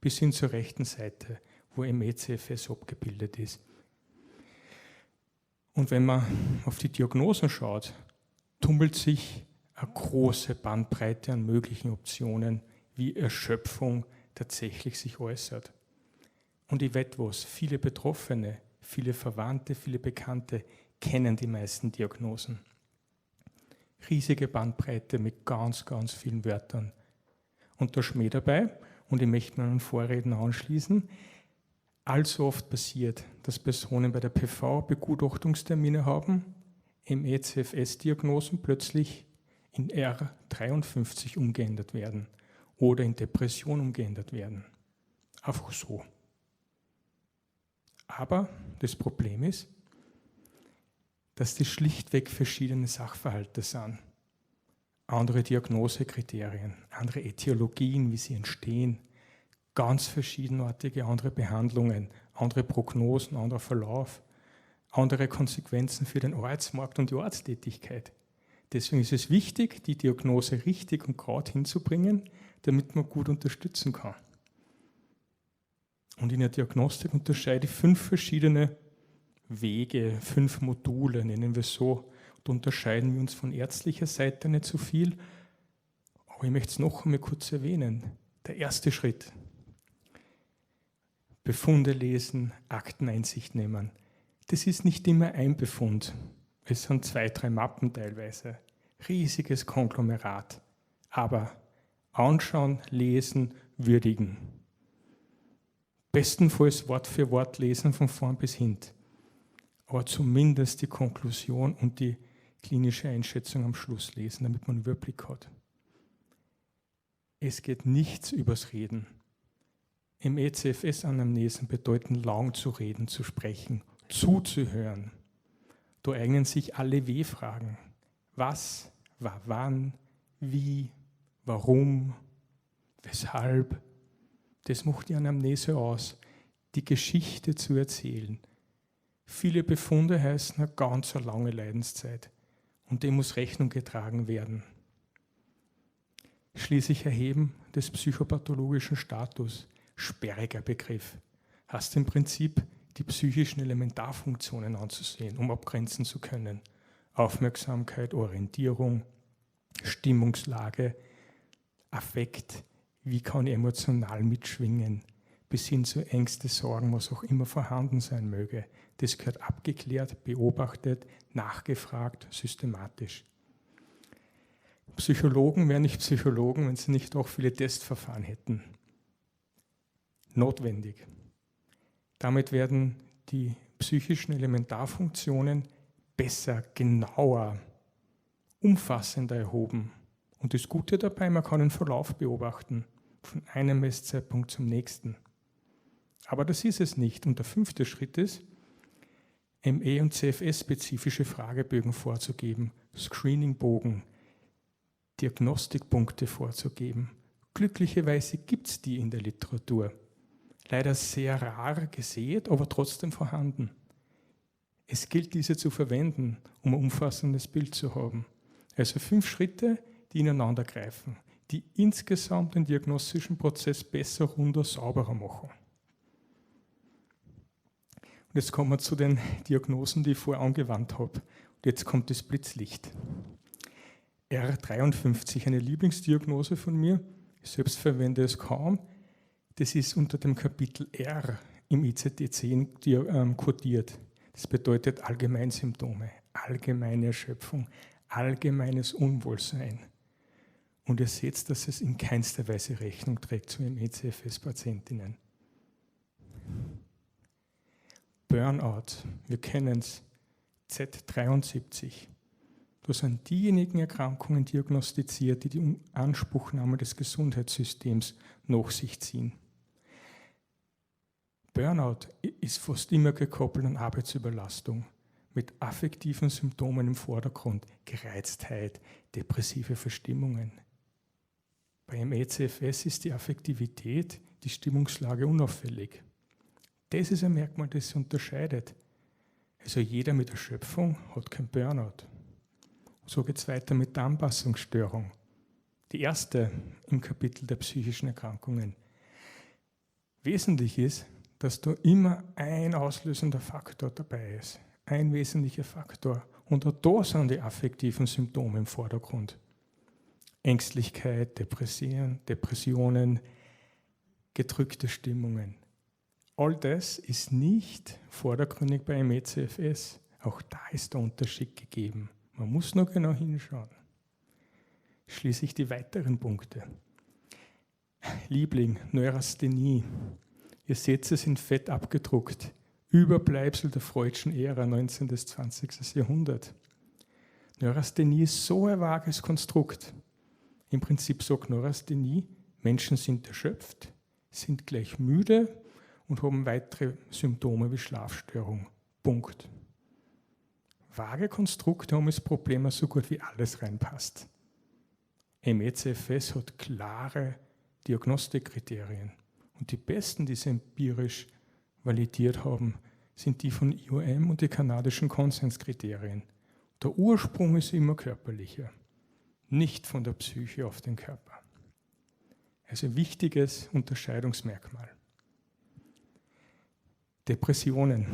Bis hin zur rechten Seite, wo ME/CFS abgebildet ist. Und wenn man auf die Diagnosen schaut, tummelt sich eine große Bandbreite an möglichen Optionen, wie Erschöpfung tatsächlich sich äußert. Und ich wette was, viele Betroffene, viele Verwandte, viele Bekannte kennen die meisten Diagnosen. Riesige Bandbreite mit ganz, ganz vielen Wörtern. Und der Schmäh dabei, und ich möchte mir an den Vorredner anschließen, allzu oft passiert, dass Personen bei der PV Begutachtungstermine haben, ME/CFS-Diagnosen plötzlich in R53 umgeändert werden oder in Depression umgeändert werden. Einfach so. Aber das Problem ist, dass das schlichtweg verschiedene Sachverhalte sind. Andere Diagnosekriterien, andere Äthiologien, wie sie entstehen, ganz verschiedenartige andere Behandlungen, andere Prognosen, anderer Verlauf, andere Konsequenzen für den Arbeitsmarkt und die Arzttätigkeit. Deswegen ist es wichtig, die Diagnose richtig und gerade hinzubringen, damit man gut unterstützen kann. Und in der Diagnostik unterscheide ich 5 verschiedene Wege, 5 Module, nennen wir es so. Da unterscheiden wir uns von ärztlicher Seite nicht so viel. Aber ich möchte es noch einmal kurz erwähnen. Der erste Schritt. Befunde lesen, Akteneinsicht nehmen. Das ist nicht immer ein Befund. Es sind 2, 3 Mappen teilweise. Riesiges Konglomerat. Aber anschauen, lesen, würdigen. Bestenfalls Wort für Wort lesen von vorn bis hinten. Aber zumindest die Konklusion und die klinische Einschätzung am Schluss lesen, damit man einen Überblick hat. Es geht nichts übers Reden. ME/CFS-Anamnesen bedeuten, lang zu reden, zu sprechen, zuzuhören. Da eignen sich alle W-Fragen. Was, war wann, wie, warum, weshalb. Das macht die Anamnese aus, die Geschichte zu erzählen. Viele Befunde heißen eine ganz lange Leidenszeit und dem muss Rechnung getragen werden. Schließlich Erheben des psychopathologischen Status, sperriger Begriff, hast im Prinzip die psychischen Elementarfunktionen anzusehen, um abgrenzen zu können. Aufmerksamkeit, Orientierung, Stimmungslage, Affekt, wie kann ich emotional mitschwingen, bis hin zu Ängste, Sorgen, was auch immer vorhanden sein möge. Das gehört abgeklärt, beobachtet, nachgefragt, systematisch. Psychologen wären nicht Psychologen, wenn sie nicht auch viele Testverfahren hätten. Notwendig. Damit werden die psychischen Elementarfunktionen besser, genauer, umfassender erhoben. Und das Gute dabei, man kann den Verlauf beobachten, von einem Messzeitpunkt zum nächsten. Aber das ist es nicht. Und der 5. Schritt ist, ME- und CFS-spezifische Fragebögen vorzugeben, Screeningbogen, Diagnostikpunkte vorzugeben. Glücklicherweise gibt es die in der Literatur. Leider sehr rar gesät, aber trotzdem vorhanden. Es gilt, diese zu verwenden, um ein umfassendes Bild zu haben. Also 5 Schritte, die ineinander greifen, die insgesamt den diagnostischen Prozess besser, runder, sauberer machen. Und jetzt kommen wir zu den Diagnosen, die ich vorher angewandt habe. Und jetzt kommt das Blitzlicht. R53, eine Lieblingsdiagnose von mir. Ich selbst verwende es kaum. Das ist unter dem Kapitel R im ICD-10 kodiert. Das bedeutet Allgemeinsymptome, allgemeine Erschöpfung, allgemeines Unwohlsein. Und ihr seht, dass es in keinster Weise Rechnung trägt zu ME/CFS-Patientinnen. Burnout, wir kennen es, Z73. Da sind diejenigen Erkrankungen diagnostiziert, die die Anspruchnahme des Gesundheitssystems nach sich ziehen. Burnout ist fast immer gekoppelt an Arbeitsüberlastung, mit affektiven Symptomen im Vordergrund, Gereiztheit, depressive Verstimmungen. Bei ME/CFS ist die Affektivität, die Stimmungslage unauffällig. Das ist ein Merkmal, das sich unterscheidet. Also jeder mit Erschöpfung hat kein Burnout. So geht es weiter mit der Anpassungsstörung. Die erste im Kapitel der psychischen Erkrankungen. Wesentlich ist, dass da immer ein auslösender Faktor dabei ist. Ein wesentlicher Faktor. Und auch da sind die affektiven Symptome im Vordergrund. Ängstlichkeit, Depressionen, gedrückte Stimmungen. All das ist nicht vordergründig bei ME/CFS. Auch da ist der Unterschied gegeben. Man muss nur genau hinschauen. Schließlich die weiteren Punkte. Liebling, Neurasthenie. Ihr seht es in Fett abgedruckt. Überbleibsel der Freudschen Ära, 19. bis 20. Jahrhundert. Neurasthenie ist so ein vages Konstrukt. Im Prinzip sagt Neurasthenie, Menschen sind erschöpft, sind gleich müde und haben weitere Symptome wie Schlafstörung. Punkt. Vage Konstrukte haben das Problem, dass so gut wie alles reinpasst. ME/CFS hat klare Diagnostikkriterien. Und die besten, die sie empirisch validiert haben, sind die von IOM und die kanadischen Konsenskriterien. Der Ursprung ist immer körperlicher, nicht von der Psyche auf den Körper. Also wichtiges Unterscheidungsmerkmal. Depressionen.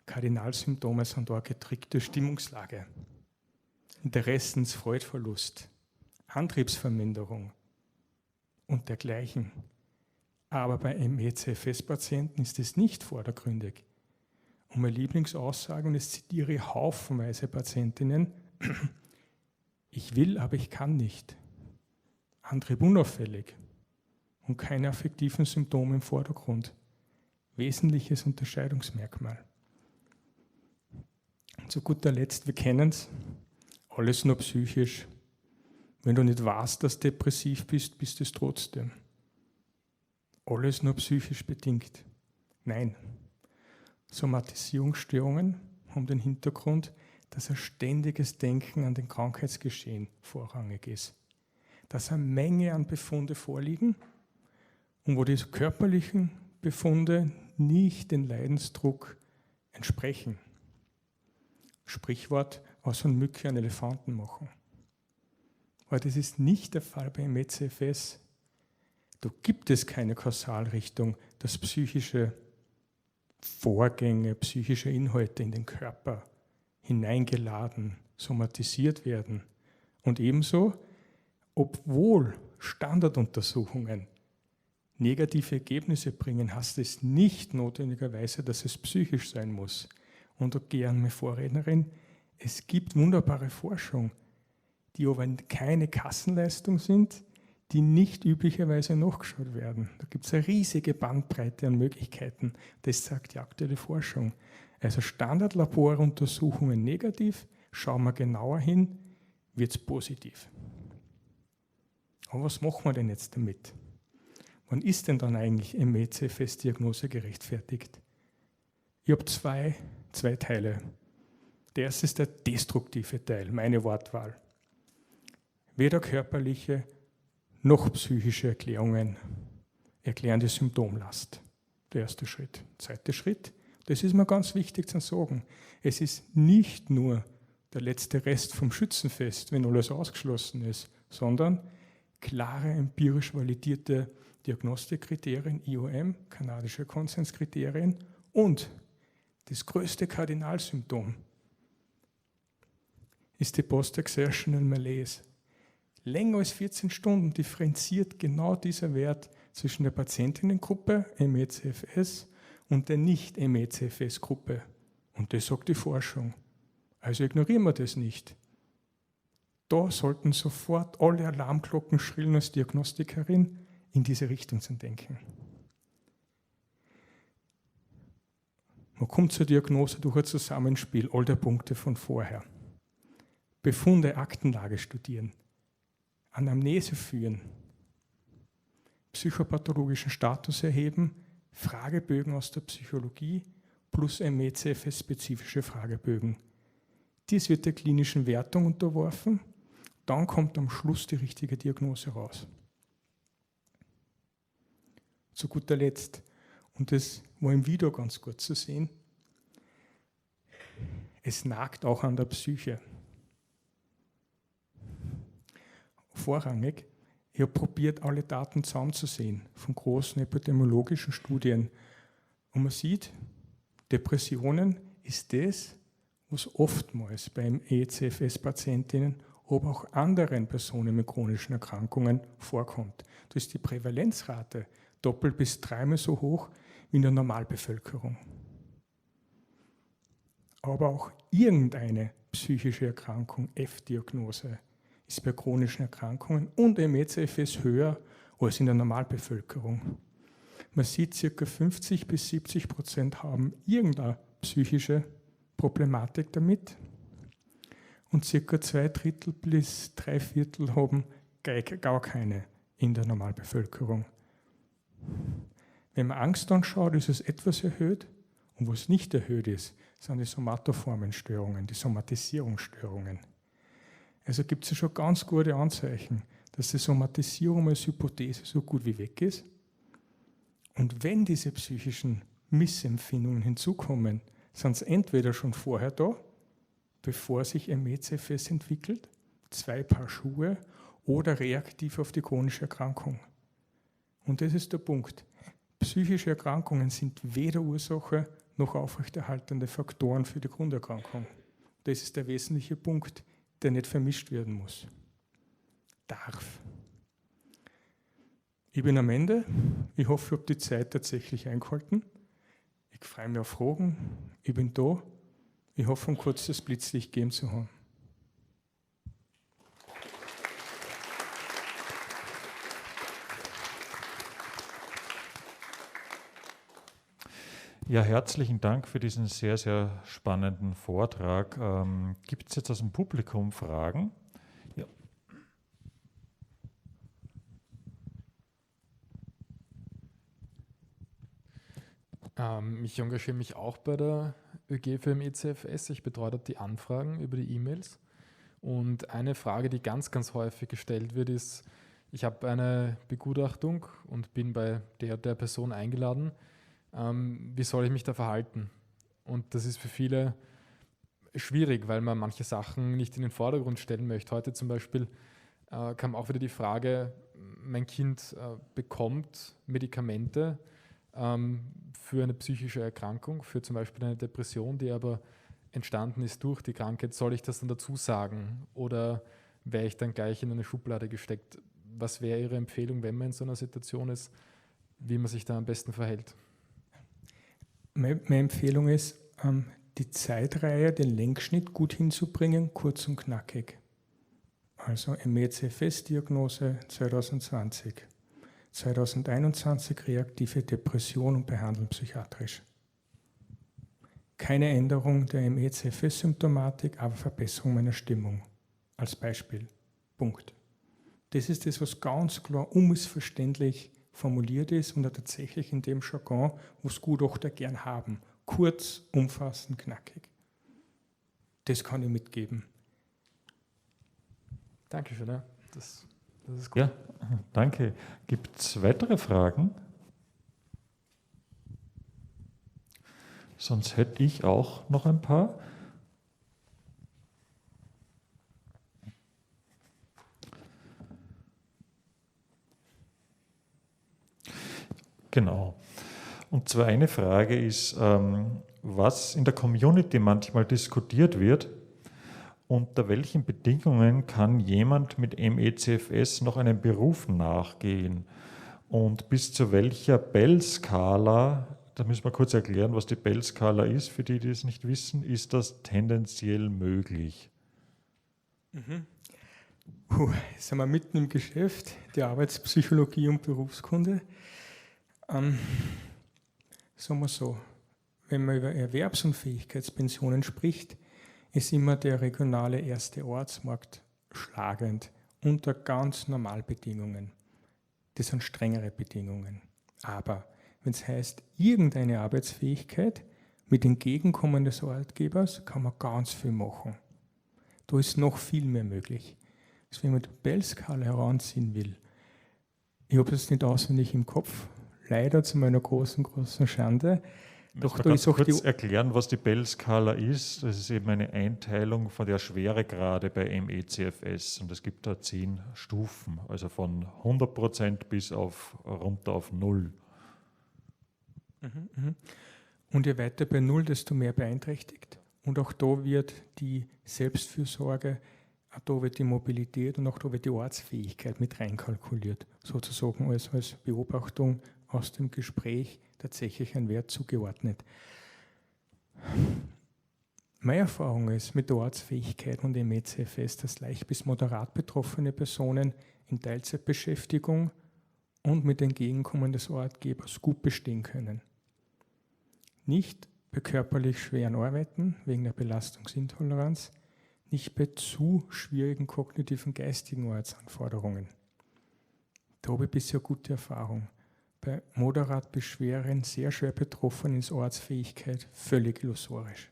Kardinalsymptome sind da getrickte Stimmungslage, Interessens-, Freudverlust, Antriebsverminderung und dergleichen. Aber bei ME/CFS-Patienten ist es nicht vordergründig. Und meine Lieblingsaussage, und ich zitiere haufenweise Patientinnen, ich will, aber ich kann nicht. Antrieb unauffällig und keine affektiven Symptome im Vordergrund. Wesentliches Unterscheidungsmerkmal. Zu guter Letzt, wir kennen es, alles nur psychisch. Wenn du nicht weißt, dass du depressiv bist, bist du es trotzdem. Alles nur psychisch bedingt. Nein. Somatisierungsstörungen haben den Hintergrund, dass ein ständiges Denken an den Krankheitsgeschehen vorrangig ist. Dass eine Menge an Befunde vorliegen und wo die körperlichen Befunde nicht dem Leidensdruck entsprechen. Sprichwort, aus einer Mücke einen Elefanten machen. Aber das ist nicht der Fall bei ME/CFS. Da gibt es keine Kausalrichtung, dass psychische Vorgänge, psychische Inhalte in den Körper hineingeladen, somatisiert werden. Und ebenso, obwohl Standarduntersuchungen negative Ergebnisse bringen, heißt es nicht notwendigerweise, dass es psychisch sein muss. Und da gehe an meine Vorrednerin, es gibt wunderbare Forschung, die aber keine Kassenleistung sind, die nicht üblicherweise nachgeschaut werden. Da gibt es eine riesige Bandbreite an Möglichkeiten. Das sagt die aktuelle Forschung. Also Standardlaboruntersuchungen negativ, schauen wir genauer hin, wird es positiv. Aber was machen wir denn jetzt damit? Wann ist denn dann eigentlich ME/CFS-Diagnose gerechtfertigt? Ich habe zwei Teile. Der erste ist der destruktive Teil, meine Wortwahl. Weder körperliche noch psychische Erklärungen erklären die Symptomlast. Der erste Schritt. Zweiter Schritt, das ist mir ganz wichtig zu sagen. Es ist nicht nur der letzte Rest vom Schützenfest, wenn alles ausgeschlossen ist, sondern klare, empirisch validierte Diagnostikkriterien, IOM, kanadische Konsenskriterien und das größte Kardinalsymptom ist die Post-Exertional Malaise. Länger als 14 Stunden differenziert genau dieser Wert zwischen der Patientinnengruppe ME/CFS und der Nicht-ME/CFS-Gruppe. Und das sagt die Forschung. Also ignorieren wir das nicht. Da sollten sofort alle Alarmglocken schrillen als Diagnostikerin, in diese Richtung zu denken. Man kommt zur Diagnose durch ein Zusammenspiel all der Punkte von vorher. Befunde, Aktenlage studieren, Anamnese führen, psychopathologischen Status erheben, Fragebögen aus der Psychologie plus ME/CFS-spezifische Fragebögen. Dies wird der klinischen Wertung unterworfen, dann kommt am Schluss die richtige Diagnose raus. Zu guter Letzt, und das war im Video ganz gut zu sehen, es nagt auch an der Psyche. Vorrangig, ich habe probiert, alle Daten zusammenzusehen von großen epidemiologischen Studien. Und man sieht, Depressionen ist das, was oftmals bei ME/CFS-Patientinnen, aber auch anderen Personen mit chronischen Erkrankungen vorkommt. Da ist die Prävalenzrate doppelt bis dreimal so hoch wie in der Normalbevölkerung. Aber auch irgendeine psychische Erkrankung, F-Diagnose, ist bei chronischen Erkrankungen und ME/CFS höher als in der Normalbevölkerung. Man sieht, ca. 50-70% haben irgendeine psychische Problematik damit und ca. 2/3 bis 3/4 haben gar keine in der Normalbevölkerung. Wenn man Angst anschaut, ist es etwas erhöht und was nicht erhöht ist, sind die Somatoformenstörungen, die Somatisierungsstörungen. Also gibt es ja schon ganz gute Anzeichen, dass die Somatisierung als Hypothese so gut wie weg ist. Und wenn diese psychischen Missempfindungen hinzukommen, sind sie entweder schon vorher da, bevor sich ME/CFS entwickelt, 2 Paar Schuhe, oder reaktiv auf die chronische Erkrankung. Und das ist der Punkt. Psychische Erkrankungen sind weder Ursache noch aufrechterhaltende Faktoren für die Grunderkrankung. Das ist der wesentliche Punkt, der nicht vermischt werden muss. Darf. Ich bin am Ende. Ich hoffe, ich habe die Zeit tatsächlich eingehalten. Ich freue mich auf Fragen. Ich bin da. Ich hoffe, ein kurzes Blitzlicht geben zu haben. Ja, herzlichen Dank für diesen sehr, sehr spannenden Vortrag. Gibt es jetzt aus dem Publikum Fragen? Ja. Ich engagiere mich auch bei der ÖG für ME/CFS. Ich betreue dort die Anfragen über die E-Mails. Und eine Frage, die ganz, ganz häufig gestellt wird, ist, ich habe eine Begutachtung und bin bei der Person eingeladen. Wie soll ich mich da verhalten? Und das ist für viele schwierig, weil man manche Sachen nicht in den Vordergrund stellen möchte. Heute zum Beispiel kam auch wieder die Frage, mein Kind bekommt Medikamente für eine psychische Erkrankung, für zum Beispiel eine Depression, die aber entstanden ist durch die Krankheit. Soll ich das dann dazu sagen oder wäre ich dann gleich in eine Schublade gesteckt? Was wäre Ihre Empfehlung, wenn man in so einer Situation ist, wie man sich da am besten verhält? Meine Empfehlung ist, die Zeitreihe, den Längsschnitt gut hinzubringen, kurz und knackig. Also ME/CFS-Diagnose 2020, 2021 reaktive Depression und behandeln psychiatrisch. Keine Änderung der ME/CFS-Symptomatik, aber Verbesserung meiner Stimmung. Als Beispiel. Punkt. Das ist das, was ganz klar unmissverständlich formuliert ist und tatsächlich in dem Jargon, was Gutachter gern haben. Kurz, umfassend, knackig. Das kann ich mitgeben. Dankeschön. Ja. Das ist gut. Ja, danke. Gibt es weitere Fragen? Sonst hätte ich auch noch ein paar. Genau. Und zwar eine Frage ist, was in der Community manchmal diskutiert wird, unter welchen Bedingungen kann jemand mit ME/CFS noch einem Beruf nachgehen und bis zu welcher Bell-Skala, da müssen wir kurz erklären, was die Bell-Skala ist, für die, die es nicht wissen, ist das tendenziell möglich? Jetzt sind wir mitten im Geschäft, die Arbeitspsychologie und Berufskunde. Sagen wir so, wenn man über Erwerbsunfähigkeitspensionen spricht, ist immer der regionale erste Ortsmarkt schlagend unter ganz Normalbedingungen. Das sind strengere Bedingungen. Aber wenn es heißt, irgendeine Arbeitsfähigkeit mit Entgegenkommen des Arbeitgebers, kann man ganz viel machen. Da ist noch viel mehr möglich. Also wenn man die Bell-Skala heranziehen will, ich habe das nicht auswendig im Kopf, leider zu meiner großen Schande. Doch da ist auch kurz erklären, was die Bell-Skala ist. Das ist eben eine Einteilung von der Schweregrade bei MECFS und es gibt da 10 Stufen, also von 100% bis runter auf 0. Und je weiter bei 0, desto mehr beeinträchtigt. Und auch da wird die Selbstfürsorge, auch da wird die Mobilität und auch da wird die Ortsfähigkeit mit reinkalkuliert. Sozusagen als Beobachtung aus dem Gespräch tatsächlich ein Wert zugeordnet. Meine Erfahrung ist mit der Ortsfähigkeit und dem MECFS, dass leicht bis moderat betroffene Personen in Teilzeitbeschäftigung und mit Entgegenkommen des Arbeitgebers gut bestehen können. Nicht bei körperlich schweren Arbeiten wegen der Belastungsintoleranz, nicht bei zu schwierigen kognitiven geistigen Arbeitsanforderungen. Da habe ich bisher gute Erfahrung. Bei moderat bis schweren, sehr schwer Betroffenen ist Ortsfähigkeit völlig illusorisch.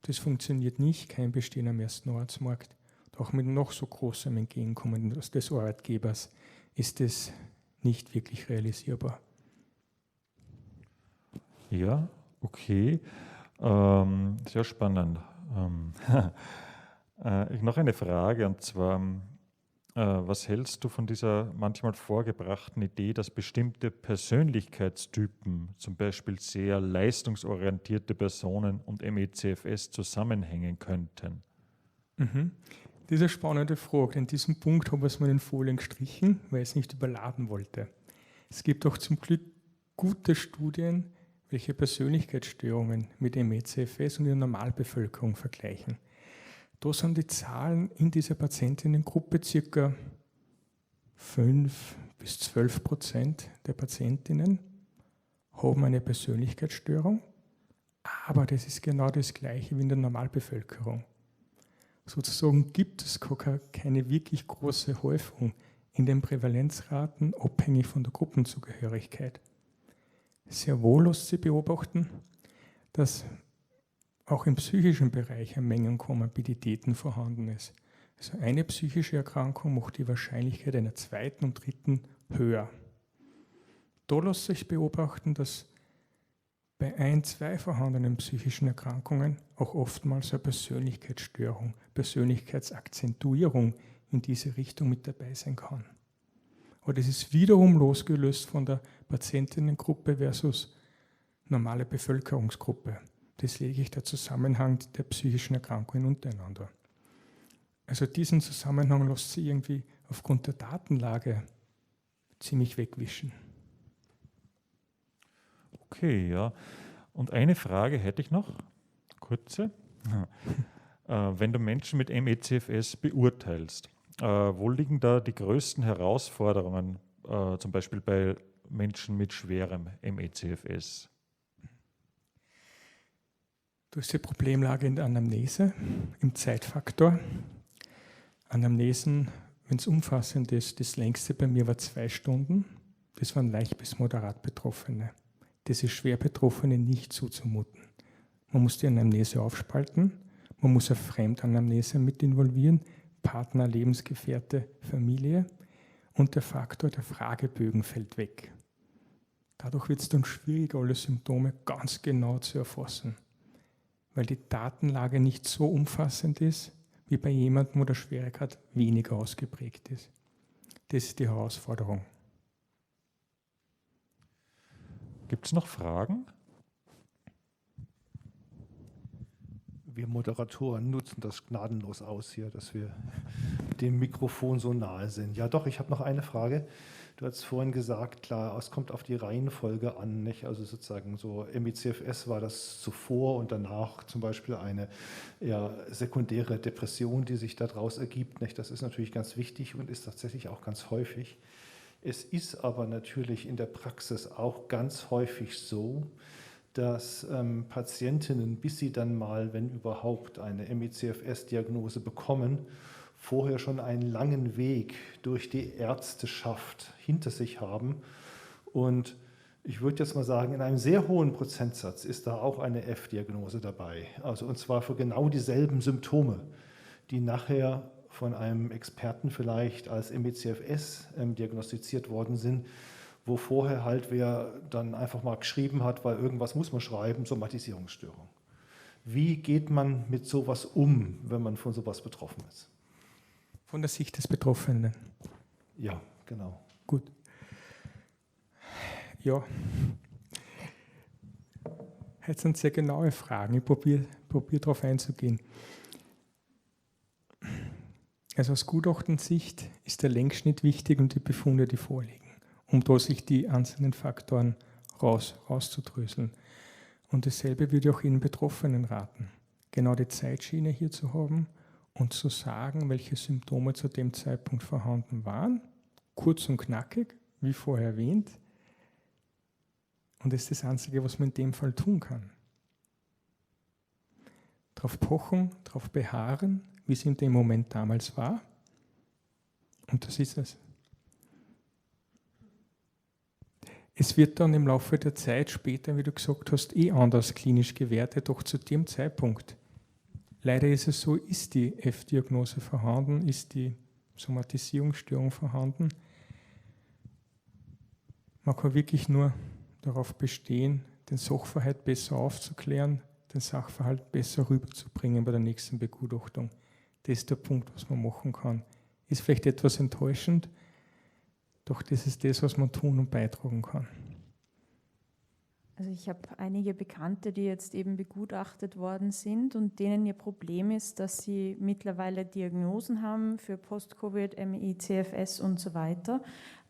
Das funktioniert nicht, kein Bestehen am ersten Ortsmarkt. Auch mit noch so großem Entgegenkommen des Arbeitgebers ist es nicht wirklich realisierbar. Ja, okay. Sehr spannend. Noch eine Frage, und zwar, was hältst du von dieser manchmal vorgebrachten Idee, dass bestimmte Persönlichkeitstypen, zum Beispiel sehr leistungsorientierte Personen und MECFS zusammenhängen könnten? Das ist eine spannende Frage. In diesem Punkt habe ich es mir in den Folien gestrichen, weil ich es nicht überladen wollte. Es gibt auch zum Glück gute Studien, welche Persönlichkeitsstörungen mit MECFS und der Normalbevölkerung vergleichen. Da sind die Zahlen in dieser Patientinnengruppe ca. 5-12% der Patientinnen haben eine Persönlichkeitsstörung, aber das ist genau das Gleiche wie in der Normalbevölkerung. Sozusagen gibt es keine wirklich große Häufung in den Prävalenzraten, abhängig von der Gruppenzugehörigkeit. Sehr wohl lässt sich beobachten, dass auch im psychischen Bereich eine Menge an Komorbiditäten vorhanden ist. Also eine psychische Erkrankung macht die Wahrscheinlichkeit einer zweiten und dritten höher. Da lässt sich beobachten, dass bei 1-2 vorhandenen psychischen Erkrankungen auch oftmals eine Persönlichkeitsstörung, Persönlichkeitsakzentuierung in diese Richtung mit dabei sein kann. Aber das ist wiederum losgelöst von der Patientinnengruppe versus normale Bevölkerungsgruppe. Das lege ich der Zusammenhang der psychischen Erkrankungen untereinander. Also diesen Zusammenhang lässt sich irgendwie aufgrund der Datenlage ziemlich wegwischen. Okay, ja. Und eine Frage hätte ich noch, kurze. Wenn du Menschen mit MECFS beurteilst, wo liegen da die größten Herausforderungen, zum Beispiel bei Menschen mit schwerem MECFS? Du hast die Problemlage in der Anamnese, im Zeitfaktor. Anamnesen, wenn es umfassend ist, das längste bei mir war 2 Stunden. Das waren leicht bis moderat Betroffene. Das ist schwer Betroffenen nicht zuzumuten. Man muss die Anamnese aufspalten, man muss eine Fremdanamnese mit involvieren, Partner, Lebensgefährte, Familie und der Faktor der Fragebögen fällt weg. Dadurch wird es dann schwierig, alle Symptome ganz genau zu erfassen, weil die Datenlage nicht so umfassend ist, wie bei jemandem, wo der Schweregrad weniger ausgeprägt ist. Das ist die Herausforderung. Gibt es noch Fragen? Wir Moderatoren nutzen das gnadenlos aus hier, dass wir dem Mikrofon so nahe sind. Ja doch, ich habe noch eine Frage. Du hast vorhin gesagt, klar, es kommt auf die Reihenfolge an, nicht? Also sozusagen so MECFS war das zuvor und danach zum Beispiel eine sekundäre Depression, die sich daraus ergibt, nicht? Das ist natürlich ganz wichtig und ist tatsächlich auch ganz häufig. Es ist aber natürlich in der Praxis auch ganz häufig so, dass Patientinnen, bis sie dann mal, wenn überhaupt, eine ME/CFS-Diagnose bekommen, vorher schon einen langen Weg durch die Ärzteschaft hinter sich haben. Und ich würde jetzt mal sagen, in einem sehr hohen Prozentsatz ist da auch eine F-Diagnose dabei. Also und zwar für genau dieselben Symptome, die nachher von einem Experten vielleicht als ME/CFS diagnostiziert worden sind, wo vorher halt wer dann einfach mal geschrieben hat, weil irgendwas muss man schreiben, Somatisierungsstörung. Wie geht man mit sowas um, wenn man von sowas betroffen ist? Von der Sicht des Betroffenen. Ja, genau. Gut. Ja. Jetzt sind sehr genaue Fragen. Ich probiere darauf einzugehen. Also aus Gutachtensicht ist der Längsschnitt wichtig und die Befunde, die vorliegen, um da sich die einzelnen Faktoren rauszudröseln. Und dasselbe würde ich auch Ihnen Betroffenen raten, genau die Zeitschiene hier zu haben und zu sagen, welche Symptome zu dem Zeitpunkt vorhanden waren, kurz und knackig, wie vorher erwähnt. Und das ist das Einzige, was man in dem Fall tun kann. Darauf pochen, darauf beharren, wie es in dem Moment damals war. Und das ist es. Es wird dann im Laufe der Zeit später, wie du gesagt hast, anders klinisch gewertet, doch zu dem Zeitpunkt. Leider ist es so, ist die F-Diagnose vorhanden, ist die Somatisierungsstörung vorhanden. Man kann wirklich nur darauf bestehen, den Sachverhalt besser aufzuklären, den Sachverhalt besser rüberzubringen bei der nächsten Begutachtung. Das ist der Punkt, was man machen kann. Ist vielleicht etwas enttäuschend, doch das ist das, was man tun und beitragen kann. Also ich habe einige Bekannte, die jetzt eben begutachtet worden sind und denen ihr Problem ist, dass sie mittlerweile Diagnosen haben für Post-Covid, ME/CFS und so weiter.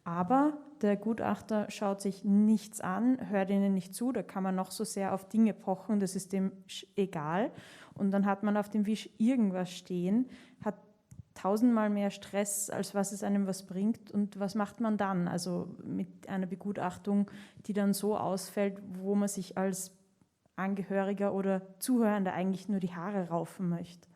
Aber der Gutachter schaut sich nichts an, hört ihnen nicht zu, da kann man noch so sehr auf Dinge pochen, das ist dem egal. Und dann hat man auf dem Wisch irgendwas stehen, hat 1000-mal mehr Stress, als was es einem was bringt. Und was macht man dann? Also mit einer Begutachtung, die dann so ausfällt, wo man sich als Angehöriger oder Zuhörender eigentlich nur die Haare raufen möchte.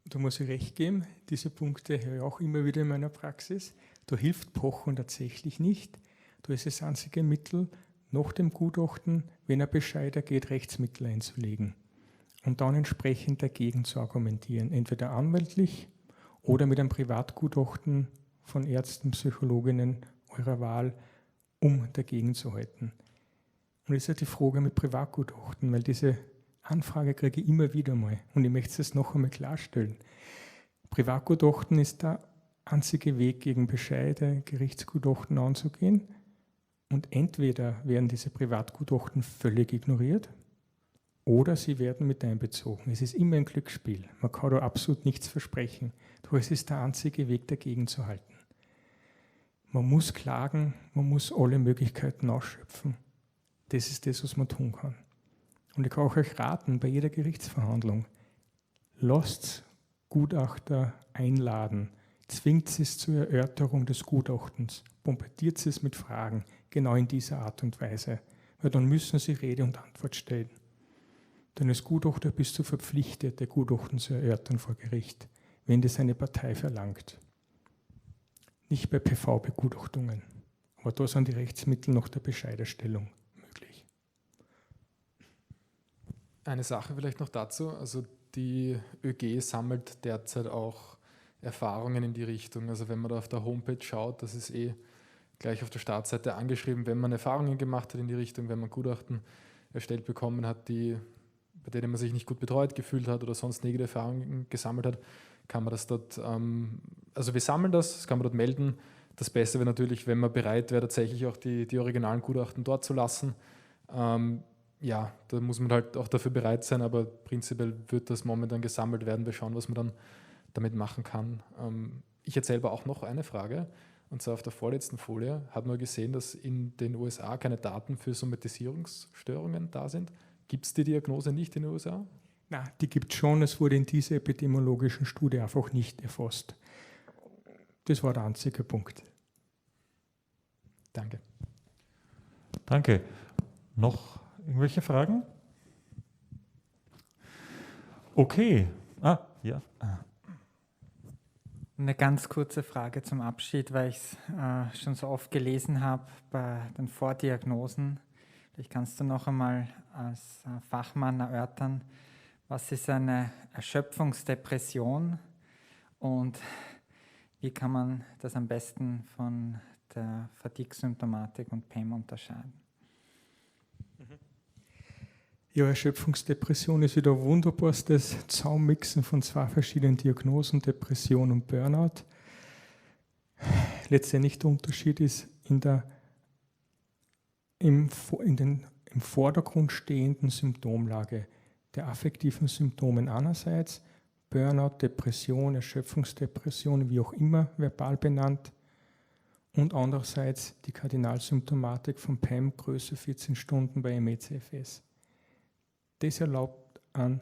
Da muss ich recht geben, diese Punkte höre ich auch immer wieder in meiner Praxis. Da hilft Pochen tatsächlich nicht. Da ist das einzige Mittel, nach dem Gutachten, wenn er Bescheid ergeht, Rechtsmittel einzulegen und dann entsprechend dagegen zu argumentieren, entweder anwaltlich oder mit einem Privatgutachten von Ärzten, Psychologinnen eurer Wahl, um dagegen zu halten. Und das ist ja die Frage mit Privatgutachten, weil diese Anfrage kriege ich immer wieder mal und ich möchte es noch einmal klarstellen. Privatgutachten ist der einzige Weg, gegen Bescheide, Gerichtsgutachten anzugehen und entweder werden diese Privatgutachten völlig ignoriert oder sie werden mit einbezogen. Es ist immer ein Glücksspiel. Man kann da absolut nichts versprechen. Doch es ist der einzige Weg, dagegen zu halten. Man muss klagen, man muss alle Möglichkeiten ausschöpfen. Das ist das, was man tun kann. Und ich kann auch euch raten, bei jeder Gerichtsverhandlung, lasst Gutachter einladen, zwingt sie es zur Erörterung des Gutachtens, bombardiert sie es mit Fragen, genau in dieser Art und Weise, weil dann müssen sie Rede und Antwort stellen. Denn als Gutachter bist du verpflichtet, der Gutachten zu erörtern vor Gericht, wenn das eine Partei verlangt. Nicht bei PV-Begutachtungen, aber da sind die Rechtsmittel nach der Bescheiderstellung möglich. Eine Sache vielleicht noch dazu, also die ÖG sammelt derzeit auch Erfahrungen in die Richtung. Also wenn man da auf der Homepage schaut, das ist gleich auf der Startseite angeschrieben, wenn man Erfahrungen gemacht hat in die Richtung, wenn man Gutachten erstellt bekommen hat, bei denen man sich nicht gut betreut gefühlt hat oder sonst negative Erfahrungen gesammelt hat, kann man das dort, also wir sammeln das kann man dort melden. Das Beste wäre natürlich, wenn man bereit wäre, tatsächlich auch die originalen Gutachten dort zu lassen. Ja, da muss man halt auch dafür bereit sein, aber prinzipiell wird das momentan gesammelt werden. Wir schauen, was man dann damit machen kann. Ich hätte selber auch noch eine Frage, und zwar auf der vorletzten Folie hat man gesehen, dass in den USA keine Daten für Somatisierungsstörungen da sind. Gibt es die Diagnose nicht in den USA? Nein, die gibt es schon, es wurde in dieser epidemiologischen Studie einfach nicht erfasst. Das war der einzige Punkt. Danke. Danke. Noch irgendwelche Fragen? Okay. Ja. Eine ganz kurze Frage zum Abschied, weil ich es schon so oft gelesen habe bei den Vordiagnosen. Vielleicht kannst du noch einmal als Fachmann erörtern, was ist eine Erschöpfungsdepression und wie kann man das am besten von der Fatigue-Symptomatik und PEM unterscheiden? Ja, Erschöpfungsdepression ist wieder ein wunderbares Zusammenzmixen von zwei verschiedenen Diagnosen, Depression und Burnout. Letztendlich der Unterschied ist im Vordergrund stehenden Symptomlage der affektiven Symptomen einerseits, Burnout, Depression, Erschöpfungsdepression, wie auch immer verbal benannt, und andererseits die Kardinalsymptomatik von PEM, Größe 14 Stunden bei MECFS. Das erlaubt an,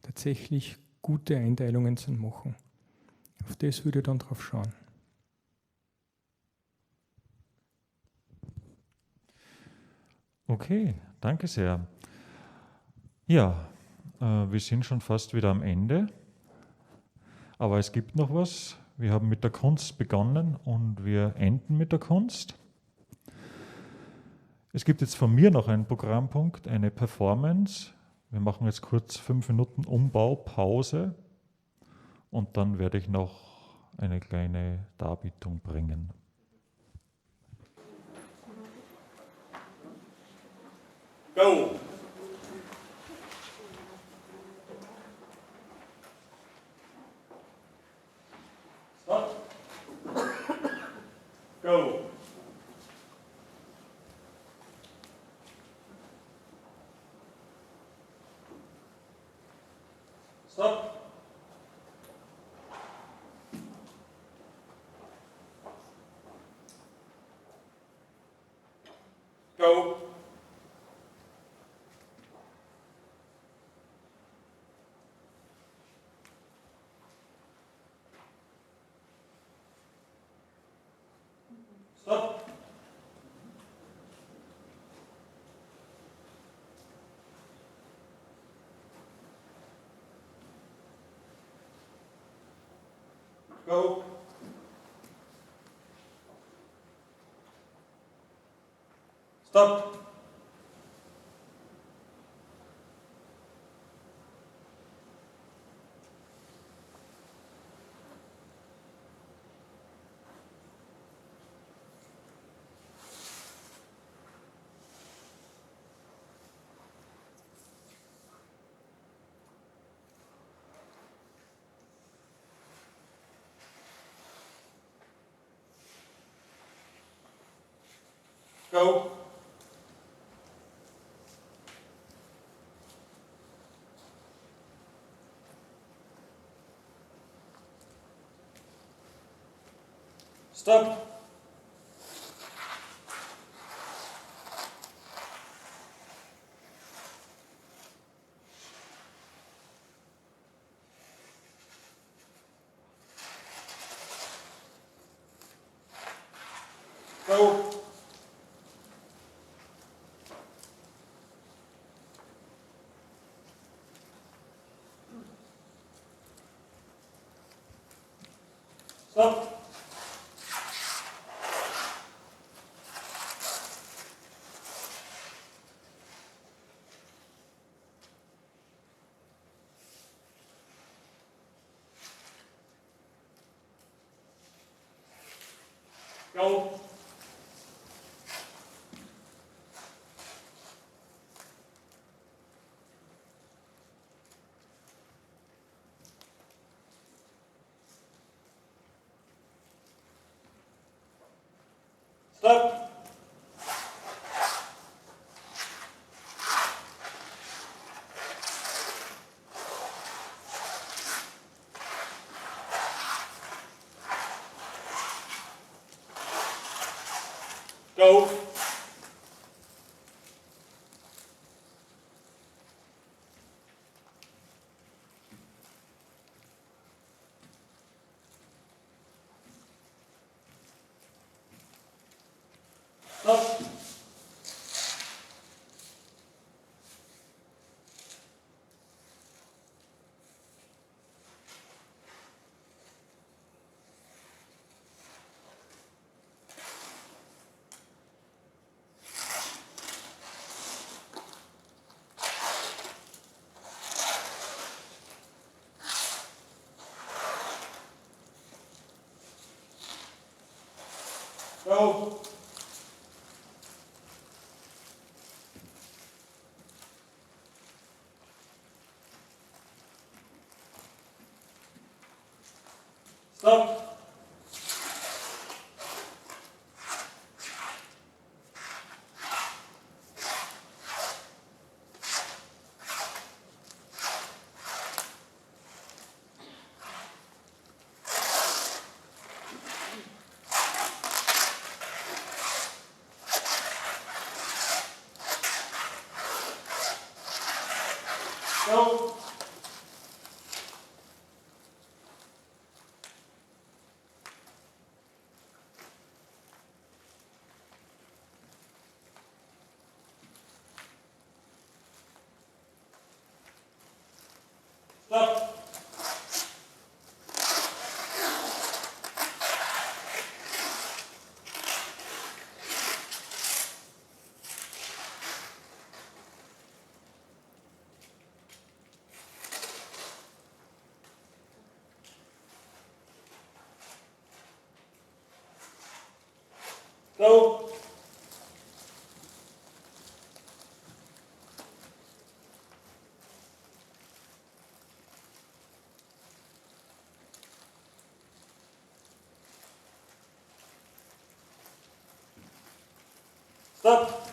tatsächlich gute Einteilungen zu machen. Auf das würde ich dann drauf schauen. Okay, danke sehr. Ja, wir sind schon fast wieder am Ende, aber es gibt noch was. Wir haben mit der Kunst begonnen und wir enden mit der Kunst. Es gibt jetzt von mir noch einen Programmpunkt, eine Performance. Wir machen jetzt kurz 5 Minuten Umbaupause und dann werde ich noch eine kleine Darbietung bringen. Go! Stop! Go! Stop! Go! Stop! Go! Stop! Go! Stop! Go! Stop! Go! Stop! Go! Stop! Go. Stop. Go. Stop. Go. Stop.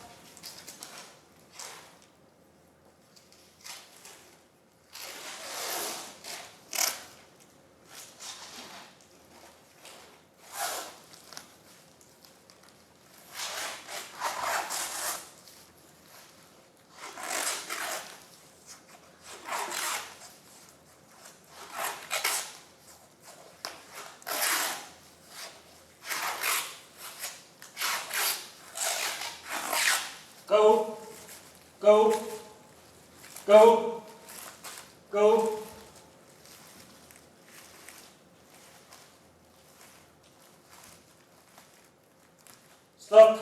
Go. Go. Go. Go. Stop.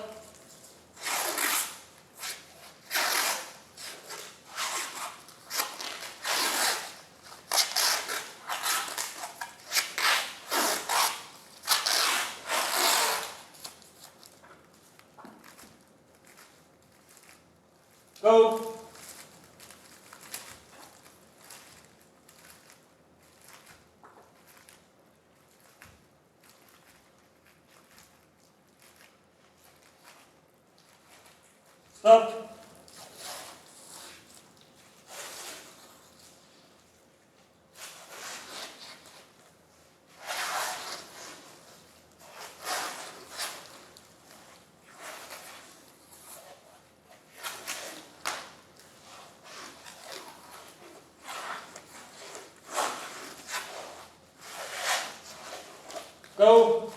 Go. Stop. Go.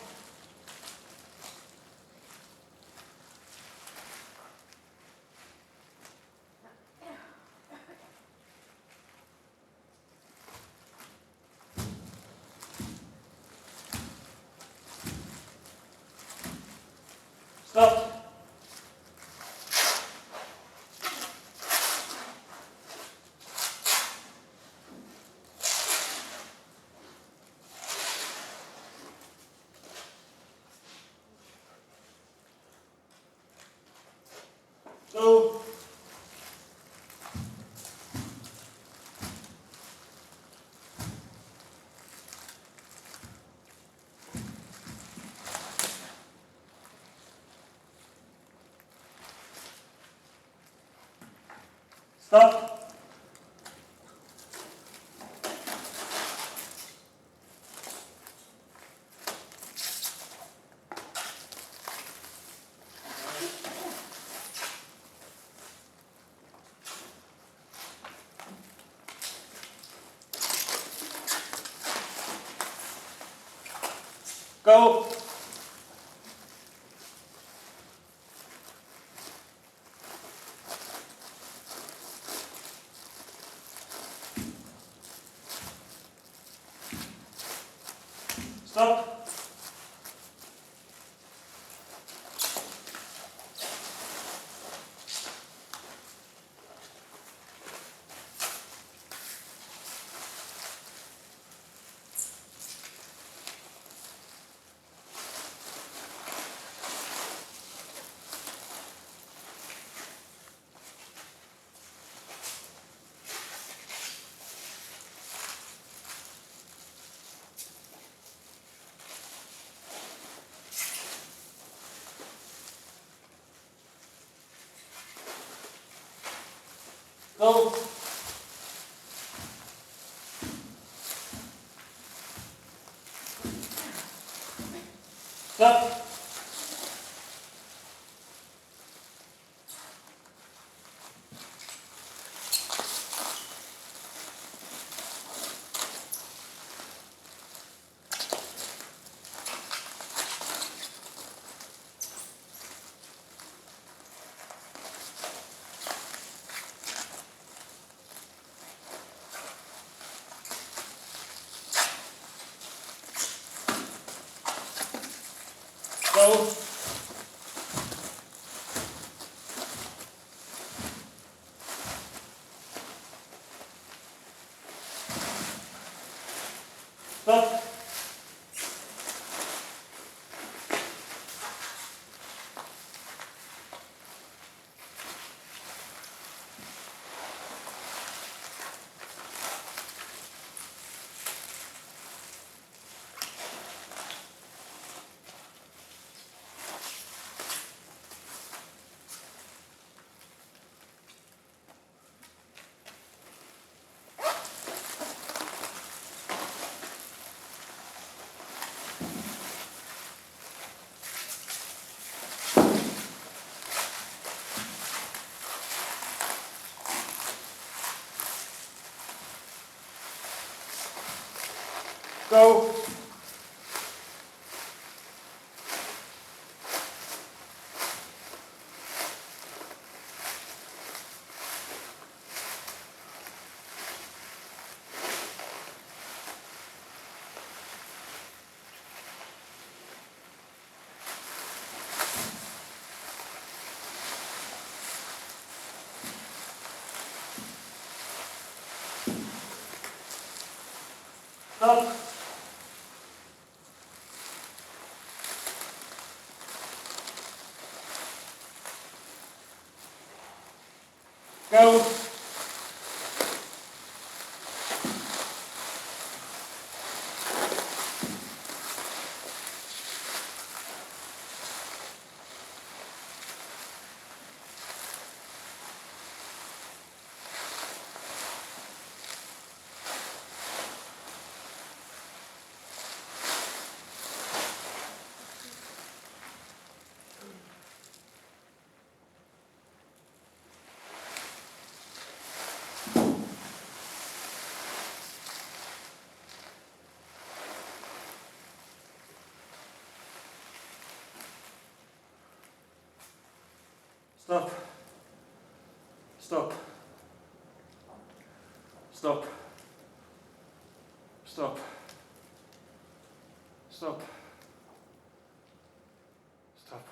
Stop. Go. Stop. Go. Stop. Go! Stop! Go! Stop! Go! Stop! Go! Stop. Stop. Stop. Stop. Stop. Stop.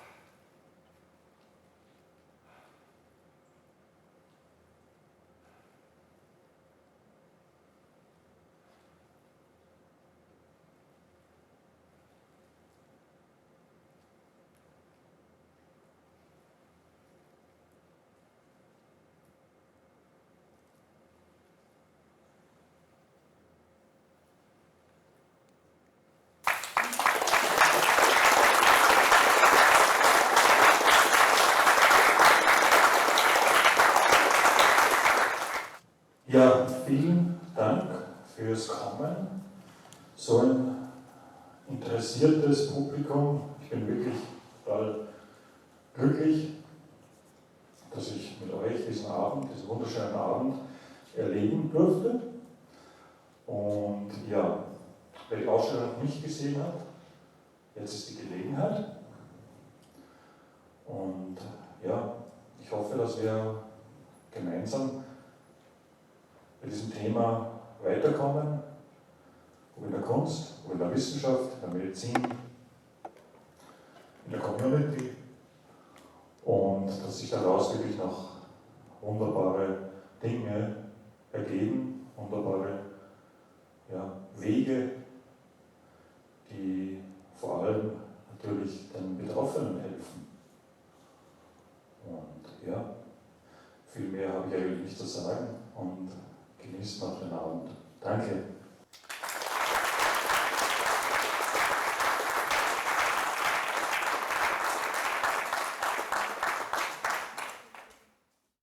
Ja, vielen Dank fürs Kommen. So ein interessiertes Publikum. Ich bin wirklich total glücklich, dass ich mit euch diesen Abend, diesen wunderschönen Abend erleben durfte. Und ja, wer die Ausstellung noch nicht gesehen hat, jetzt ist die Gelegenheit. Und ja, ich hoffe, dass wir gemeinsam bei diesem Thema weiterkommen, ob in der Kunst, ob in der Wissenschaft, in der Medizin, in der Community, und dass sich daraus wirklich noch wunderbare Dinge ergeben, wunderbare Wege, die vor allem natürlich den Betroffenen helfen. Und ja, viel mehr habe ich eigentlich nicht zu sagen und genießt noch den Abend. Danke.